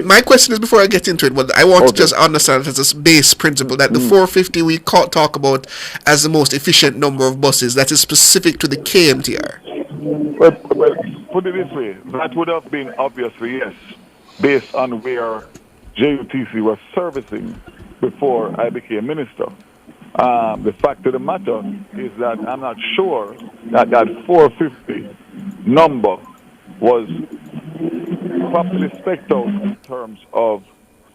my question is, before I get into it, but I want to just understand it as a base principle that the 450 we talk about as the most efficient number of buses that is specific to the KMTR. Well, put it this way, that would have been obviously yes, based on where JUTC was servicing before I became minister. The fact of the matter is that I'm not sure that 450 number was properly spec'd out in terms of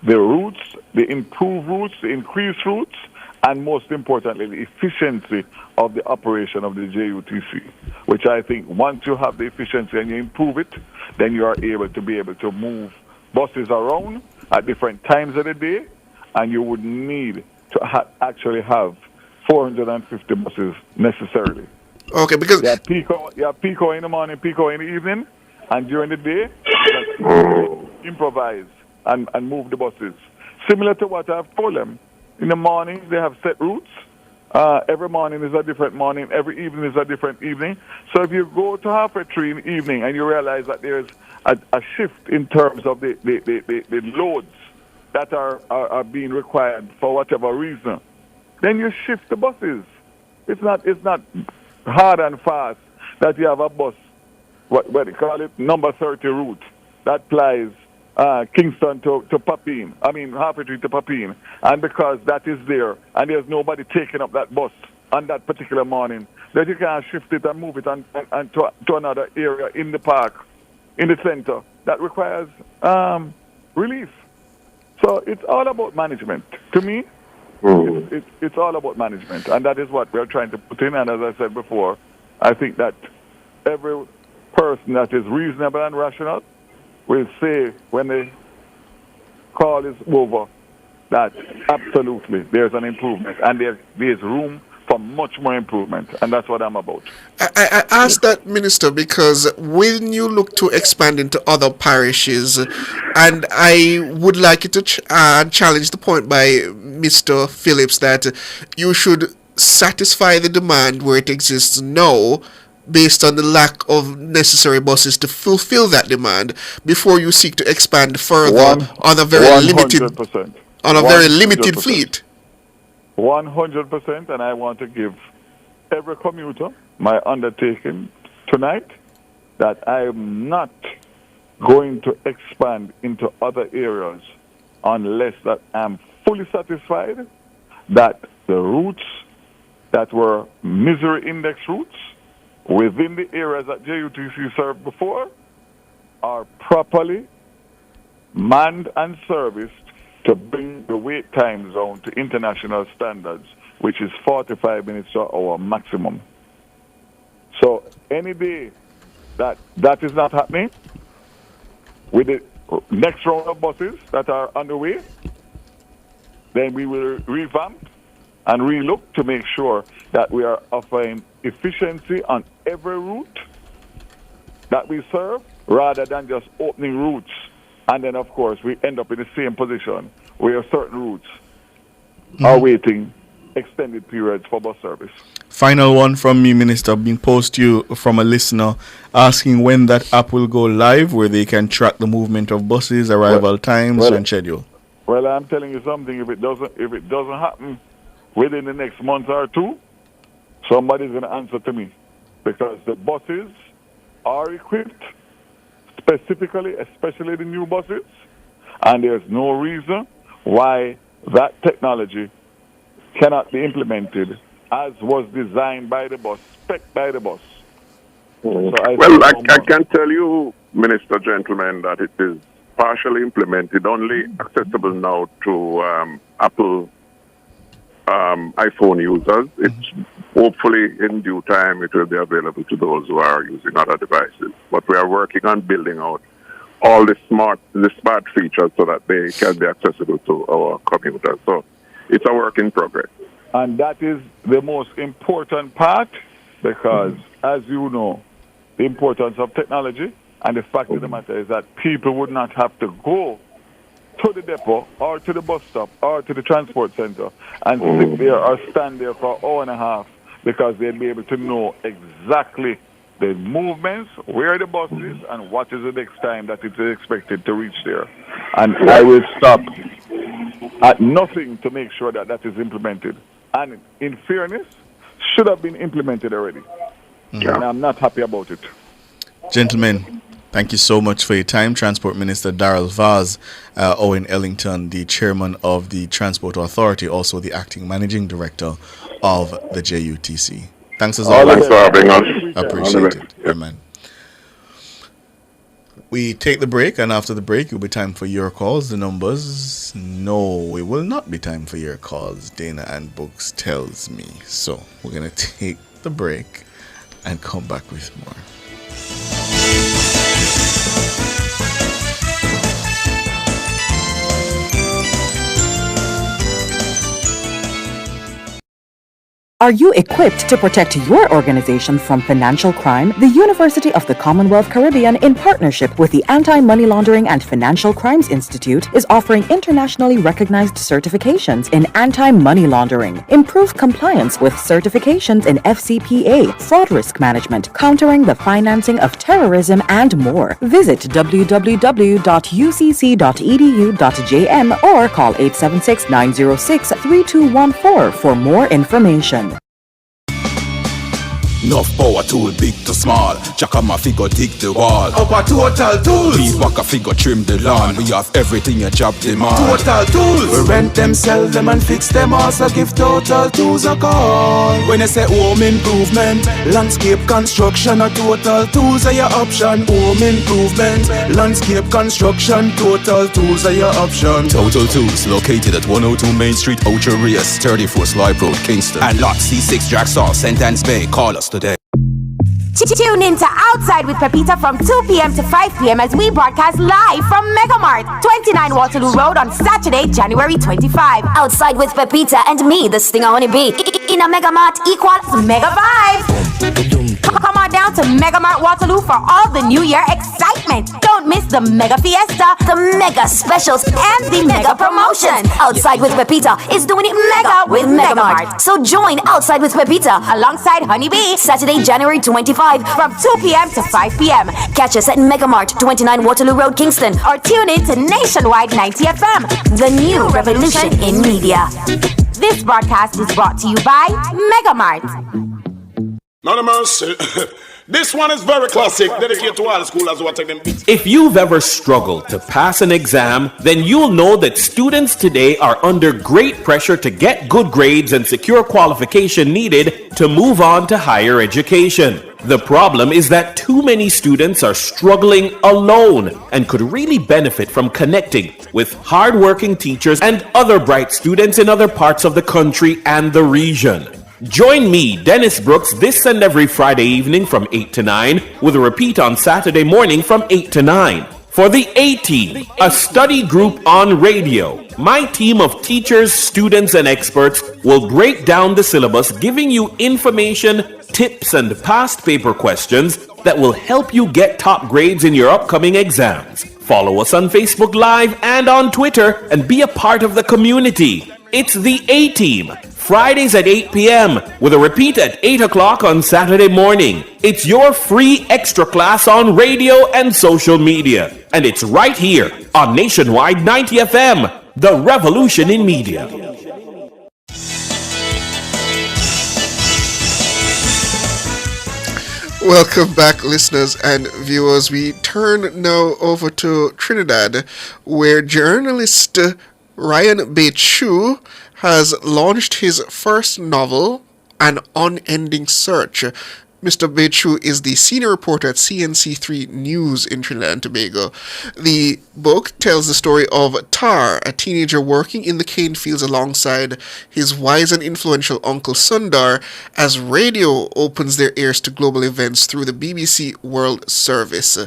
the routes, the improved routes, the increased routes, and most importantly, the efficiency of the operation of the JUTC, which I think once you have the efficiency and you improve it, then you are able to move buses around at different times of the day, and you would need to actually have 450 buses necessarily. Okay, because you have peak hour in the morning, peak hour in the evening, and during the day, improvise and move the buses. Similar to what I've told them. In the morning, they have set routes. Every morning is a different morning. Every evening is a different evening. So if you go to 3:30 in the evening and you realize that there's a shift in terms of the loads that are being required for whatever reason, then you shift the buses. It's not hard and fast that you have a bus, what they call it, number 30 route, that plies Kingston to Papine, 3:30 to Papine, and because that is there and there's nobody taking up that bus on that particular morning, that you can shift it and move it and to another area in the park, in the center, that requires relief. So it's all about management. To me, it's all about management, and that is what we're trying to put in. And as I said before, I think that every person that is reasonable and rational will say when the call is over that absolutely there's an improvement, and there's room for much more improvement, and that's what I'm about. I asked that, Minister, because when you look to expand into other parishes, and I would like you to challenge the point by Mr. Phillips that you should satisfy the demand where it exists now based on the lack of necessary buses to fulfill that demand before you seek to expand further on a very limited 100%. very limited fleet. 100%, and I want to give every commuter my undertaking tonight that I am not going to expand into other areas unless that I'm fully satisfied that the routes that were misery index routes within the areas that JUTC served before are properly manned and serviced to bring the wait time zone to international standards, which is 45 minutes to an hour maximum. So any day that is not happening, with the next round of buses that are underway, then we will revamp and relook to make sure that we are offering efficiency on every route that we serve rather than just opening routes. And then, of course, we end up in the same position where certain routes are waiting extended periods for bus service. Final one from me, Minister, being posed to you from a listener asking when that app will go live where they can track the movement of buses, arrival times and schedule. Well, I'm telling you something, if it doesn't happen within the next month or two, somebody's going to answer to me, because the buses are equipped specifically, especially the new buses, and there's no reason why that technology cannot be implemented as was designed by the bus, spec by the bus. So I can tell you, Minister, gentlemen, that it is partially implemented, only accessible now to Apple iPhone users. It's hopefully in due time it will be available to those who are using other devices. But we are working on building out all the smart features so that they can be accessible to our commuters. So it's a work in progress. And that is the most important part, because, as you know, the importance of technology, and the fact of the matter is that people would not have to go to the depot or to the bus stop or to the transport center and sit there or stand there for an hour and a half, because they'll be able to know exactly the movements, where the bus is, and what is the next time that it is expected to reach there. And I will stop at nothing to make sure that that is implemented. And in fairness, should have been implemented already. And I'm not happy about it. Gentlemen, thank you so much for your time. Transport Minister Darrell Vaz, Owen Ellington, the chairman of the Transport Authority, also the acting managing director of the JUTC. Thanks as always. Thanks for having us. Appreciate it. Amen. We take the break, and after the break, it will be time for your calls. The numbers, no, it will not be time for your calls, Dana and Books tells me. So we're going to take the break and come back with more. Are you equipped to protect your organization from financial crime? The University of the Commonwealth Caribbean, in partnership with the Anti-Money Laundering and Financial Crimes Institute, is offering internationally recognized certifications in anti-money laundering, improved compliance with certifications in FCPA, fraud risk management, countering the financing of terrorism, and more. Visit www.ucc.edu.jm or call 876-906-3214 for more information. Enough power tool, big to small. Jack on my figure, dig the wall. Our Total Tools. Please walk a figure, trim the lawn. We have everything your job demand. Total Tools. We rent them, sell them, and fix them. Also give Total Tools a call. When you say home improvement, landscape construction, or Total Tools are your option. Home improvement, landscape construction, Total Tools are your option. Total Tools, located at 102 Main Street, Ocho Rios, 34 Slipe Road, Kingston. And lot C6 Jacksaw, Sentence Bay. Call us today. Tune in to Outside with Pepita from 2 p.m. to 5 p.m. as we broadcast live from Megamart, 29 Waterloo Road on Saturday, January 25. Outside with Pepita and me, the Stinger Honey Bee. In a Megamart equals Mega Vibes. Come on down to Megamart Waterloo for all the New Year excitement. Don't miss the Mega Fiesta, the mega specials, and the Mega Promotion. Outside with Pepita is doing it mega with Megamart. So join Outside with Pepita alongside Honeybee Saturday, January 25 from 2 p.m. to 5 p.m. Catch us at Megamart, 29 Waterloo Road, Kingston. Or tune in to Nationwide 90 FM, the new revolution in media. This broadcast is brought to you by Megamart. None of mercy. This one is very classic, dedicated to all the schoolers who are taking beats. If you've ever struggled to pass an exam, then you'll know that students today are under great pressure to get good grades and secure qualification needed to move on to higher education. The problem is that too many students are struggling alone and could really benefit from connecting with hardworking teachers and other bright students in other parts of the country and the region. Join me, Dennis Brooks, this and every Friday evening from 8 to 9, with a repeat on Saturday morning from 8 to 9. For the A-Team, a study group on radio, my team of teachers, students, and experts will break down the syllabus, giving you information, tips, and past paper questions that will help you get top grades in your upcoming exams. Follow us on Facebook Live and on Twitter and be a part of the community. It's the A-Team. Fridays at 8 p.m. with a repeat at 8 o'clock on Saturday morning. It's your free extra class on radio and social media. And it's right here on Nationwide 90 FM, the revolution in media. Welcome back, listeners and viewers. We turn now over to Trinidad, where journalist Ryan Bechu has launched his first novel, An Unending Search. Mr. Bechu is the senior reporter at CNC3 News in Trinidad and Tobago. The book tells the story of Tar, a teenager working in the cane fields alongside his wise and influential Uncle Sundar, as radio opens their ears to global events through the BBC World Service.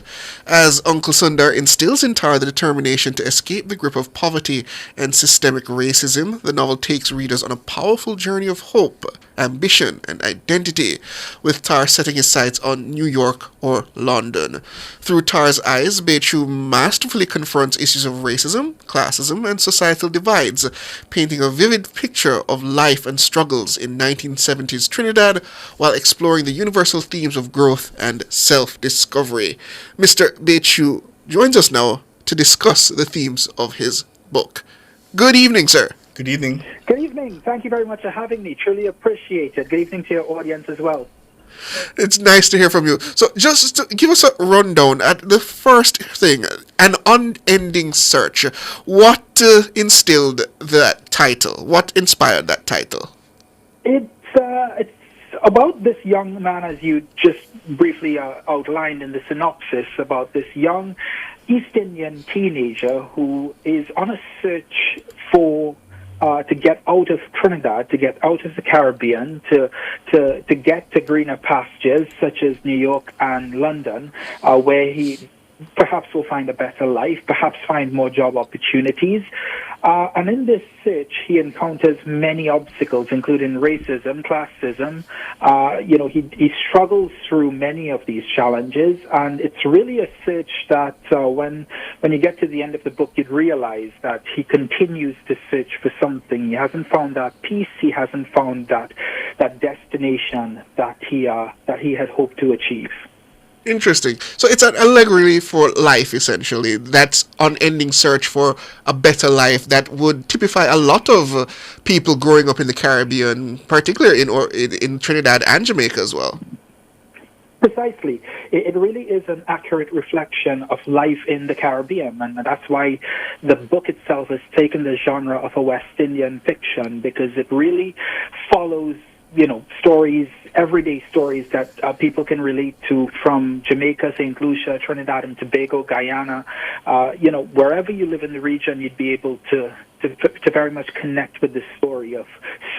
As Uncle Sundar instills in Tar the determination to escape the grip of poverty and systemic racism, the novel takes readers on a powerful journey of hope, ambition, and identity, with Tar setting his sights on New York or London. Through Tar's eyes, Bechu masterfully confronts issues of racism, classism, and societal divides, painting a vivid picture of life and struggles in 1970s Trinidad while exploring the universal themes of growth and self-discovery. Mr. Bechu joins us now to discuss the themes of his book. Good evening, sir. Good evening. Good evening. Thank you very much for having me. Truly appreciate it. Good evening to your audience as well. It's nice to hear from you. So just to give us a rundown at the first thing, An Unending Search. What instilled that title? What inspired that title? It's about this young man, as you just briefly outlined in the synopsis, about this young East Indian teenager who is on a search for to get out of Trinidad, to get out of the Caribbean, to get to greener pastures such as New York and London, where he perhaps will find a better life, perhaps find more job opportunities. And in this search, he encounters many obstacles, including racism, classism. He struggles through many of these challenges, and it's really a search that when you get to the end of the book, you'd realize that he continues to search for something. He hasn't found that peace. He hasn't found that destination that he had hoped to achieve. Interesting. So it's an allegory for life, essentially. That's unending search for a better life that would typify a lot of people growing up in the Caribbean, particularly in Trinidad and Jamaica as well. Precisely. It really is an accurate reflection of life in the Caribbean, and that's why the book itself has taken the genre of a West Indian fiction, because it really follows stories, everyday stories that people can relate to from Jamaica, St. Lucia, Trinidad and Tobago, Guyana. Wherever you live in the region, you'd be able to very much connect with the story of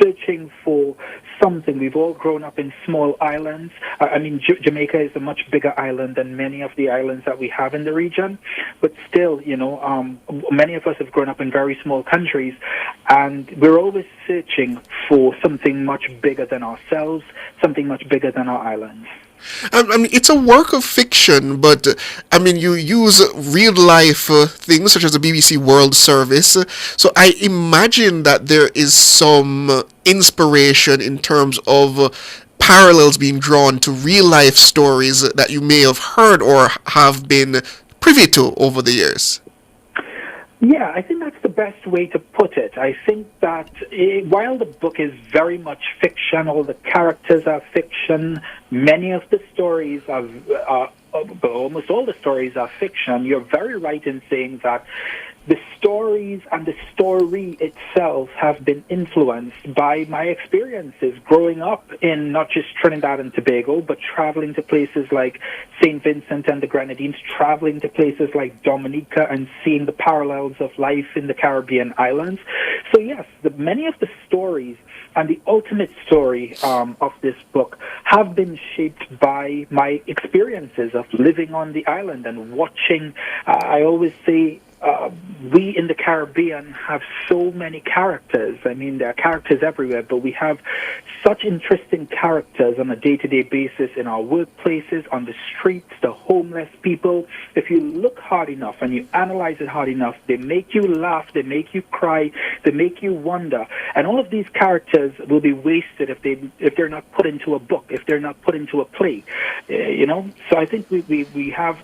searching for something. We've all grown up in small islands. Jamaica is a much bigger island than many of the islands that we have in the region. But still, many of us have grown up in very small countries, and we're always searching for something much bigger than ourselves, something much bigger than our islands. I mean, it's a work of fiction, but I mean, you use real life things such as the BBC World Service. So I imagine that there is some inspiration in terms of parallels being drawn to real life stories that you may have heard or have been privy to over the years. Yeah, I think that's the best way to put it. I think that while the book is very much fiction, all the characters are fiction, many of the stories are, almost all the stories are fiction, you're very right in saying that the stories and the story itself have been influenced by my experiences growing up in not just Trinidad and Tobago, but traveling to places like St. Vincent and the Grenadines, traveling to places like Dominica and seeing the parallels of life in the Caribbean islands. So yes, many of the stories and the ultimate story of this book have been shaped by my experiences of living on the island and watching. I always say, we in the Caribbean have so many characters. I mean, there are characters everywhere, but we have such interesting characters on a day-to-day basis in our workplaces, on the streets, the homeless people. If you look hard enough and you analyze it hard enough, they make you laugh, they make you cry, they make you wonder. And all of these characters will be wasted if they're not put into a book, if they're not put into a play. So I think we have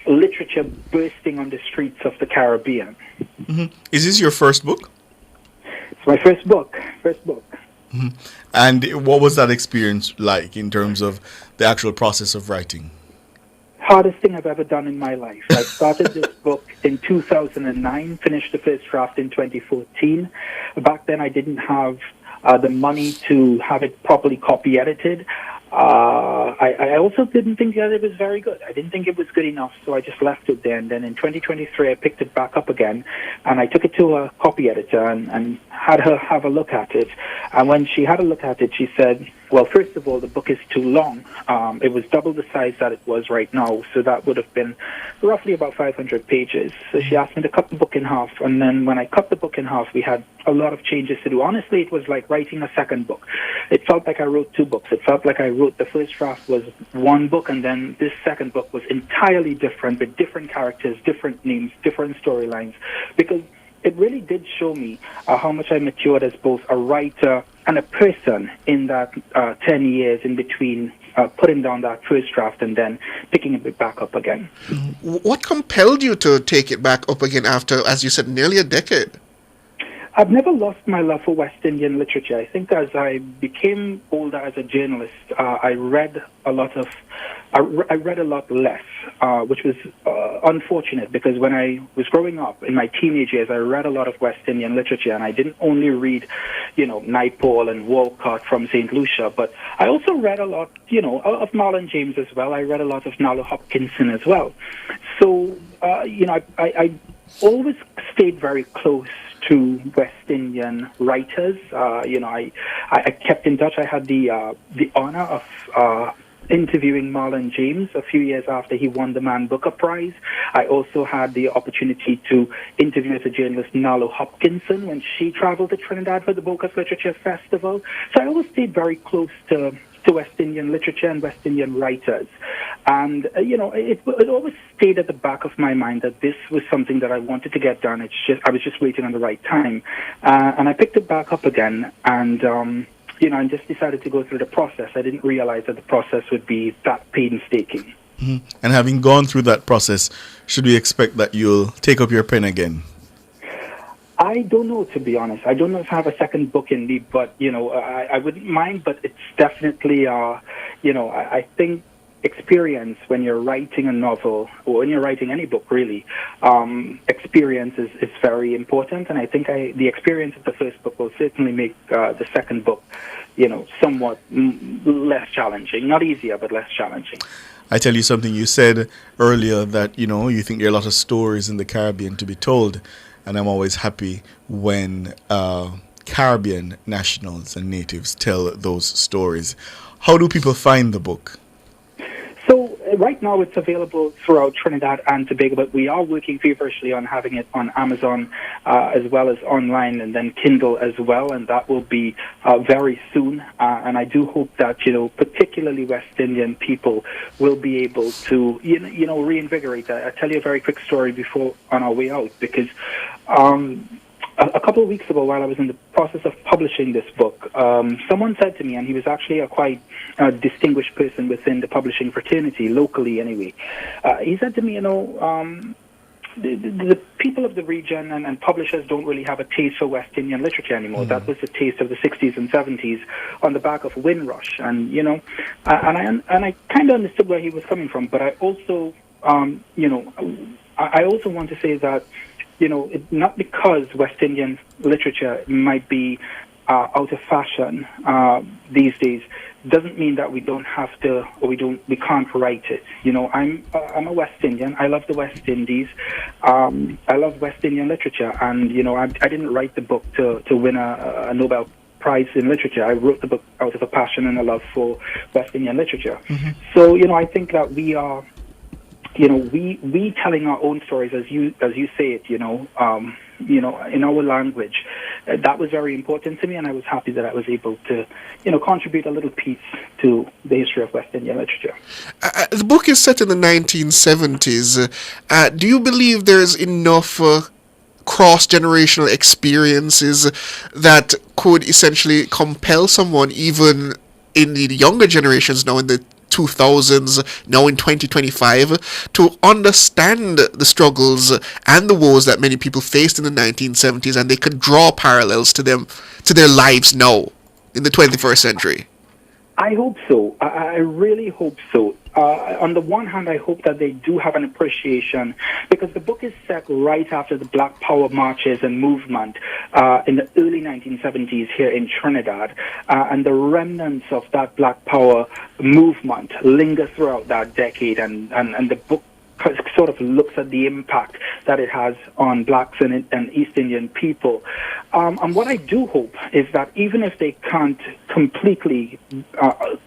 literature bursting on the streets of the Caribbean. Mm-hmm. Is this your first book? It's my first book. Mm-hmm. And what was that experience like in terms of the actual process of writing? Hardest thing I've ever done in my life. I started this book in 2009, finished the first draft in 2014. Back then I didn't have the money to have it properly copy edited. I also didn't think that it was very good. I didn't think it was good enough, so I just left it there. And then in 2023, I picked it back up again, and I took it to a copy editor and had her have a look at it. And when she had a look at it, she said, well, first of all, the book is too long. It was double the size that it was right now, so that would have been roughly about 500 pages. So she asked me to cut the book in half, and then when I cut the book in half, we had a lot of changes to do. Honestly, it was like writing a second book. It felt like I wrote two books. It felt like I wrote the first draft was one book, and then this second book was entirely different, with different characters, different names, different storylines, because it really did show me how much I matured as both a writer and a person in that 10 years in between putting down that first draft and then picking it back up again. What compelled you to take it back up again after, as you said, nearly a decade? I've never lost my love for West Indian literature. I think as I became older as a journalist, I read a lot less, which was unfortunate, because when I was growing up in my teenage years, I read a lot of West Indian literature, and I didn't only read, Naipaul and Walcott from St. Lucia, but I also read a lot, of Marlon James as well. I read a lot of Nalo Hopkinson as well. So, I always stayed very close to West Indian writers. I kept in touch. I had the honor of interviewing Marlon James a few years after he won the Man Booker Prize. I also had the opportunity to interview as a journalist Nalo Hopkinson when she traveled to Trinidad for the Bocas Literature Festival. So I always stayed very close to West Indian literature and West Indian writers. And, it always stayed at the back of my mind that this was something that I wanted to get done. I was just waiting on the right time. And I picked it back up again, and, and just decided to go through the process. I didn't realize that the process would be that painstaking. Mm-hmm. And having gone through that process, should we expect that you'll take up your pen again? I don't know, to be honest. I don't know if I have a second book in me, but, I wouldn't mind, but it's definitely, I think experience when you're writing a novel, or when you're writing any book, really, experience is very important, and I think the experience of the first book will certainly make the second book, somewhat less challenging. Not easier, but less challenging. I tell you something, you said earlier that, you think there are a lot of stories in the Caribbean to be told. And I'm always happy when Caribbean nationals and natives tell those stories. How do people find the book? So right now it's available throughout Trinidad and Tobago, but we are working feverishly on having it on Amazon as well as online and then Kindle as well, and that will be very soon. And I do hope that, particularly West Indian people will be able to, reinvigorate that. I'll tell you a very quick story before on our way out, because a couple of weeks ago, while I was in the process of publishing this book, someone said to me, and he was actually a quite distinguished person within the publishing fraternity, locally anyway. He said to me, the people of the region and publishers don't really have a taste for West Indian literature anymore. That was the taste of the 60s and 70s on the back of Windrush. And, and I kind of understood where he was coming from, but I also, I also want to say that, not because West Indian literature might be out of fashion these days, doesn't mean that we don't have to, or we can't write it. I'm a West Indian. I love the West Indies. I love West Indian literature, and I didn't write the book to win a Nobel Prize in literature. I wrote the book out of a passion and a love for West Indian literature. Mm-hmm. So I think that we are. We telling our own stories, as you say it, in our language, that was very important to me, and I was happy that I was able to, contribute a little piece to the history of West Indian literature. The book is set in the 1970s. Do you believe there's enough cross-generational experiences that could essentially compel someone, even in the younger generations now, in the 2000s, now in 2025, to understand the struggles and the woes that many people faced in the 1970s, and they could draw parallels to them, to their lives now in the 21st century? I hope so. I really hope so. On the one hand, I hope that they do have an appreciation, because the book is set right after the Black Power marches and movement in the early 1970s here in Trinidad, and the remnants of that Black Power movement linger throughout that decade, and the book sort of looks at the impact that it has on blacks and East Indian people. And what I do hope is that even if they can't completely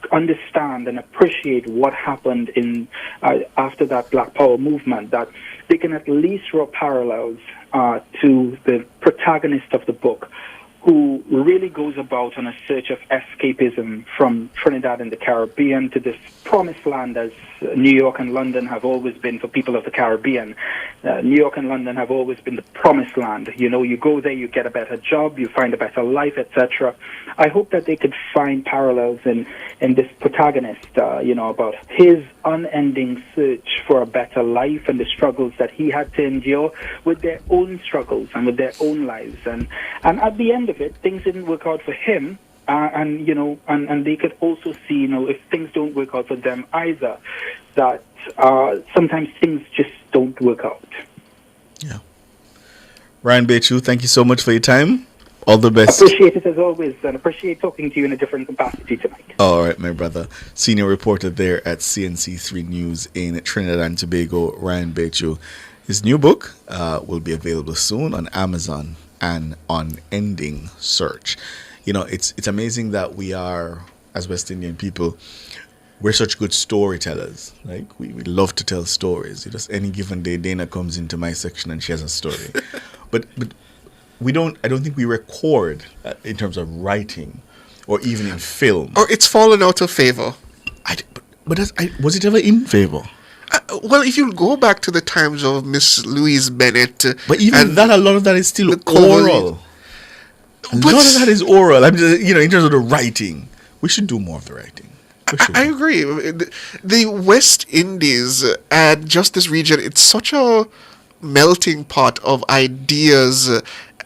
understand and appreciate what happened in after that Black Power movement, that they can at least draw parallels to the protagonist of the book, who really goes about on a search of escapism from Trinidad and the Caribbean to this promised land, as New York and London have always been for people of the Caribbean. New York and London have always been the promised land. You go there, you get a better job, you find a better life, etc. I hope that they could find parallels in this protagonist, about his unending search for a better life and the struggles that he had to endure with their own struggles and with their own lives. And at the end of it, things didn't work out for him, and they could also see, if things don't work out for them either, that sometimes things just don't work out. Yeah. Ryan Bechu, thank you so much for your time. All the best. Appreciate it as always, and appreciate talking to you in a different capacity tonight. All right, my brother. Senior reporter there at CNC3 News in Trinidad and Tobago, Ryan Bechu. His new book will be available soon on Amazon and on Ending Search. It's amazing that we are, as West Indian people, we're such good storytellers. Like, we love to tell stories. Just any given day, Dana comes into my section and she has a story. but I don't think we record in terms of writing or even in film. Or it's fallen out of favor. Was it ever in favor? Well, if you go back to the times of Miss Louise Bennett, but even that, a lot of that is still oral. A lot of that is oral. I'm just, in terms of the writing, we should do more of the writing. I agree. The West Indies and just this region, it's such a melting pot of ideas,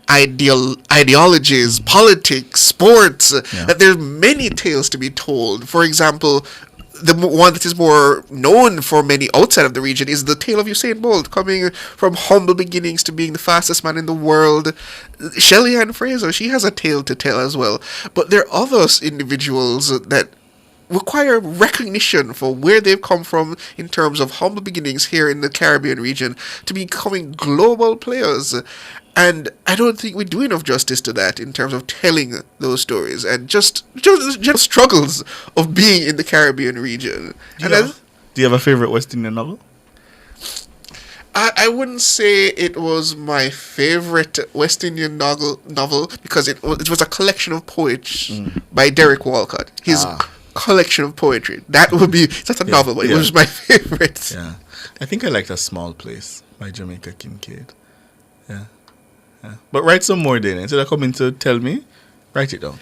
ideologies, politics, sports, that there's many tales to be told. For example, the one that is more known for many outside of the region is the tale of Usain Bolt, coming from humble beginnings to being the fastest man in the world. Shelly Ann Fraser, she has a tale to tell as well. But there are other individuals that require recognition for where they've come from in terms of humble beginnings here in the Caribbean region to becoming global players. And I don't think we do enough justice to that in terms of telling those stories and just struggles of being in the Caribbean region. Do you have a favorite West Indian novel? I wouldn't say it was my favorite West Indian novel because it was a collection of poetry by Derek Walcott. His collection of poetry. That would be, it's not a novel, but it was my favorite. Yeah. I think I liked A Small Place by Jamaica Kincaid. Yeah. But write some more, Dana. Instead of coming to tell me, write it down.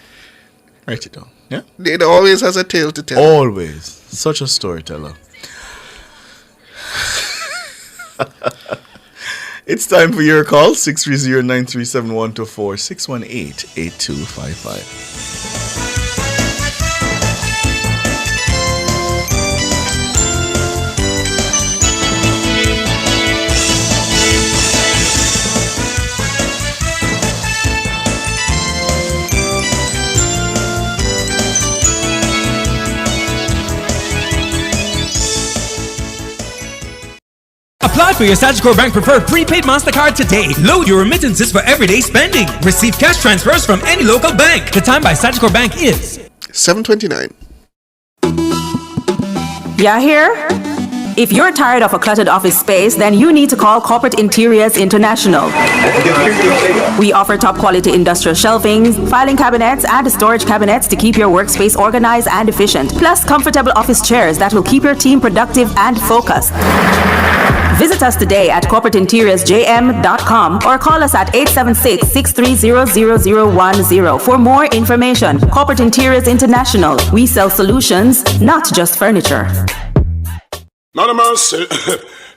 Write it down. Yeah? Dana always has a tale to tell. Always. Such a storyteller. It's time for your call. 630-937-124, 618-8255. Apply for your Sagicor Bank Preferred Prepaid MasterCard today. Load your remittances for everyday spending. Receive cash transfers from any local bank. The time by Sagicor Bank is 7:29. Yeah, here? If you're tired of a cluttered office space, then you need to call Corporate Interiors International. We offer top quality industrial shelvings, filing cabinets, and storage cabinets to keep your workspace organized and efficient. Plus comfortable office chairs that will keep your team productive and focused. Visit us today at corporateinteriorsjm.com or call us at 876-630-0010 for more information. Corporate Interiors International. We sell solutions, not just furniture. None of mercy.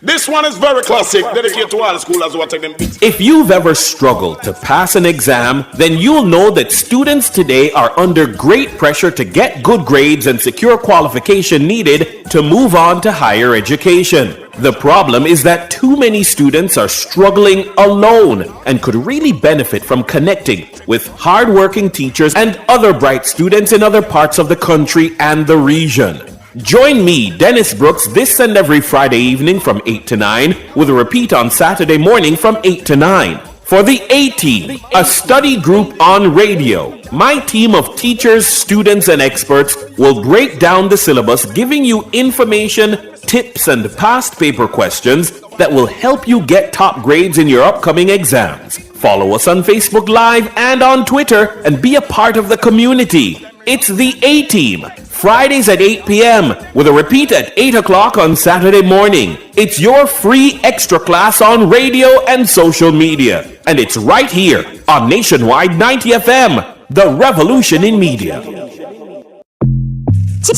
This one is very classic, dedicated to all the schoolers who are taking beats. If you've ever struggled to pass an exam, then you'll know that students today are under great pressure to get good grades and secure qualification needed to move on to higher education. The problem is that too many students are struggling alone and could really benefit from connecting with hardworking teachers and other bright students in other parts of the country and the region. Join me, Dennis Brooks, this and every Friday evening from 8 to 9, with a repeat on Saturday morning from 8 to 9. For the A-Team, a study group on radio, my team of teachers, students, and experts will break down the syllabus, giving you information, tips, and past paper questions that will help you get top grades in your upcoming exams. Follow us on Facebook Live and on Twitter and be a part of the community. It's the A-Team, Fridays at 8 p.m. with a repeat at 8 o'clock on Saturday morning. It's your free extra class on radio and social media. And it's right here on Nationwide 90 FM, the revolution in media.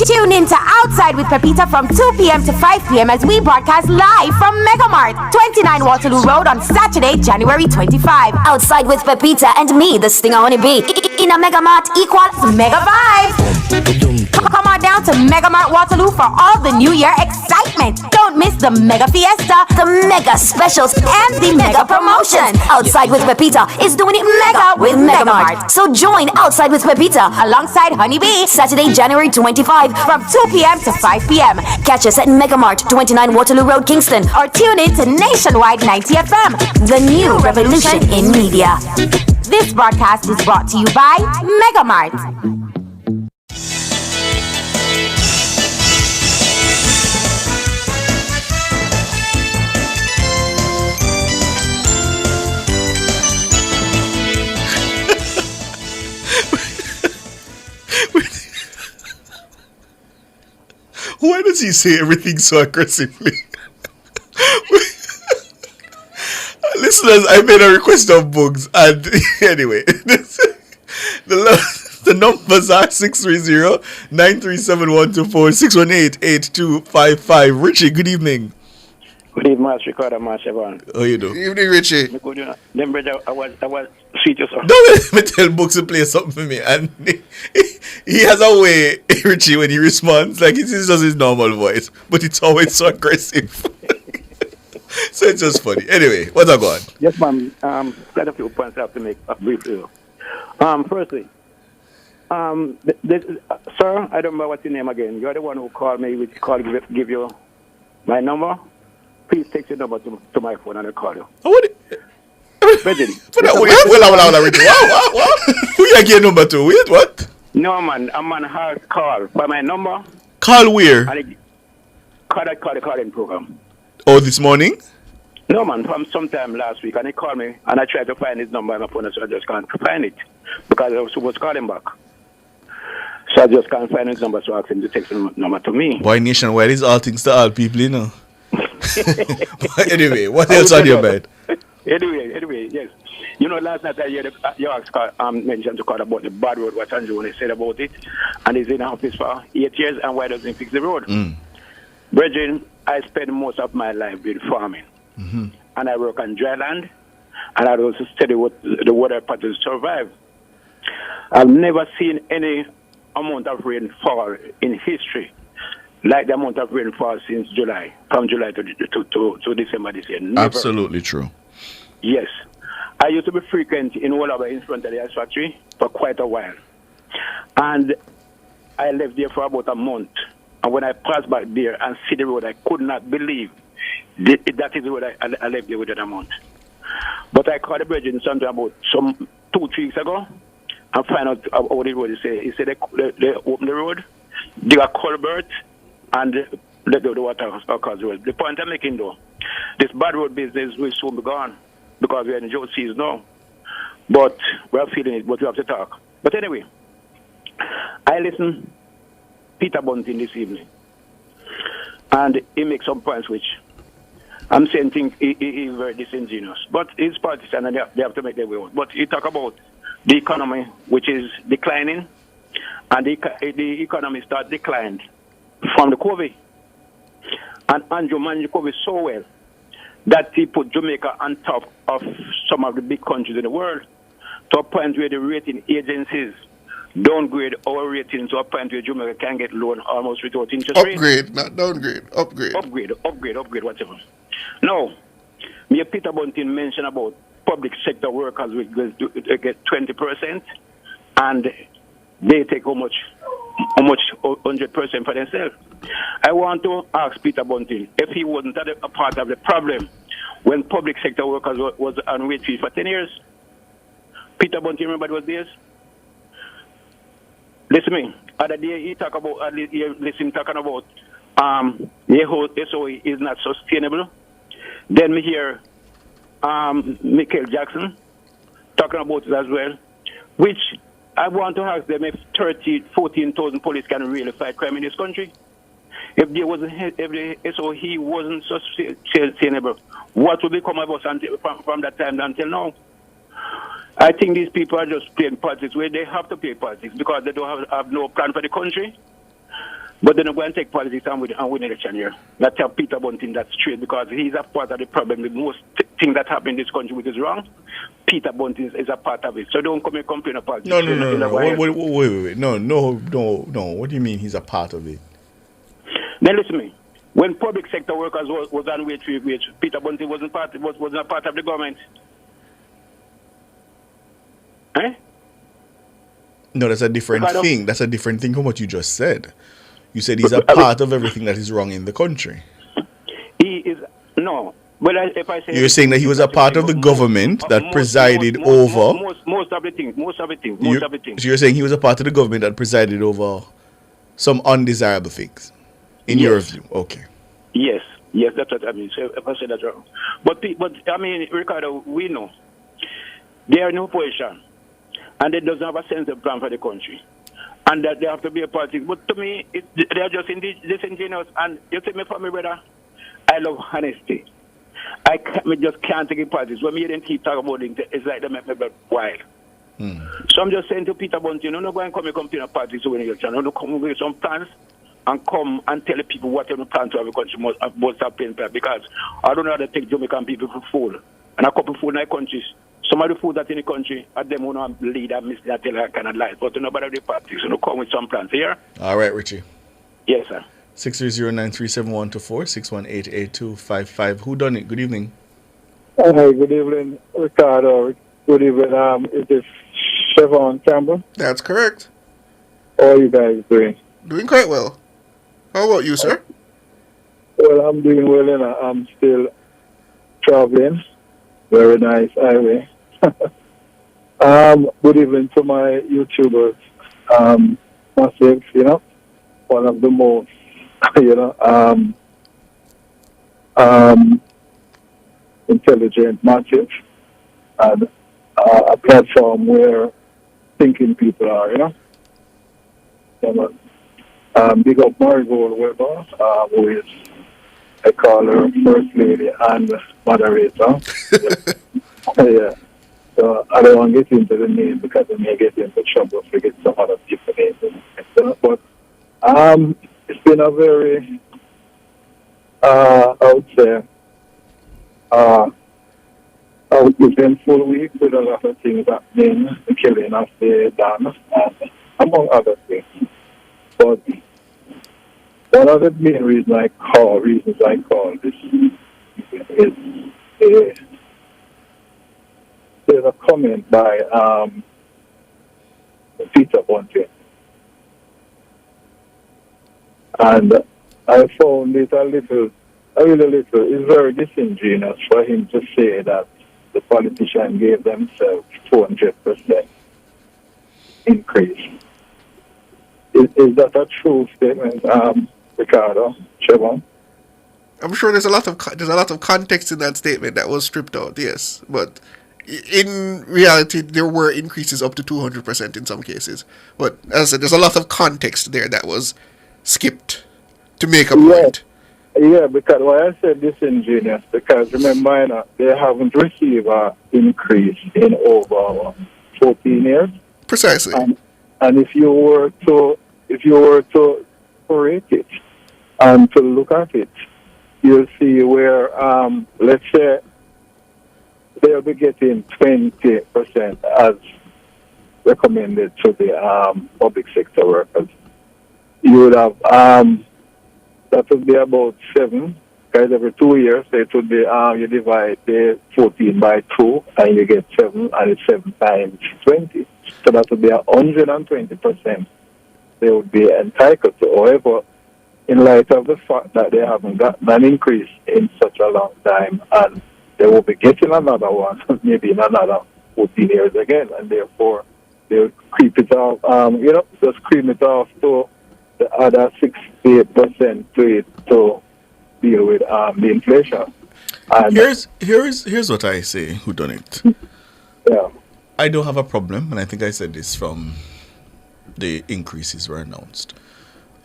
Tune in to Outside with Pepita from 2 p.m. to 5 p.m. as we broadcast live from Megamart, 29 Waterloo Road on Saturday, January 25. Outside with Pepita and me, the Stinger Honeybee. In a Megamart equals Mega Vibes. Come on down to Megamart Waterloo for all the New Year excitement. Don't miss the Mega Fiesta, the Mega Specials, and the Mega Promotion. Outside with Pepita is doing it mega with Megamart. So join Outside with Pepita alongside Honeybee, Saturday, January 25 from 2 p.m. to 5 p.m. Catch us at Megamart, 29 Waterloo Road, Kingston. Or tune in to Nationwide 90 FM, the new revolution in media. This broadcast is brought to you by Megamart. Why does he say everything so aggressively? Listeners, I made a request of Bugs, and anyway, the numbers are 630-937-124, 618-8255. Richie, good evening. Good evening, Master Ricardo, Master Evan. How you do? Good evening, Richie. Them brother, I was sweet yourself. Don't let me tell Bugs to play something for me, and he has a way, Richie, when he responds, like it's just his normal voice, but it's always so aggressive. So it's just funny. Anyway, what's up, going? Yes, ma'am. Quite a few points I have to make briefly. Firstly, sir, I don't know what's your name again. You're the one who called me, give you my number. Please take your number to my phone and I'll call you. Virgin. What? Who you get number to? Wait, what? No, man. I'm on hard call. By my number. Call where? calling program. Oh, this morning? No, man, from sometime last week, and he called me, and I tried to find his number on my phone, so I just can't find it, because I was supposed to call him back. So I just can't find his number, so I asked him to text the number to me. Boy, nationwide is all things to all people, you know. Anyway, what else on your mind? Anyway, yes. You know, last night I heard your mentioned to call about the bad road, what Andrew said about it, and he's in office for 8 years, and why doesn't he fix the road? Brethren, I spend most of my life with farming, and I work on dry land, and I also study what the water patterns survive. I've never seen any amount of rainfall in history like the amount of rainfall since July, from July to December this year. Never. Absolutely true. Yes. I used to be frequent in Wallaba in front of the ice factory for quite a while. And I lived there for about a month. And when I passed back there and see the road, I could not believe that is the road I lived there within a month. But I called the brethren something about 2-3 weeks ago and find out what the road is. He said they open the road, dig a culvert, and let the water across the road. The point I'm making though, this bad road business will soon be gone, because we're in the drought season now. But we're feeling it, but we have to talk. But anyway, I listen Peter Bunting this evening, and he makes some points which I'm saying think he's very disingenuous. But he's partisan, and they have to make their way out. But he talk about the economy, which is declining, and the economy start declined from the COVID. And Andrew managed COVID so well that he put Jamaica on top of some of the big countries in the world, to a point where the rating agencies downgrade our ratings to a point where Jamaica can get loan almost without interest rate. Upgrade, not downgrade. Upgrade, whatever. Now, me Peter Bunting mentioned about public sector workers will get 20%, and they take how much 100% for themselves. I want to ask Peter Bunting if he wasn't a part of the problem when public sector workers was on wage fee for 10 years. Peter Bunting, remember those days? Listen to me. Other day he talking about the SOE is not sustainable. Then we hear Michael Jackson talking about it as well, which I want to ask them if 14,000 police can really fight crime in this country. If the SOE wasn't sustainable, what will become of us from that time until now? I think these people are just playing politics where they have to play politics because they don't have no plan for the country. But they're not going to take politics and win election here. That's how Peter Bunting, that's straight, because he's a part of the problem. The most thing that happened in this country which is wrong, Peter Bunting is a part of it. So don't come and complain about politics. No. Wait. No. What do you mean he's a part of it? Then listen to me. When public sector workers was on wage, Peter Bunting wasn't a part of the government. Eh? No, that's a different thing. That's a different thing from what you just said. You said he's a part of everything that is wrong in the country. He is no. Well, if I say you're saying that he was a part of the government that presided over most of the things. So you're saying he was a part of the government that presided over some undesirable things, in your view? Okay. Yes, that's what I mean. So if I say that wrong, but I mean, Ricardo, we know they are in opposition, and they doesn't have a sense of plan for the country. And that they have to be a party. But to me, they are just disingenuous. And you see me from me, brother, I love honesty. I just can't take it parties. When me didn't keep talking about it, it's like they make me wild. So I'm just saying to Peter Bunting, you're not going to come to a party to win the election. You come with some plans and come and tell the people what you plan to have a country must start paying for. Because I don't know how to take Jamaican people for food. And a couple food in our countries. Some of the food that's in the country, at them who don't lead and miss that tell I cannot lie. But nobody of the parties, so come with some plans here. All right, Richie. Yes, sir. 630-9371-24, 618-8255. Who done it? Good evening. Hi, good evening, Ricardo. Good evening. It is Chevron Campbell. That's correct. How are you guys doing? Doing quite well. How about you, sir? Well, I'm doing well, and I'm still traveling. Very nice highway. Good evening to my YouTubers. Massive, one of the most, intelligent matches and a platform where thinking people are, big up Marigold Weber, who is, I call her First Lady and Moderator. Yeah. So I don't want to get into the name because I may get into trouble if we get some other people names. But it's been a very, I would say, eventful week with a lot of things happening, the killing of the Dan, and among other things. But one of the main reasons I call this is there's a comment by Peter Bunting. And I found it it's very disingenuous for him to say that the politicians gave themselves 200% increase. Is that a true statement, Ricardo, Trevor? I'm sure there's a lot of context in that statement that was stripped out. Yes, but in reality, there were increases up to 200% in some cases. But as I said, there's a lot of context there that was skipped to make a point. Yeah, because why I said disingenuous, because remember, they haven't received an increase in over 14 years. Precisely. And if you were to rate it and to look at it, you'll see where, let's say, they'll be getting 20% as recommended to the public sector workers. You would have, that would be about 7, because every 2 years, it would be, you divide the 14 by 2, and you get 7, and it's 7 times 20. So that would be 120% they would be entitled to. However, in light of the fact that they haven't gotten an increase in such a long time, and they will be getting another one, maybe in another 14 years again, and therefore they'll creep it off, just creep it off to the other 68% to it to deal with the inflation. And here's what I say, who done it. Yeah. I don't have a problem, and I think I said this from the increases were announced.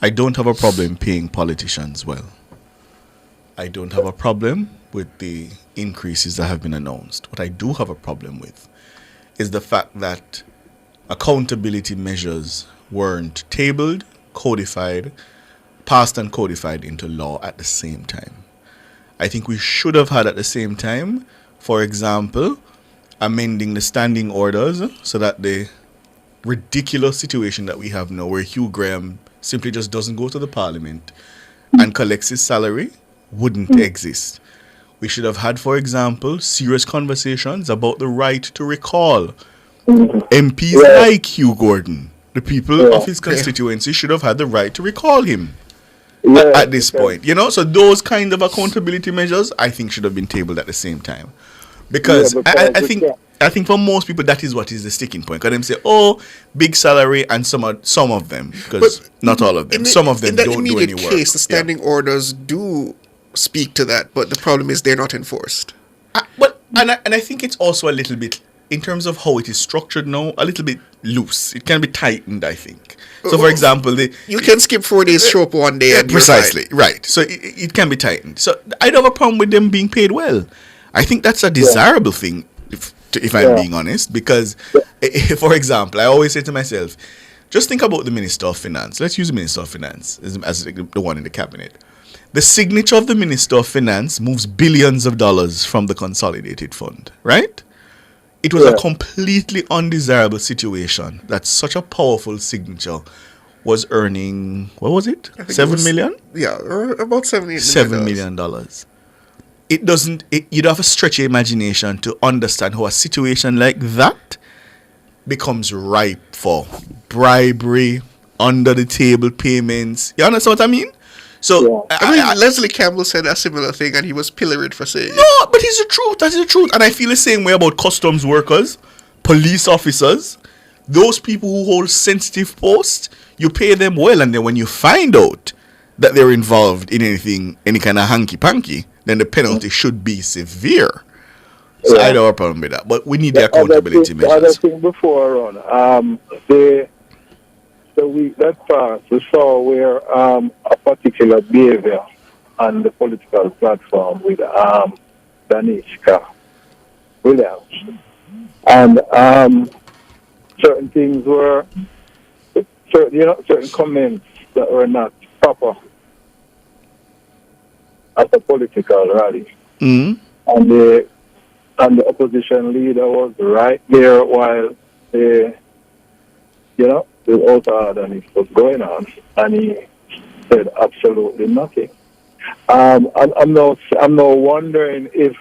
I don't have a problem paying politicians well. I don't have a problem with the increases that have been announced. What I do have a problem with is the fact that accountability measures weren't tabled, codified, passed and codified into law at the same time. I think we should have had at the same time, for example, amending the standing orders so that the ridiculous situation that we have now where Hugh Graham simply just doesn't go to the parliament and collects his salary wouldn't exist. We should have had, for example, serious conversations about the right to recall MPs like Hugh Gordon. The people of his constituency should have had the right to recall him at this point. So those kind of accountability measures, I think, should have been tabled at the same time. Because I think for most people that is what is the sticking point. Because them say, oh, big salary, and some of them, because not all of them, some of them don't do any work. In that immediate case, the standing orders do speak to that, but the problem is they're not enforced. And I think it's also a little bit, in terms of how it is structured now, a little bit loose. It can be tightened, I think. So, for example, you can skip 4 days, show up one day, and precisely right. So it can be tightened. So I don't have a problem with them being paid well. I think that's a desirable thing, if I'm being honest, because, for example, I always say to myself, just think about the Minister of Finance. Let's use the Minister of Finance as the one in the cabinet. The signature of the Minister of Finance moves billions of dollars from the consolidated fund, right? It was a completely undesirable situation that such a powerful signature was earning, what was it? 7 million? Yeah, about $7 million. You'd have to stretch your imagination to understand how a situation like that becomes ripe for bribery, under the table payments. You understand what I mean? So Leslie Campbell said a similar thing, and he was pilloried for saying it. No, but it's the truth. That's the truth. And I feel the same way about customs workers, police officers, those people who hold sensitive posts. You pay them well, and then when you find out that they're involved in anything, any kind of hanky-panky, then the penalty should be severe. So I don't have a problem with that. But we need the accountability The other measures. thing before on, the week that passed, we saw where a particular behavior on the political platform with Danishka Williams. And certain things were, certain comments that were not proper at a political rally. Mm-hmm. And the opposition leader was right there while the outer and it was going on, and he said absolutely nothing. I'm now wondering if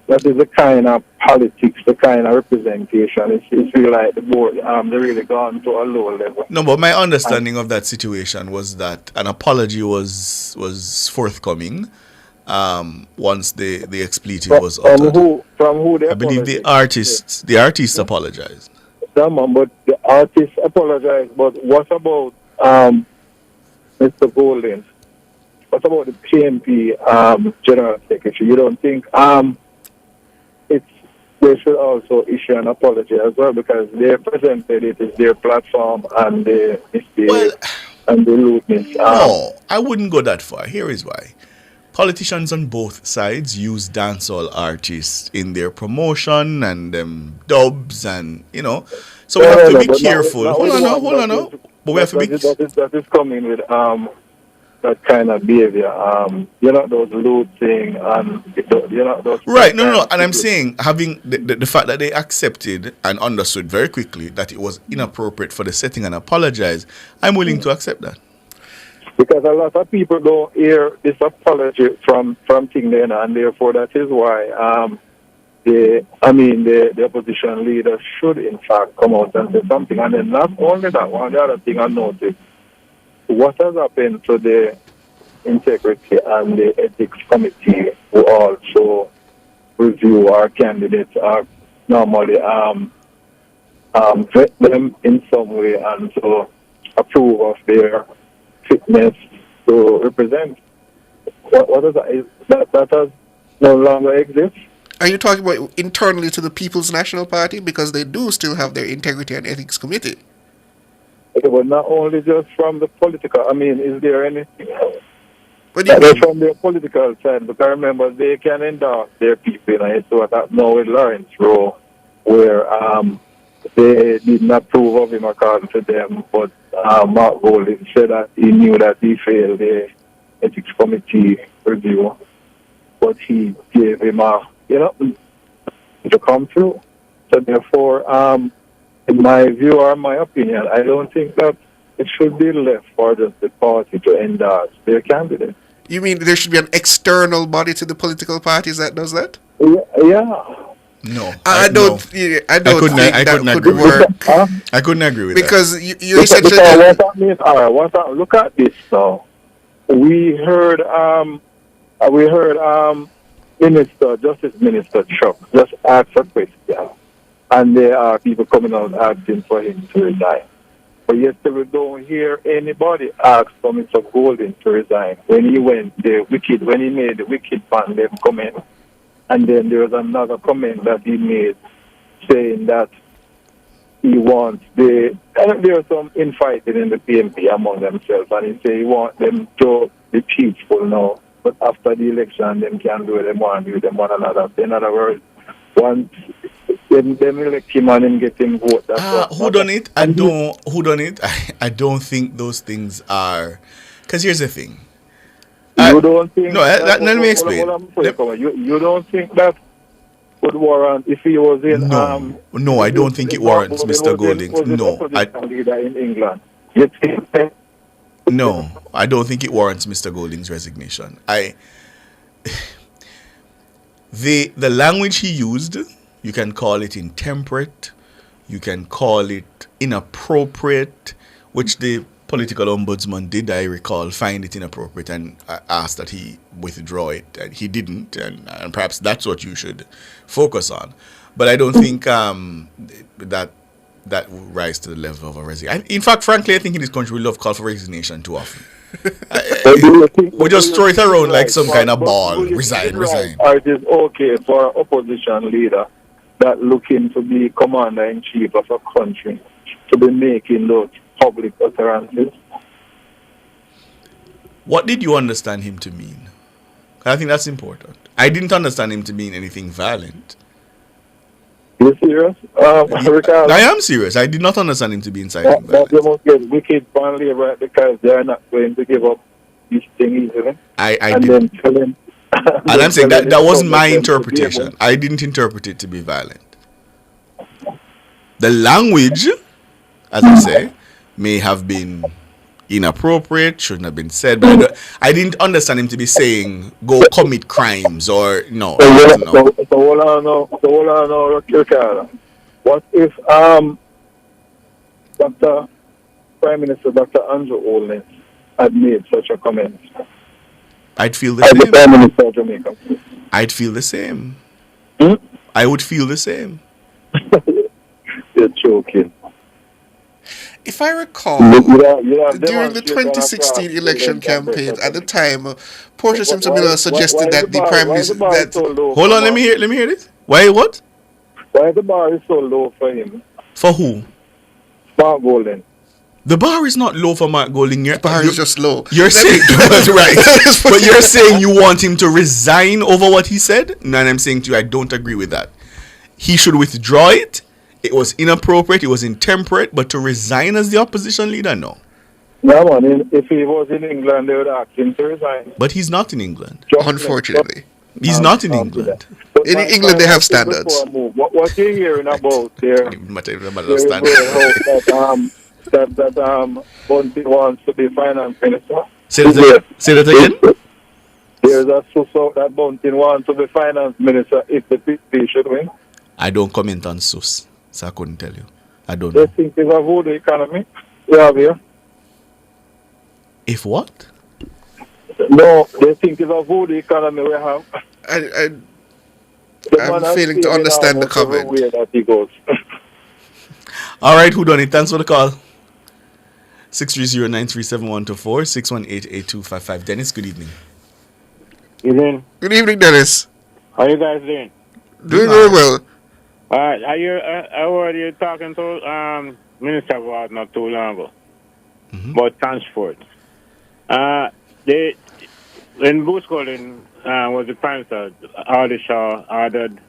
that is the kind of politics, the kind of representation. It's really like the board, they really gone to a low level. No, but my understanding of that situation was that an apology was forthcoming once the expletive was uttered. From who they I believe the artist apologized. Yeah, man, but the artist apologized. But what about Mr. Golding? What about the PNP General Secretary? You don't think they should also issue an apology as well, because they presented it as their platform and the mistake and the lewdness. No, I wouldn't go that far. Here is why. Politicians on both sides use dancehall artists in their promotion and dubs and, so we have to be careful. Hold on now. But we have to be... That is coming with that kind of behavior. Those lewd thing and, those... Right, no. And I'm saying, having the fact that they accepted and understood very quickly that it was inappropriate for the setting and apologize, I'm willing to accept that. Because a lot of people don't hear this apology from Tingdena, and therefore that is why the opposition leader should in fact come out and say something. And then not only that, one the other thing I noticed, what has happened to the integrity and the ethics committee who also review our candidates are normally vet them in some way and so approve of their fitness to represent. What is that? That has no longer exists. Are you talking about internally to the People's National Party? Because they do still have their Integrity and Ethics Committee. Okay, but not only just from the political. I mean, is there anything else? What do you mean? From their political side, because remember, they can endorse their people. And it's what happened now with Lawrence Rowe, where they did not approve of him according to them, but Mark Golding said that he knew that he failed the ethics committee review, but he gave him to come through. So therefore, in my view or my opinion, I don't think that it should be left for just the party to endorse their candidate. You mean there should be an external body to the political parties that does that? Yeah. No, I don't think that could work. I couldn't agree with because that. you essentially... What that means, look at this now. We heard Justice Minister Chuck just ask a question, and there are people coming out asking for him to resign. But yet we don't hear anybody ask for Mr. Golding to resign when he made the wicked pandemic comment. And then there was another comment that he made saying that he wants there's some infighting in the PNP among themselves, and he said he wants them to be peaceful now, but after the election, them can do what they want to do them one another. In other words, once them elect him and him get him vote. Who done it? I don't think those things are... Because here's the thing. You don't think... No, let me explain. You don't think that would warrant if he was in... No, I don't think it warrants Mr. Golding. Leader in England. No, I don't think it warrants Mr. Golding's resignation. The language he used, you can call it intemperate, you can call it inappropriate, which the political ombudsman did, I recall, find it inappropriate and asked that he withdraw it, and he didn't, and perhaps that's what you should focus on. But I don't think that will rise to the level of a resignation. In fact, frankly, I think in this country we love call for resignation too often. We just throw it around like some kind of ball. Resign. Or it is okay for an opposition leader that looking to be commander-in-chief of a country to be making those public utterances. What did you understand him to mean? I think that's important. I didn't understand him to mean anything violent. You serious? I am serious. I did not understand him to be inciting violence. They must get wicked from Labour because they are not going to give up this thing easily. I did. Then tell him, and I'm saying that was my interpretation. I didn't interpret it to be violent. The language, as I say, may have been inappropriate, shouldn't have been said, but I didn't understand him to be saying go commit crimes or no. So hold on now, Ricardo. What if Dr. Prime Minister Dr. Andrew Holness had made such a comment? I'd feel the as same. the Prime Minister of Jamaica. I'd feel the same. I would feel the same. You're joking. If I recall, during the 2016 election campaign, at the time, Portia Simpson Miller suggested that the Prime Minister... Hold on, let me hear this. Why what? Why the bar is so low for him? For who? Mark Golding. The bar is not low for Mark Golding. The bar is just low. You're saying... right. But you're saying you want him to resign over what he said? And I'm saying to you, I don't agree with that. He should withdraw it. It was inappropriate, it was intemperate, but to resign as the opposition leader, no. Yeah, man, if he was in England, they would ask him to resign. But he's not in England. Unfortunately. He's not in England. In England, they have standards. What you're hearing about there, that Bunty wants to be finance minister. Say that again? There's a so that Bunty wants to be finance minister if the PPP should win. I don't comment on SUS. So I couldn't tell you. I don't know. They think it's a voodoo economy we have here. If what? No, they think it's a voodoo economy we have. I'm failing to understand the comment. That he goes. All right, who done it? Thanks for the call. 630-937-124, 618-8255. Dennis, good evening. Evening. Good evening, Dennis. How you guys doing? Doing very well. All right. I heard you talking to Minister of War not too long ago about transport. When Bruce Golding was the Prime Minister, Shaw ordered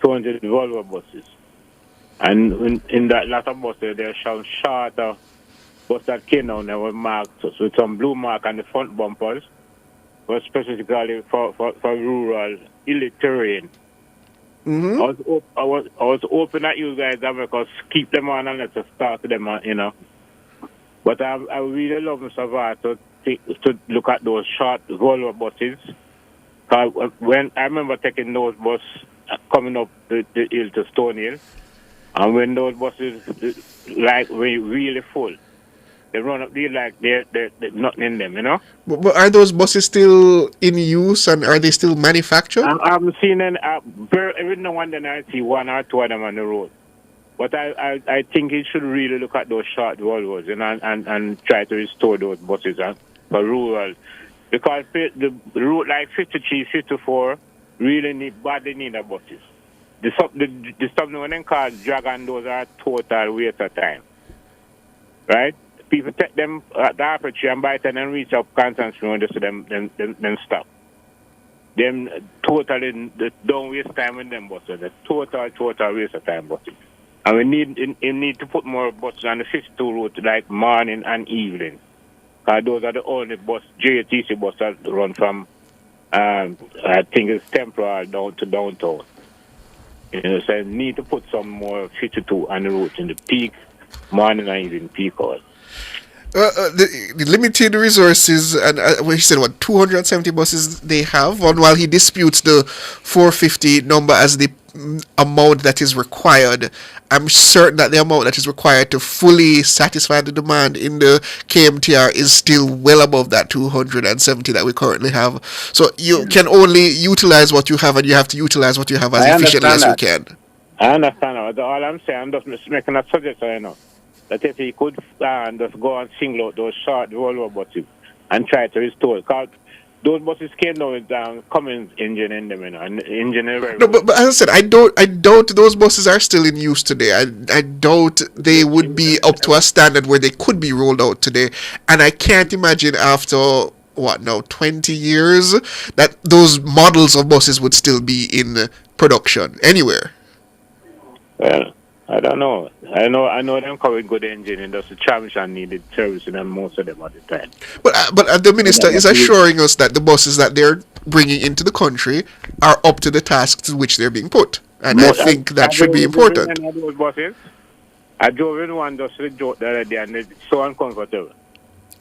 200 Volvo buses. And in that lot of buses, there are some shorter buses that came down that were marked with some blue mark on the front bumpers, but specifically for rural, hilly terrain. I was hoping that you guys have because keep them on and let's start them on, you know. But I really love Mr. VAR to look at those short Volvo buses. When I remember taking those buses coming up the hill to Stone Hill, and when those buses like really full, they run up there like they're nothing in them, you know. But are those buses still in use and are they still manufactured? I haven't seen any. Every now and then I see one or two of them on the road. But I think he should really look at those short Volvos and try to restore those buses for rural. Because the route like 53, 54 really badly need the buses. The stuff when they call Dragon, those are total waste of time. Right? People take them at the aperture and by the time they reach up Constance Road, just them stop. Them totally don't waste time with them buses. The total waste of time buses. And we need to put more buses on the 52 route like morning and evening. Because those are the only JTC buses that run from I think it's Temporal down to downtown. You know, so need to put some more 52 on the route in the peak, morning and evening peak hours. The limited resources, and he said, 270 buses they have, while he disputes the 450 number as the amount that is required. I'm certain that the amount that is required to fully satisfy the demand in the KMTR is still well above that 270 that we currently have. So you can only utilize what you have, and you have to utilize what you have as efficiently as you can. I understand. All I'm saying, I'm just making a suggestion, you know. That if he could just go and single out those short Volvo buses, and try to restore it. Because those buses came down with Cummins engine in them, and engine everywhere. No, but as I said, I doubt those buses are still in use today. I doubt they would be up to a standard where they could be rolled out today. And I can't imagine after 20 years that those models of buses would still be in production anywhere. Well, I don't know. I know them come with good engine, and the transmission needed servicing, and most of them at the time. But the minister is assuring us that the buses that they're bringing into the country are up to the task to which they're being put, and I think that should be important. Those buses, I drove in one just to joke the other day, and it's so uncomfortable.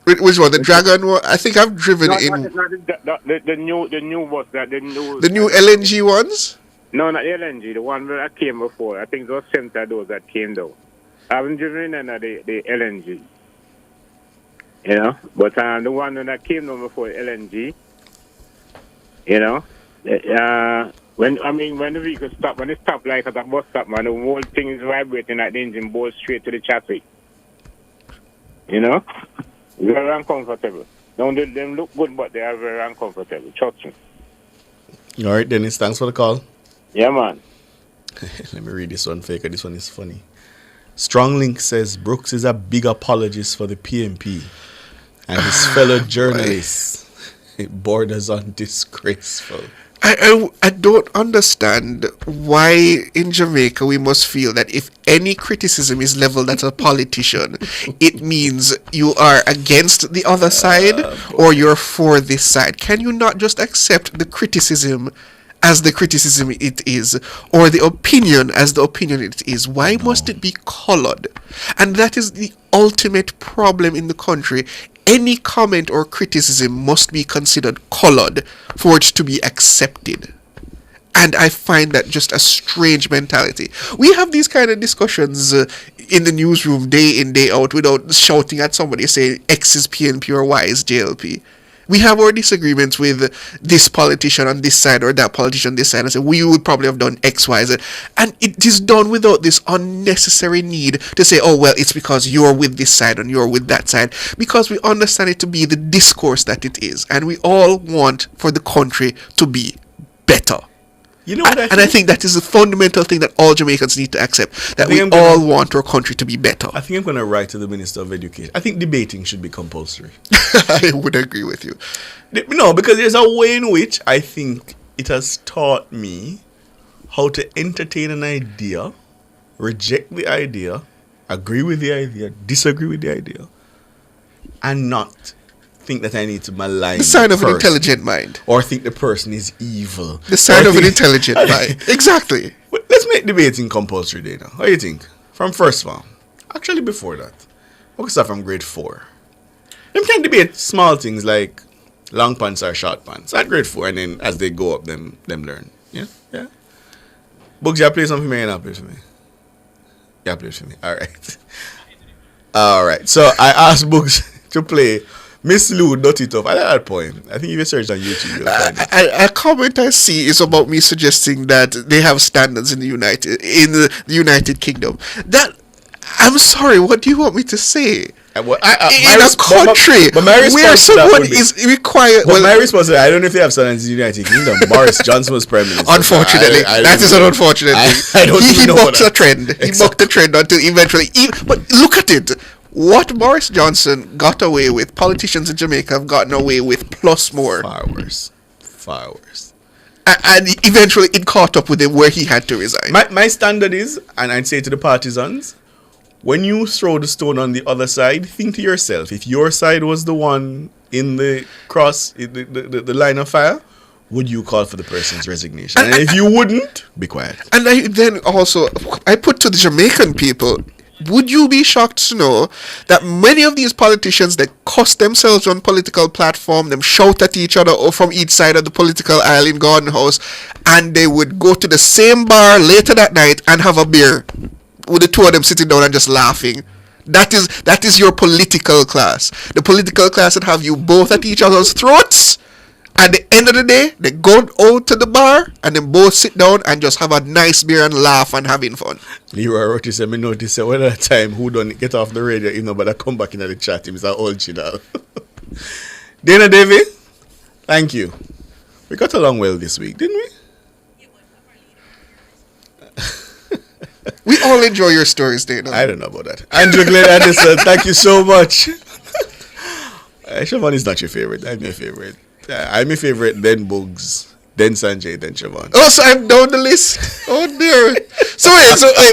Which one? The Dragon one? I think I've driven No, in the new bus that the new LNG ones. No, not the LNG. The one that came before. I think those center those that came down. I haven't driven in any of the LNG. You know, but the one that came down before LNG. You know, when the vehicle stop, when it stop like at a bus stop, man, the whole thing is vibrating like the engine bolts straight to the chassis. You know. Very uncomfortable. Don't let them look good, but they are very uncomfortable. Trust me. All right, Dennis. Thanks for the call. Yeah, man. Let me read this one, Faker. This one is funny. Stronglink says Brooks is a big apologist for the PMP and his fellow journalists. It borders on disgraceful. I don't understand why in Jamaica we must feel that if any criticism is leveled at a politician, it means you are against the other side or you're for this side. Can you not just accept the criticism as the criticism it is, or the opinion as the opinion it is? Why must it be colored? And that is the ultimate problem in the country. Any comment or criticism must be considered colored for it to be accepted. And I find that just a strange mentality. We have these kind of discussions in the newsroom day in, day out without shouting at somebody saying X is PNP or Y is JLP. We have our disagreements with this politician on this side or that politician on this side and say we would probably have done X, Y, Z. And it is done without this unnecessary need to say, oh, well, it's because you're with this side and you're with that side. Because we understand it to be the discourse that it is. And we all want for the country to be better. You know what I think that is the fundamental thing that all Jamaicans need to accept, that we all want our country to be better. I think I'm going to write to the Minister of Education. I think debating should be compulsory. I would agree with you. No, because there's a way in which I think it has taught me how to entertain an idea, reject the idea, agree with the idea, disagree with the idea, and not think that I need to malign the sign of an intelligent mind, or think the person is evil. The sign of an intelligent mind. Exactly. Well, let's make debating compulsory, Dana. What do you think? From first form, actually before that, we start from grade 4. Them can debate small things like long pants or short pants at grade 4, and then as they go up, them learn. Yeah. Books, you play something for me, and I'll play for me. Yeah, play for me. All right. So I asked Books to play Miss Lou Dirty Tough. I like that poem. I think if you search on YouTube, you'll find it. A comment I see is about me suggesting that they have standards in the United Kingdom. That, I'm sorry, what do you want me to say? In a country where someone is required... Well, my response is, I don't know if they have standards in the United Kingdom. Boris Johnson was Prime Minister. Unfortunately. That is an unfortunate thing. He bucked the trend. He bucked the trend until eventually... But look at it. What Boris Johnson got away with, politicians in Jamaica have gotten away with plus more. Far worse. And eventually it caught up with him where he had to resign. My standard is, and I'd say to the partisans, when you throw the stone on the other side, think to yourself, if your side was the one in the the line of fire, would you call for the person's resignation? And if you wouldn't, be quiet. And I put to the Jamaican people, would you be shocked to know that many of these politicians that cuss themselves on political platform, them shout at each other or from each side of the political aisle in Garden House, and they would go to the same bar later that night and have a beer with the two of them sitting down and just laughing? That is your political class. The political class that have you both at each other's throats. At the end of the day, they go out to the bar and then both sit down and just have a nice beer and laugh and having fun. Leroy Rotti said, me notice that one at a time who don't get off the radio, but I come back in the chat, him is an old chidal. Dana Davy, thank you. We got along well this week, didn't we? We all enjoy your stories, Dana. I don't know about that. Andrew Glenn Anderson, thank you so much. Siobhan is not your favorite. I'm your favorite. I'm your favorite, then Bugs, then Sanjay, then Siobhan. Oh, so I'm down the list. Oh dear. So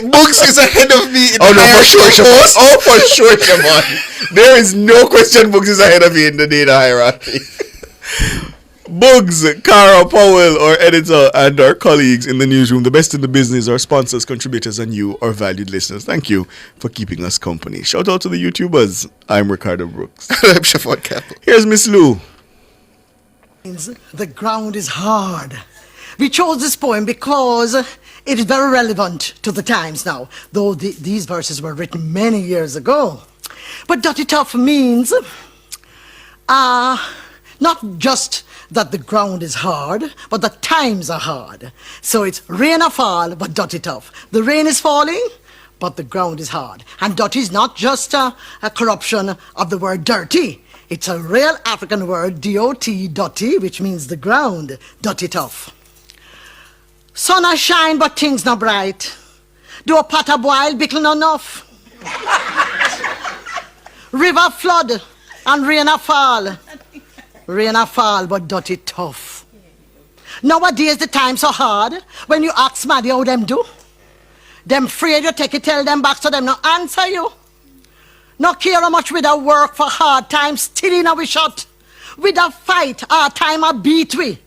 Bugs is ahead of me in the for sure, Siobhan. post. Oh, for sure, Siobhan. There is no question Bugs is ahead of me in the data hierarchy. Bugs, Cara, Powell, our editor, and our colleagues in the newsroom, the best in the business, our sponsors, contributors, and you, our valued listeners. Thank you for keeping us company. Shout out to the YouTubers. I'm Ricardo Brooks. I'm Siobhan Campbell. Here's Miss Lou. The ground is hard. We chose this poem because it is very relevant to the times now, though these verses were written many years ago. But Dirty Tough means not just that the ground is hard, but the times are hard. So it's rain or fall, but dirty tough. The rain is falling, but the ground is hard. And dirty is not just a corruption of the word dirty. It's a real African word, D-O-T, dirty, which means the ground, dirty tough. Sun a shine, but things not bright. Do a pot a boil, bickle not enough. River flood, and rain a fall. Rain a fall, but dirty tough. Nowadays, the times so hard, when you ask Maddie how them do, them afraid you take it, tell them back, so them no answer you. No care how much we da work for hard times, still in our shot. We da fight, our time a beat we.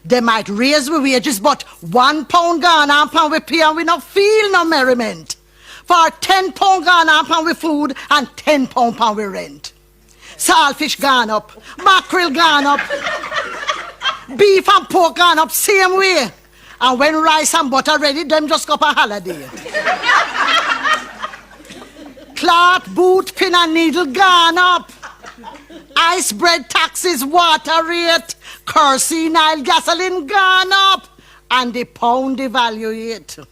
They might raise we wages, but £1 gone and pound we pay and we no feel no merriment. For £10 gone and pound we food and £10 pound we rent. Saltfish gone up, mackerel gone up, beef and pork gone up same way. And when rice and butter ready, them just go up a holiday. Cloth, boot, pin and needle gone up. Ice bread taxes, water rate, kerosene, oil, gasoline gone up. And the pound devaluate.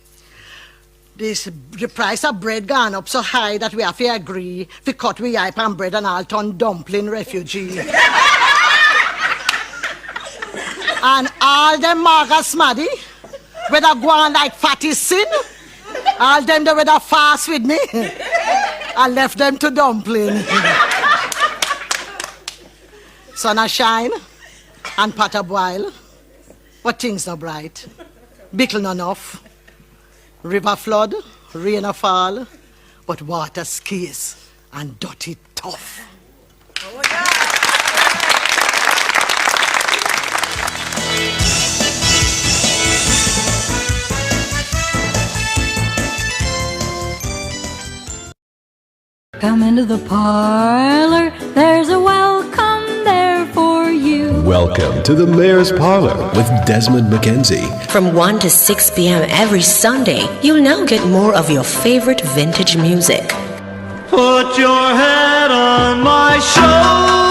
The price of bread gone up so high that we have to agree to cut we hype and bread and all turn dumpling refugee. And all them maga smaddy, whether go on like fatty sin, all them they whether fast with me, I left them to dumpling. Sun a shine and pot a boil, but things not bright, bickle not enough. River flood, rain a fall, but water scarce and dirty tough. Oh, yeah. Come into the parlor, there's a welcome there for you. Welcome to the Mayor's Parlor with Desmond McKenzie. From 1 to 6 p.m. every Sunday, you'll now get more of your favorite vintage music. Put your head on my shoulder.